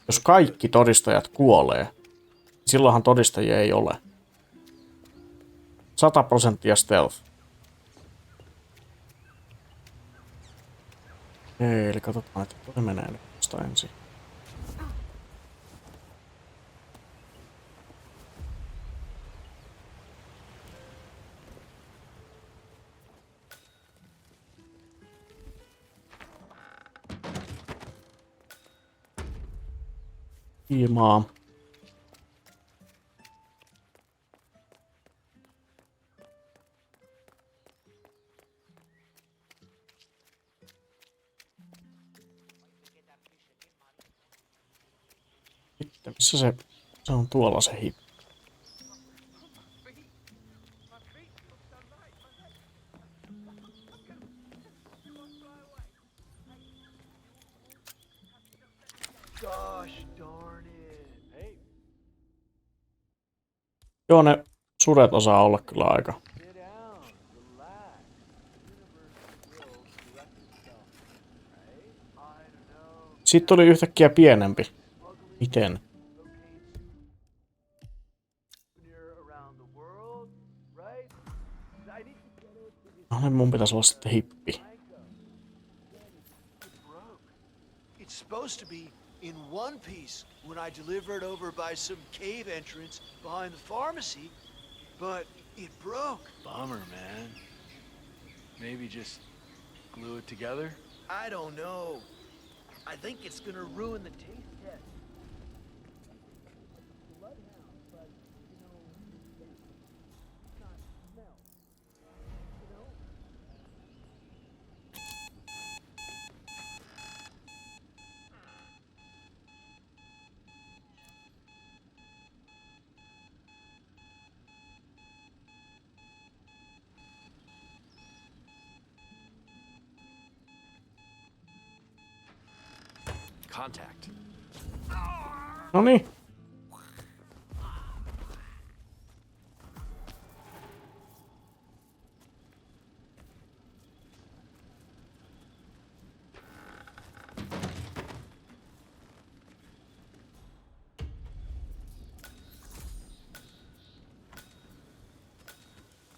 jos kaikki todistajat kuolee, niin silloinhan todistajia ei ole. 100% stealth. Eli katsotaan, että toi menee nyt vasta ensin. Ilmaa. Sitten missä se on tuolla se hippi? Gosh darn it. Hey. Joo, ne sudet osaa olla kyllä aika. Sitten tuli yhtäkkiä pienempi. Miten? No, mun pitäisi olla sitten hippi. It's supposed to be in one piece when I delivered over by some cave entrance behind the pharmacy, but it broke. Bummer, man. Maybe just glue it together? I don't know. I think it's gonna ruin the taste test. Contact. No niin.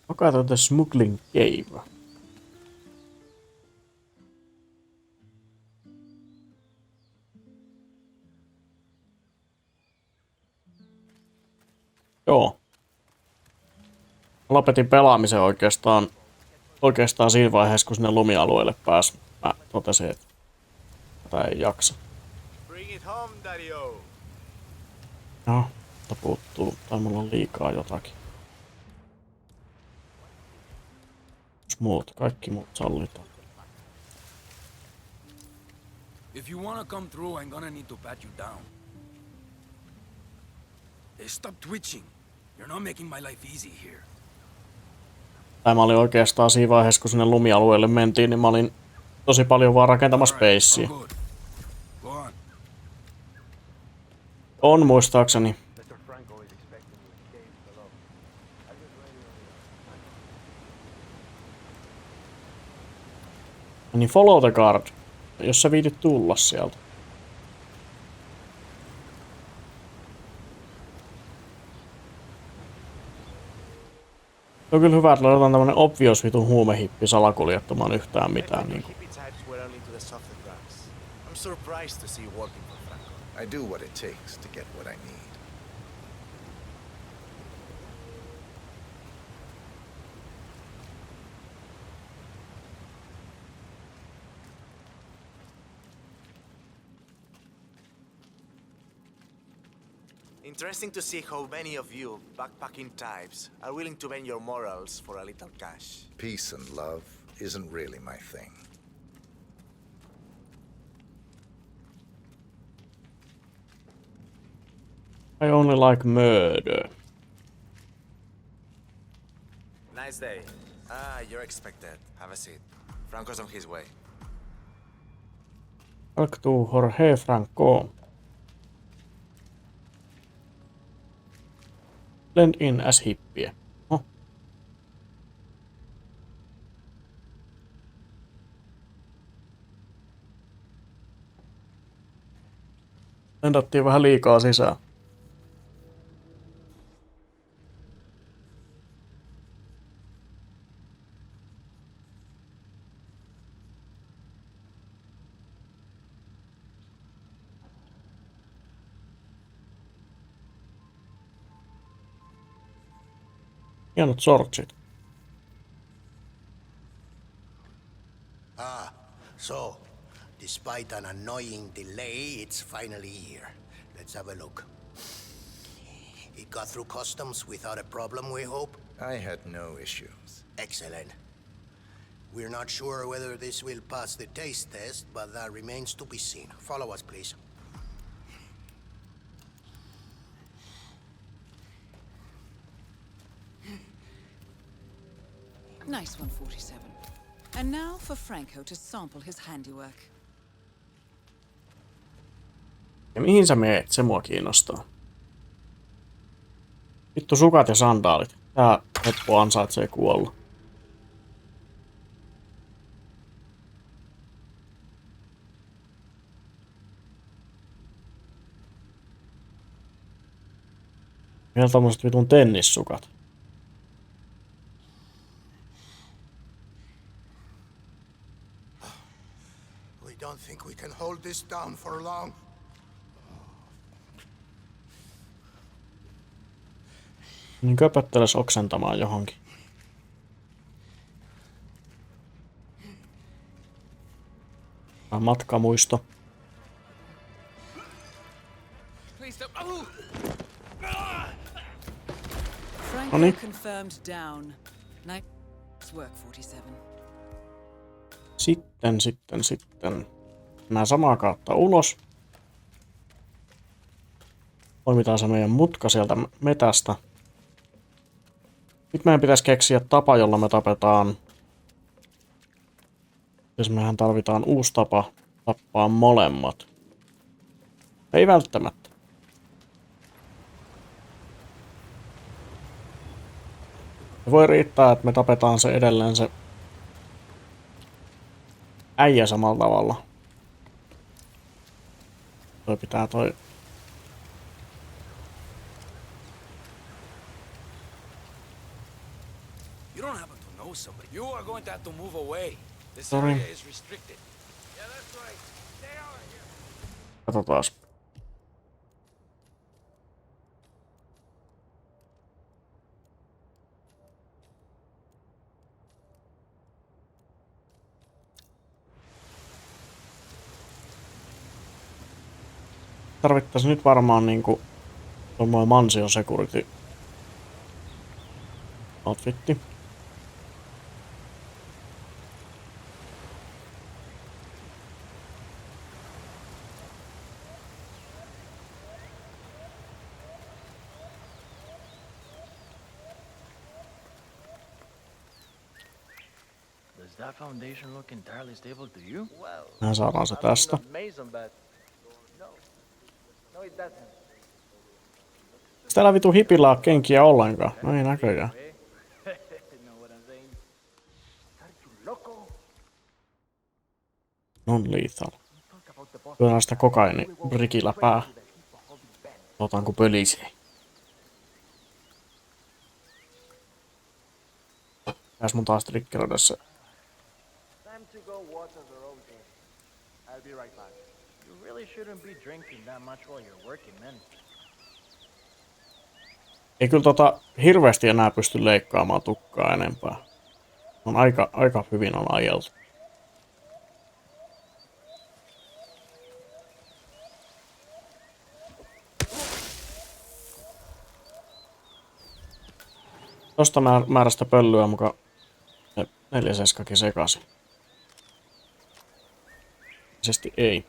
Look the smuggling cave. Joo. Lopetin pelaamisen oikeastaan oikeastaan siinä vaiheessa, kun sinne lumialueelle pääsi, mä totesin, että tätä ei jaksa. Bring it home, Daddy-o. No, mutta puuttuu, tai mulla on liikaa jotakin. Kaikki muut sallitaan. If you wanna come through, I'm gonna need to pat you down. Hey, stop twitching. You're not making my life easy here. Tämä oli oikeastaan siinä vaiheessa, kun sinne lumialueelle mentiin, niin mä olin tosi paljon vaan rakentamassa spacea. On muistaakseni. Niin follow the guard, jos sä viitit tulla sieltä. On kyllä hyvä, että löydetään tämmönen obvious vitun huumehippi salakuljettamaan yhtään mitään niinku. I do what it takes to get what I need. Interesting to see how many of you backpacking types are willing to bend your morals for a little cash. Peace and love isn't really my thing. I only like murder. Nice day. You're expected. Have a seat. Franco's on his way. Welcome to Jorge Franco. Blend in as hippiä. Oh. Lendattiin vähän liikaa sisään. Hienot sortsit. So, despite an annoying delay, it's finally here. Let's have a look. It got through customs without a problem, we hope? I had no issues. Excellent. We're not sure whether this will pass the taste test, but that remains to be seen. Follow us, please. Nice one, 47. And now for Franco to sample his handiwork. Ja mihin sä meet? Se mua kiinnostaa. Vittu sukat ja sandaalit. Tää heppo ansaitsee kuolla. Vielä tommoset vitun tennissukat. We don't think we can hold this down for long. Niin köpötteles oksentamaan johonkin. Matkamuisto. Franco confirmed down. Nice work, 47. Sitten. Mennään samaa kautta ulos. Poimitaan se meidän mutka sieltä metästä. Nyt meidän pitäisi keksiä tapa, jolla me tapetaan. Jos mehän tarvitaan uusi tapa tappaa molemmat. Ei välttämättä. Voi riittää, että me tapetaan se edelleen se äijä samalla tavalla. Toi pitää toi... You don't happen to know somebody. You are going to have to move away. This Sorry. area is restricted. Yeah, that's right. Stay out of here. Katsotaas. Tarvittaisiin nyt varmaan niinku tommoinen Mansion Security outfitti. Does that foundation look entirely stable to you? Well, Mehän saadaan se tästä. mason, but no, it doesn't. Täällä vitu hipillä on kenkiä ollenkaan. No ei näköjään. Know what I'm saying? Are you loco? Non-lethal. Lyödään sitä kokaini brikillä pää. Otan kun pölisee. Pääs mun taas triggeröidä se. Time to go water the roses. I'll be right back. You really shouldn't be drinking that much while you're working, man. Ei kyllä hirveästi enää pysty leikkaamaan tukkaa enempää. On aika hyvin on ajeltu. Tosta määrästä pöllyä muka 4 seskakin sekaisin. Ilmeisesti ei.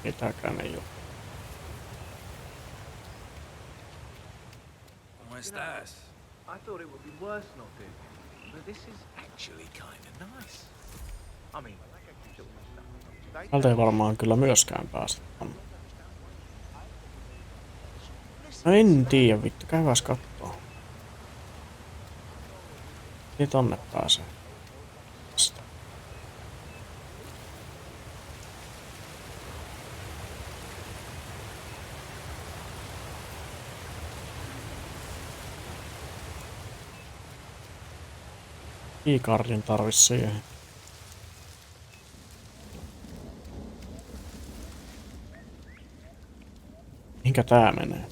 Mitäkään ei oo. What's that? I thought it would be worse not to, but this is actually kind of nice. I mean, Täältä ei varmaan kyllä myöskään pääse. No en tiedä, vittu, käydääs kattoo. Niin tonne pääsee. Keycardin tarvis siihen. Mihinkä tää menee?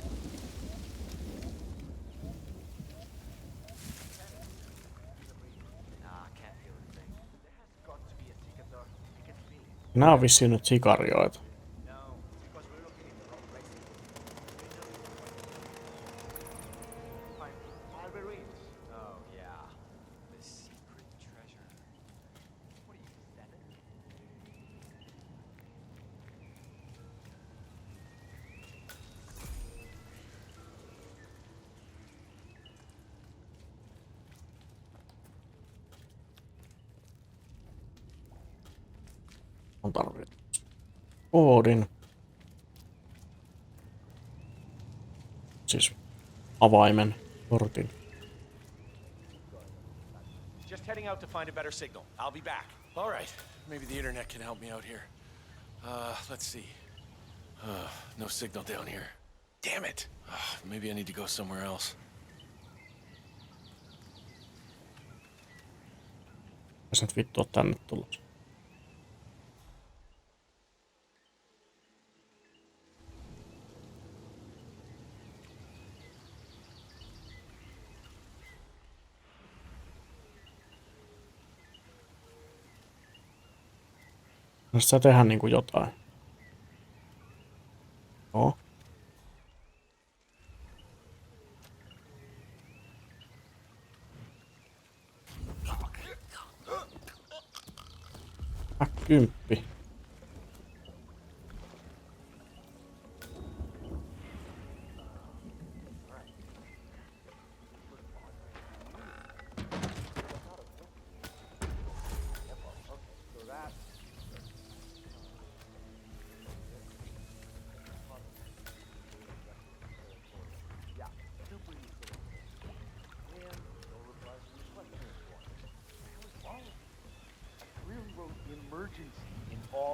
Nää on vissiin nyt sikarioita. On tarvittu koodin. Siis avaimen, kortin. Just heading out to find a better signal. I'll be back. All right. Maybe the internet can help me out here. Let's see. No signal down here. Damn it. Maybe I need to go somewhere else. Sä et vittu oo tänne tullut. No sitä tehdään niinku jotain. Joo. Kymppi.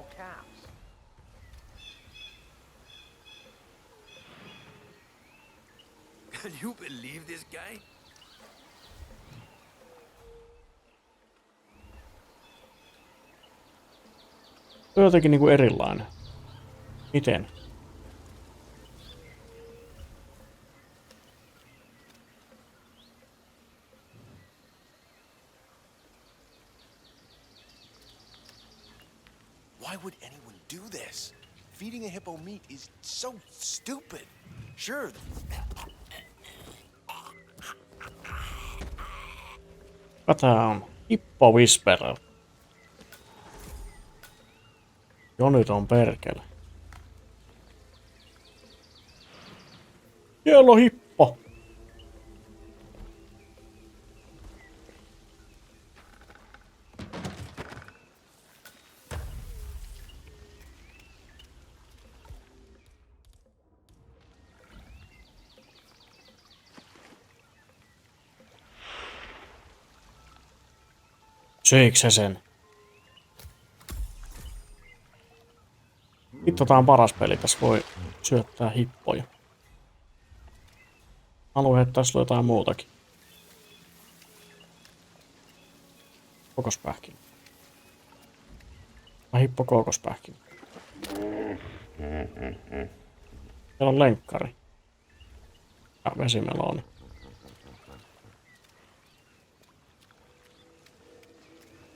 all caps. Can you believe this guy? Se on jotenkin niinku erilainen. Miten? Why would anyone do this? Feeding a hippo meat is so stupid. Sure. Mikä tää on? Hippo Whisperer. Jo nyt on perkele. Siellä on hippo. Söikö se sen? Vittu, tää on paras peli. Tässä voi syöttää hippoja. Haluan heittää sulle jotain muutakin. Kokospähkinä. Vai hippo kokospähkinä. Siellä on lenkkari. Ja vesimeloni.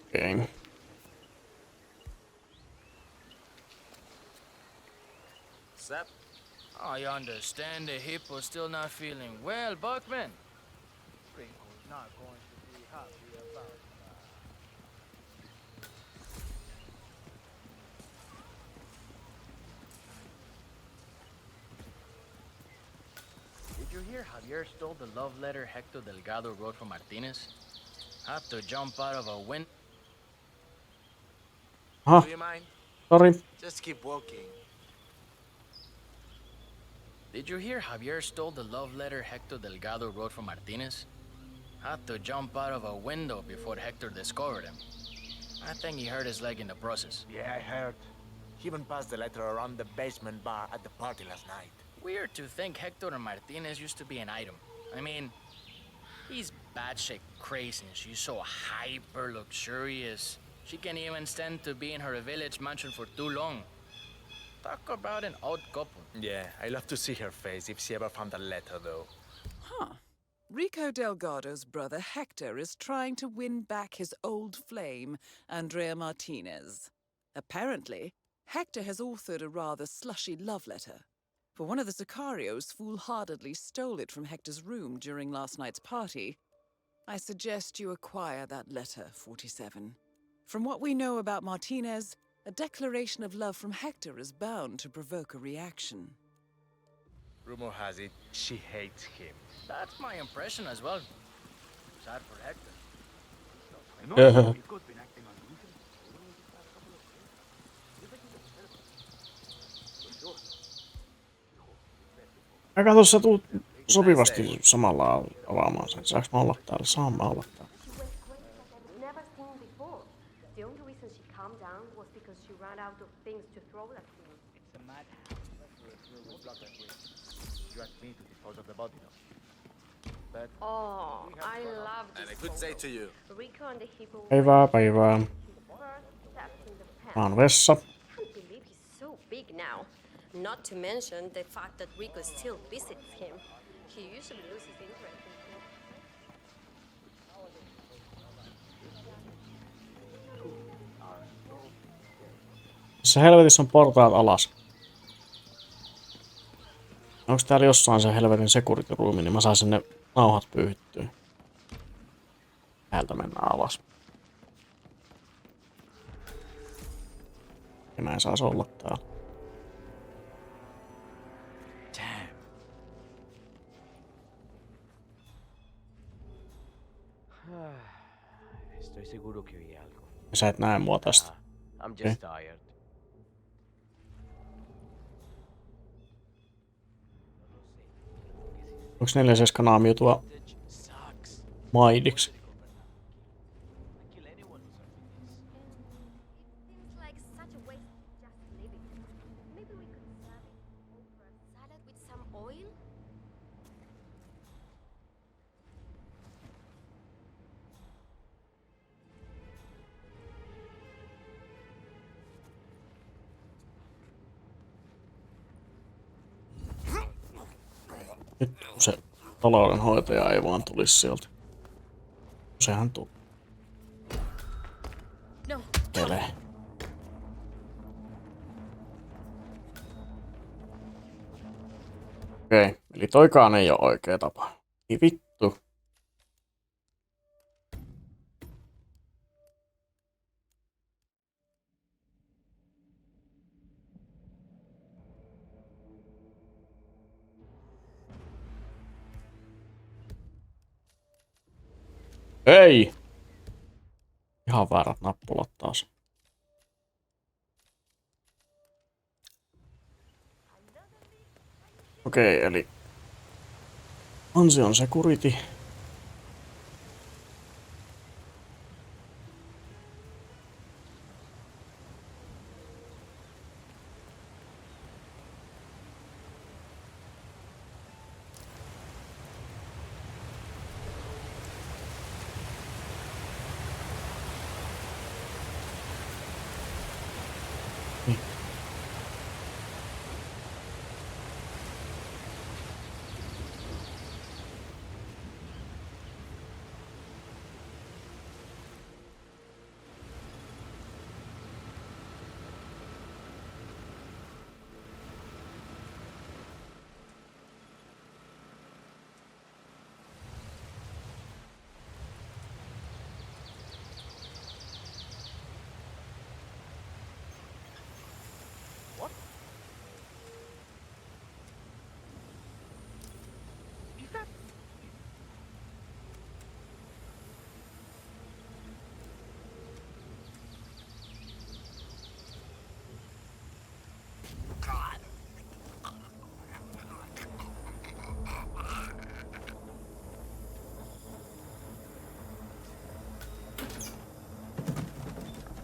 Okei. Okay. Sap? I understand the hippo's still not feeling well, Buckman. Rico's not going to be happy about that. Did you hear Javier stole the love letter Hector Delgado wrote for Martinez? Had to jump out of a window. Huh? Do you mind? Sorry. Just keep walking. Did you hear Javier stole the love letter Hector Delgado wrote for Martinez? Had to jump out of a window before Hector discovered him. I think he hurt his leg in the process. Yeah, I heard. He even passed the letter around the basement bar at the party last night. Weird to think Hector and Martinez used to be an item. I mean, he's batshit crazy and she's so hyper luxurious. She can't even stand to be in her village mansion for too long. Talk about an odd couple. Yeah, I'd love to see her face if she ever found the letter, though. Huh. Rico Delgado's brother Hector is trying to win back his old flame, Andrea Martinez. Apparently, Hector has authored a rather slushy love letter. For one of the Sicarios foolhardily stole it from Hector's room during last night's party. I suggest you acquire that letter, 47. From what we know about Martinez, a declaration of love from Hector is bound to provoke a reaction. Rumor has it, she hates him. That's my impression as well. Sad for Hector. Mä katso, sä tuut sopivasti samalla avaamaan sen. Saanko mä olla täällä? Saan mä olla täällä. Never seen before. The only reason she calmed down was because she ran out of things to throw at him. It's a madhouse. You asked me to dispose of the body, no? But Oh, I love this. And a good day to you. Rico and the hippo. Päivää. First steps in the pen. Mä oon vessa. I can't believe he's so big now. Not to mention the fact that Rico still visits him. He usually loses interest in him. Tässä helvetissä on portaat alas. Onks täällä jossain se helvetin security roomi, niin mä saisin ne nauhat pyyhittyä. Täältä mennään alas. Ja näin saisi olla täällä. estoy seguro que oí algo. Ja sä et näe mua tästä. I'm just tired. Onks 4-7 naamioitua maidiksi? oil? Nyt kun se taloudenhoitaja ei vaan tulisi sieltä. Sehän tuli. No. Pele. Okei, eli toikaan ei ole oikea tapa. Ei vittu. Ei! Ihan väärät nappulat taas. Okei, eli Ansion security.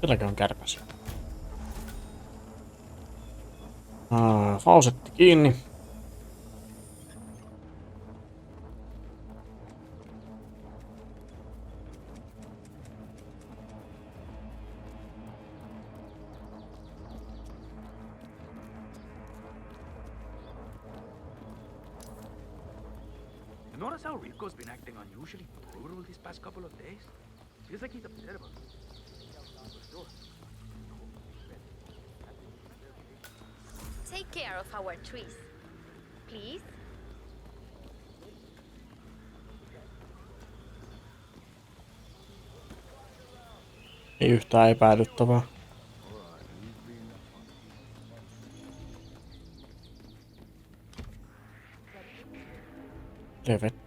Sielläkin on kärpäsiä. Fausetti kiinni. You notice how Rico's been acting unusually brutal these past couple of days? Feels like he's upset about it. Take care of our trees, please. Ei yhtään epäilyttävää. Levet.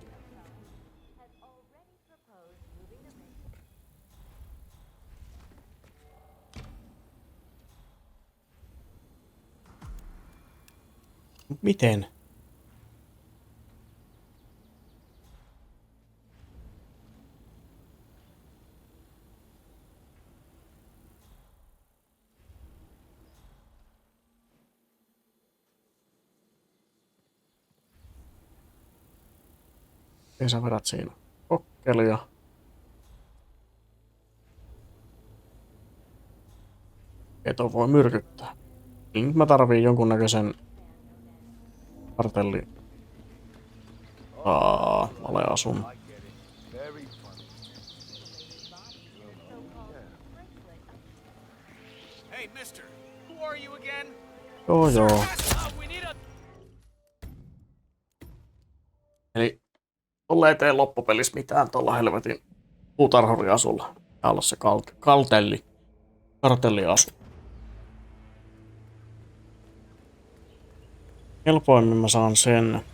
Miten? Ei sä vedät siinä kokkelia. Eto voi myrkyttää. Nyt mä tarviin jonkunnäköisen kartellin. Valeasun. Hey, mister, who are you again? Joo. Eli tolle ei tee loppupelissä mitään tuolla helvetin puutarhuriasulla. Tää olla se kartelliasu. Helpoimmin mä saan sen.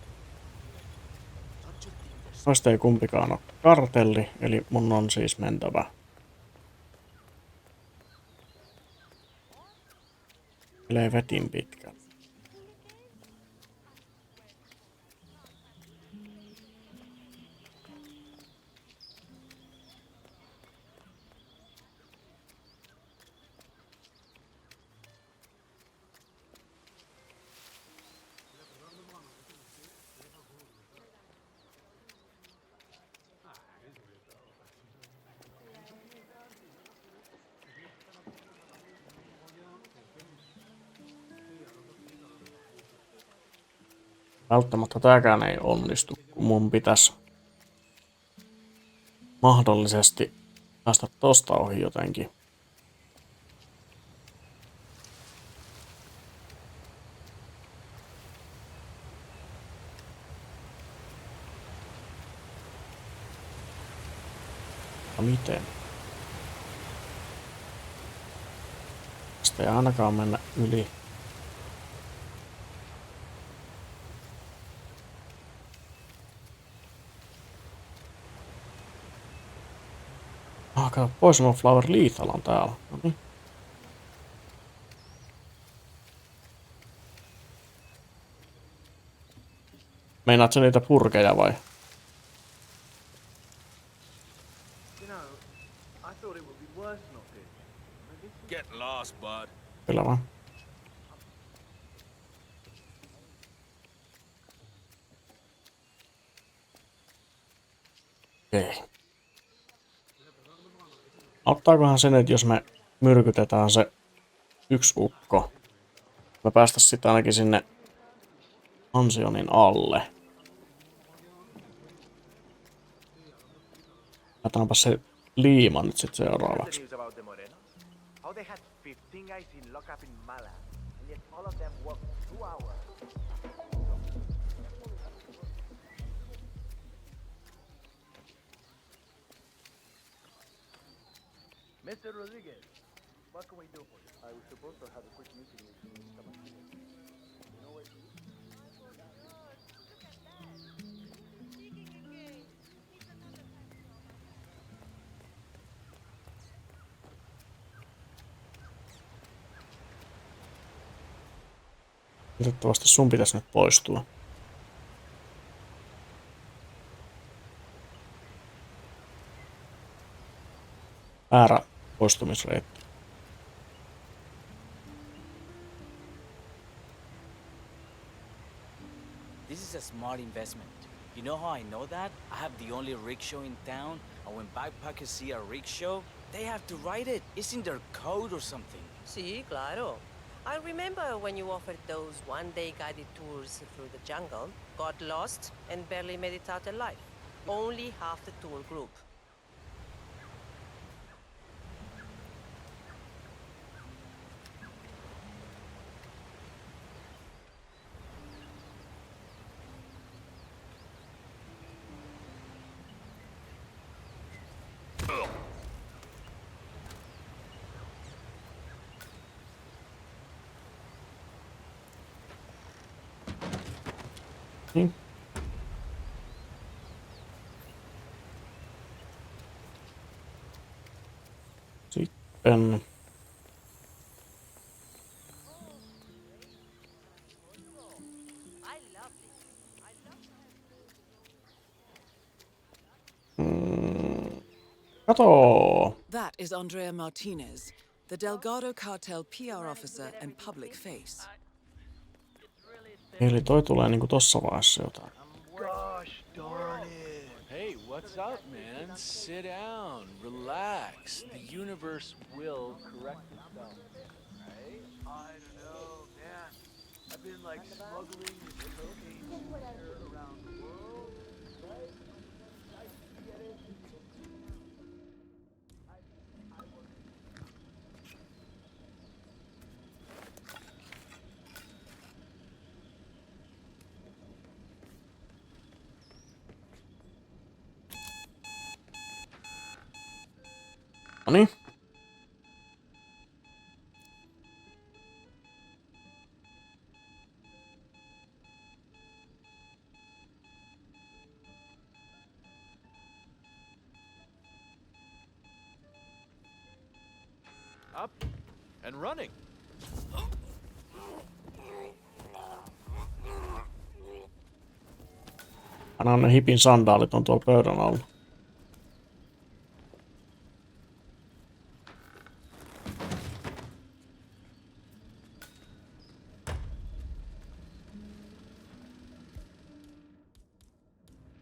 Noista ei kumpikaan ole kartelli, eli mun on siis mentävä helvetin pitkä. Välttämättä tääkään ei onnistu, kun mun pitäisi mahdollisesti päästä tosta ohi jotenkin. Ja miten? Sitä ei ainakaan mennä yli. Kato, Poison Flower Lethal on täällä. Noniin. Meinaatko niitä purkeja vai? Get lost, bud. Kyllä vaan. Okei. Auttaakohan sen, että jos me myrkytetään se yksi ukko, me päästäisiin sitten ainakin sinne mansionin alle. Otetaanpa se liima nyt sitten seuraavaksi. How they had 15 guys in lockup in Mala, and yet all of them worked 2 hours. Mr. Rodriguez, what can we do for you? I was supposed to have a quick meeting with Mr. Martinez. You know where he is? Valitettavasti sun pitäisi nyt poistua. Väärä poistumisreitti. This is a smart investment. You know how I know that? I have the only rickshaw in town, and when backpackers see a rickshaw, they have to ride it. It's in their code or something. Sí, claro. I remember when you offered those one-day guided tours through the jungle, got lost, and barely made it out alive. Only half the tour group. Niin. Sitten kato! That is Andrea Martinez, the Delgado cartel PR officer and public face. Eli toi tulee niinku tossa vaiheessa jotain. Gosh darn it. Hey, what's up, man? Sit down, relax. The universe will correct itself. Right? I don't know, man. I've been like smuggling this cocaine here around the world, right? I get it. Noniin. Up and running. Aina ne hipin sandaalit on tuolla pöydän alla.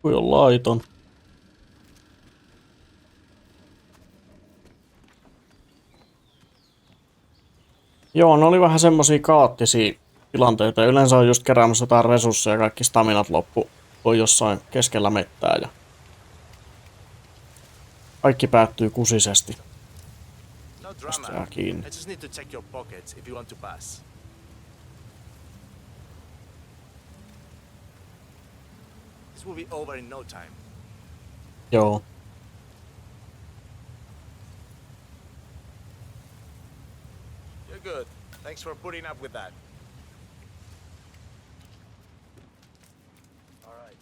Kui on laiton. Joo, ne oli vähän semmosia kaattisia tilanteita. Yleensä on just keräämässä jotain resursseja ja kaikki staminat loppu on jossain keskellä mettää ja kaikki päättyy kusisesti. No drama. I just need to check your pockets if you want to pass. This will be over in no time. Joo. You're good. Thanks for putting up with that. All right.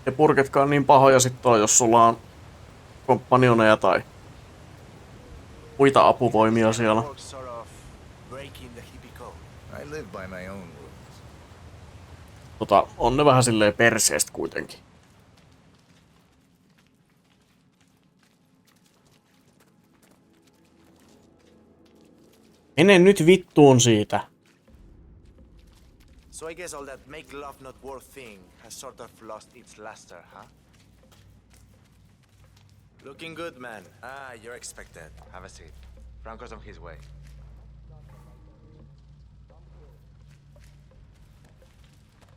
Ja purketkaan niin pahoja sitten on, jos sulla on kompanjoneja tai muita apuvoimia siellä. I live by my own rules. On ne vähän silleen perseestä kuitenkin. Mene nyt vittuun siitä. So I guess all that make love not war thing has sort of lost its luster, huh? Looking good, man. Ah, you're expected. Have a seat. Franco's on his way.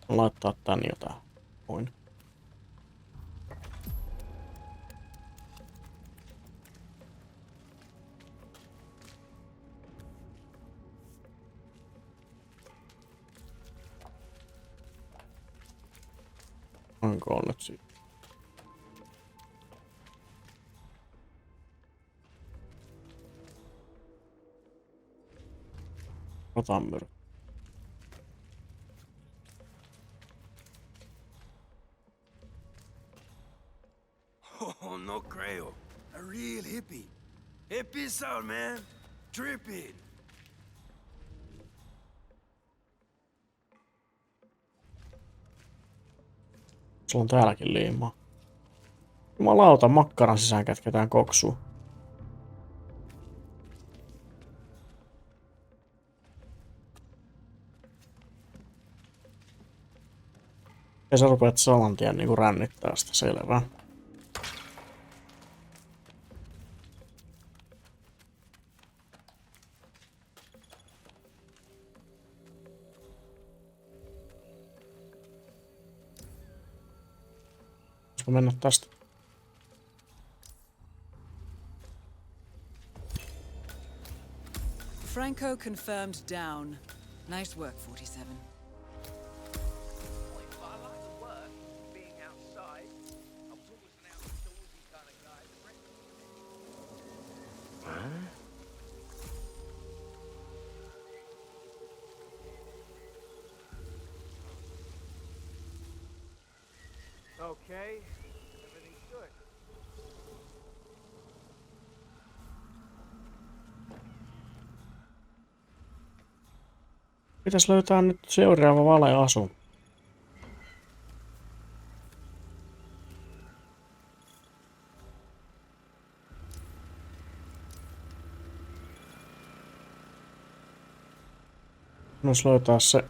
Laittaa tän jotain. Voin. Onko on nyt siitä? Otan myr. Oh, no creo. A real hippie. Hippies out, man. Tripping. Sulla on täälläkin liimaa. Jumalauta, makkaran sisään kätketään koksua. Ja sä rupeat saman tien niinku rännittää sitä, selvä. Voisiko mennä tästä? Franco confirmed down. Nice work, 47. Okay, everything's good. Pitäis löytää nyt seuraava valeasu. Pitäis löytää se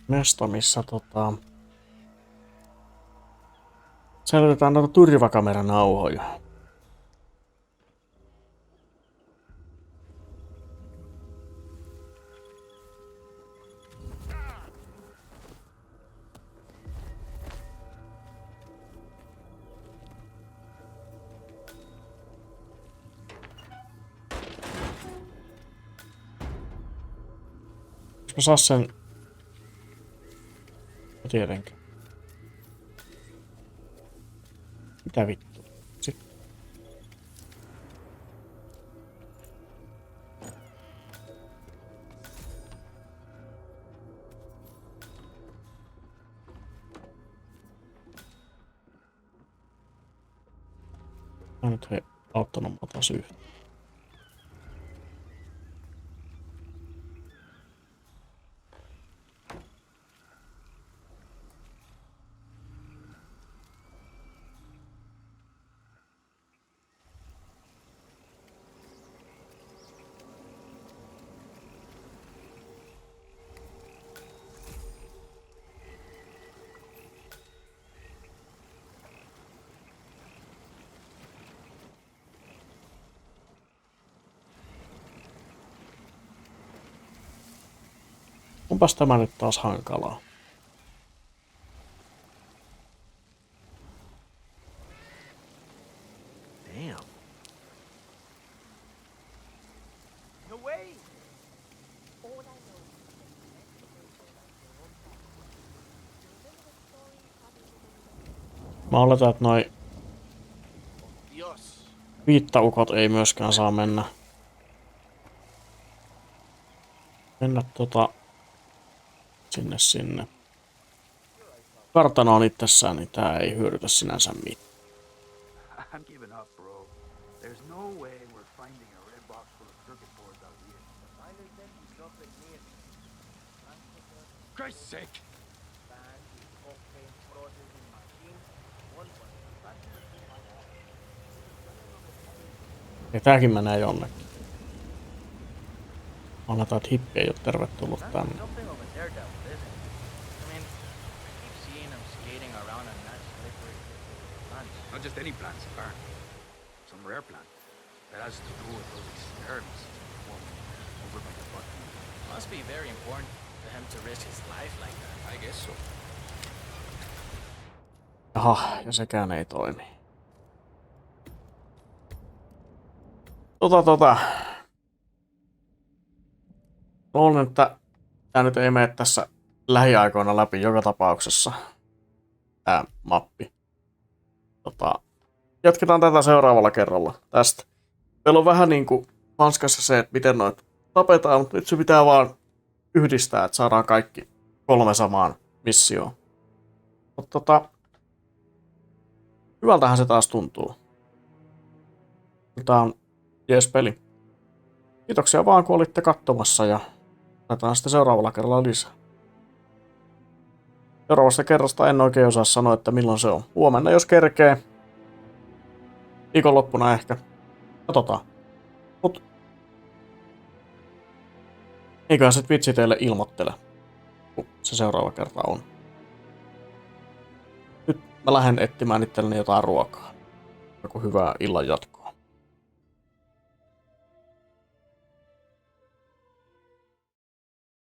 mesta, missä säilytetään noita turvakameranauhoja. Jos mä saan sen... Tietenkään. Mitä vittu? Sitten. Mä nyt he auttanut mua taas yhtä. Onpas tämä nyt taas hankalaa. Damn. No way. Mä oletan, että noi viittaukot ei myöskään saa mennä sinne. Kartano on itsessään, niin tää ei hyödytä sinänsä mitään. I'm giving up, bro. There's no way we're finding a red box full of circuit boards out here. Christ's sake! Ja tääkin menee jonnekin. Annetaan, että hippi ei ole tervetullut tänne. Not just any plants, Bar. Some rare plant. That has to do with those experiments performed over by the button. Must be very important for him to risk his life like that. I guess so. Aha, ja sekään ei toimi. Luulen, että tää nyt ei mene tässä lähiaikoina läpi joka tapauksessa. Tää mappi. Jatketaan tätä seuraavalla kerralla tästä. Meillä on vähän niinku Panskassa se, että miten noit tapetaan, mutta nyt se pitää vaan yhdistää, että saadaan kaikki 3 samaan missioon. Mutta hyvältähän se taas tuntuu. Tää on jees peli. Kiitoksia vaan, kun olitte katsomassa ja otetaan sitten seuraavalla kerralla lisää. Seuraavasta kerrasta en oikein osaa sanoa, että milloin se on. Huomenna, jos kerkee. Viikonloppuna ehkä. Katsotaan. Mut eiköhän se vitsi teille ilmoittele, kun se seuraava kerta on. Nyt mä lähden etsimään itselleni jotain ruokaa. Joku hyvää illan jatkoa.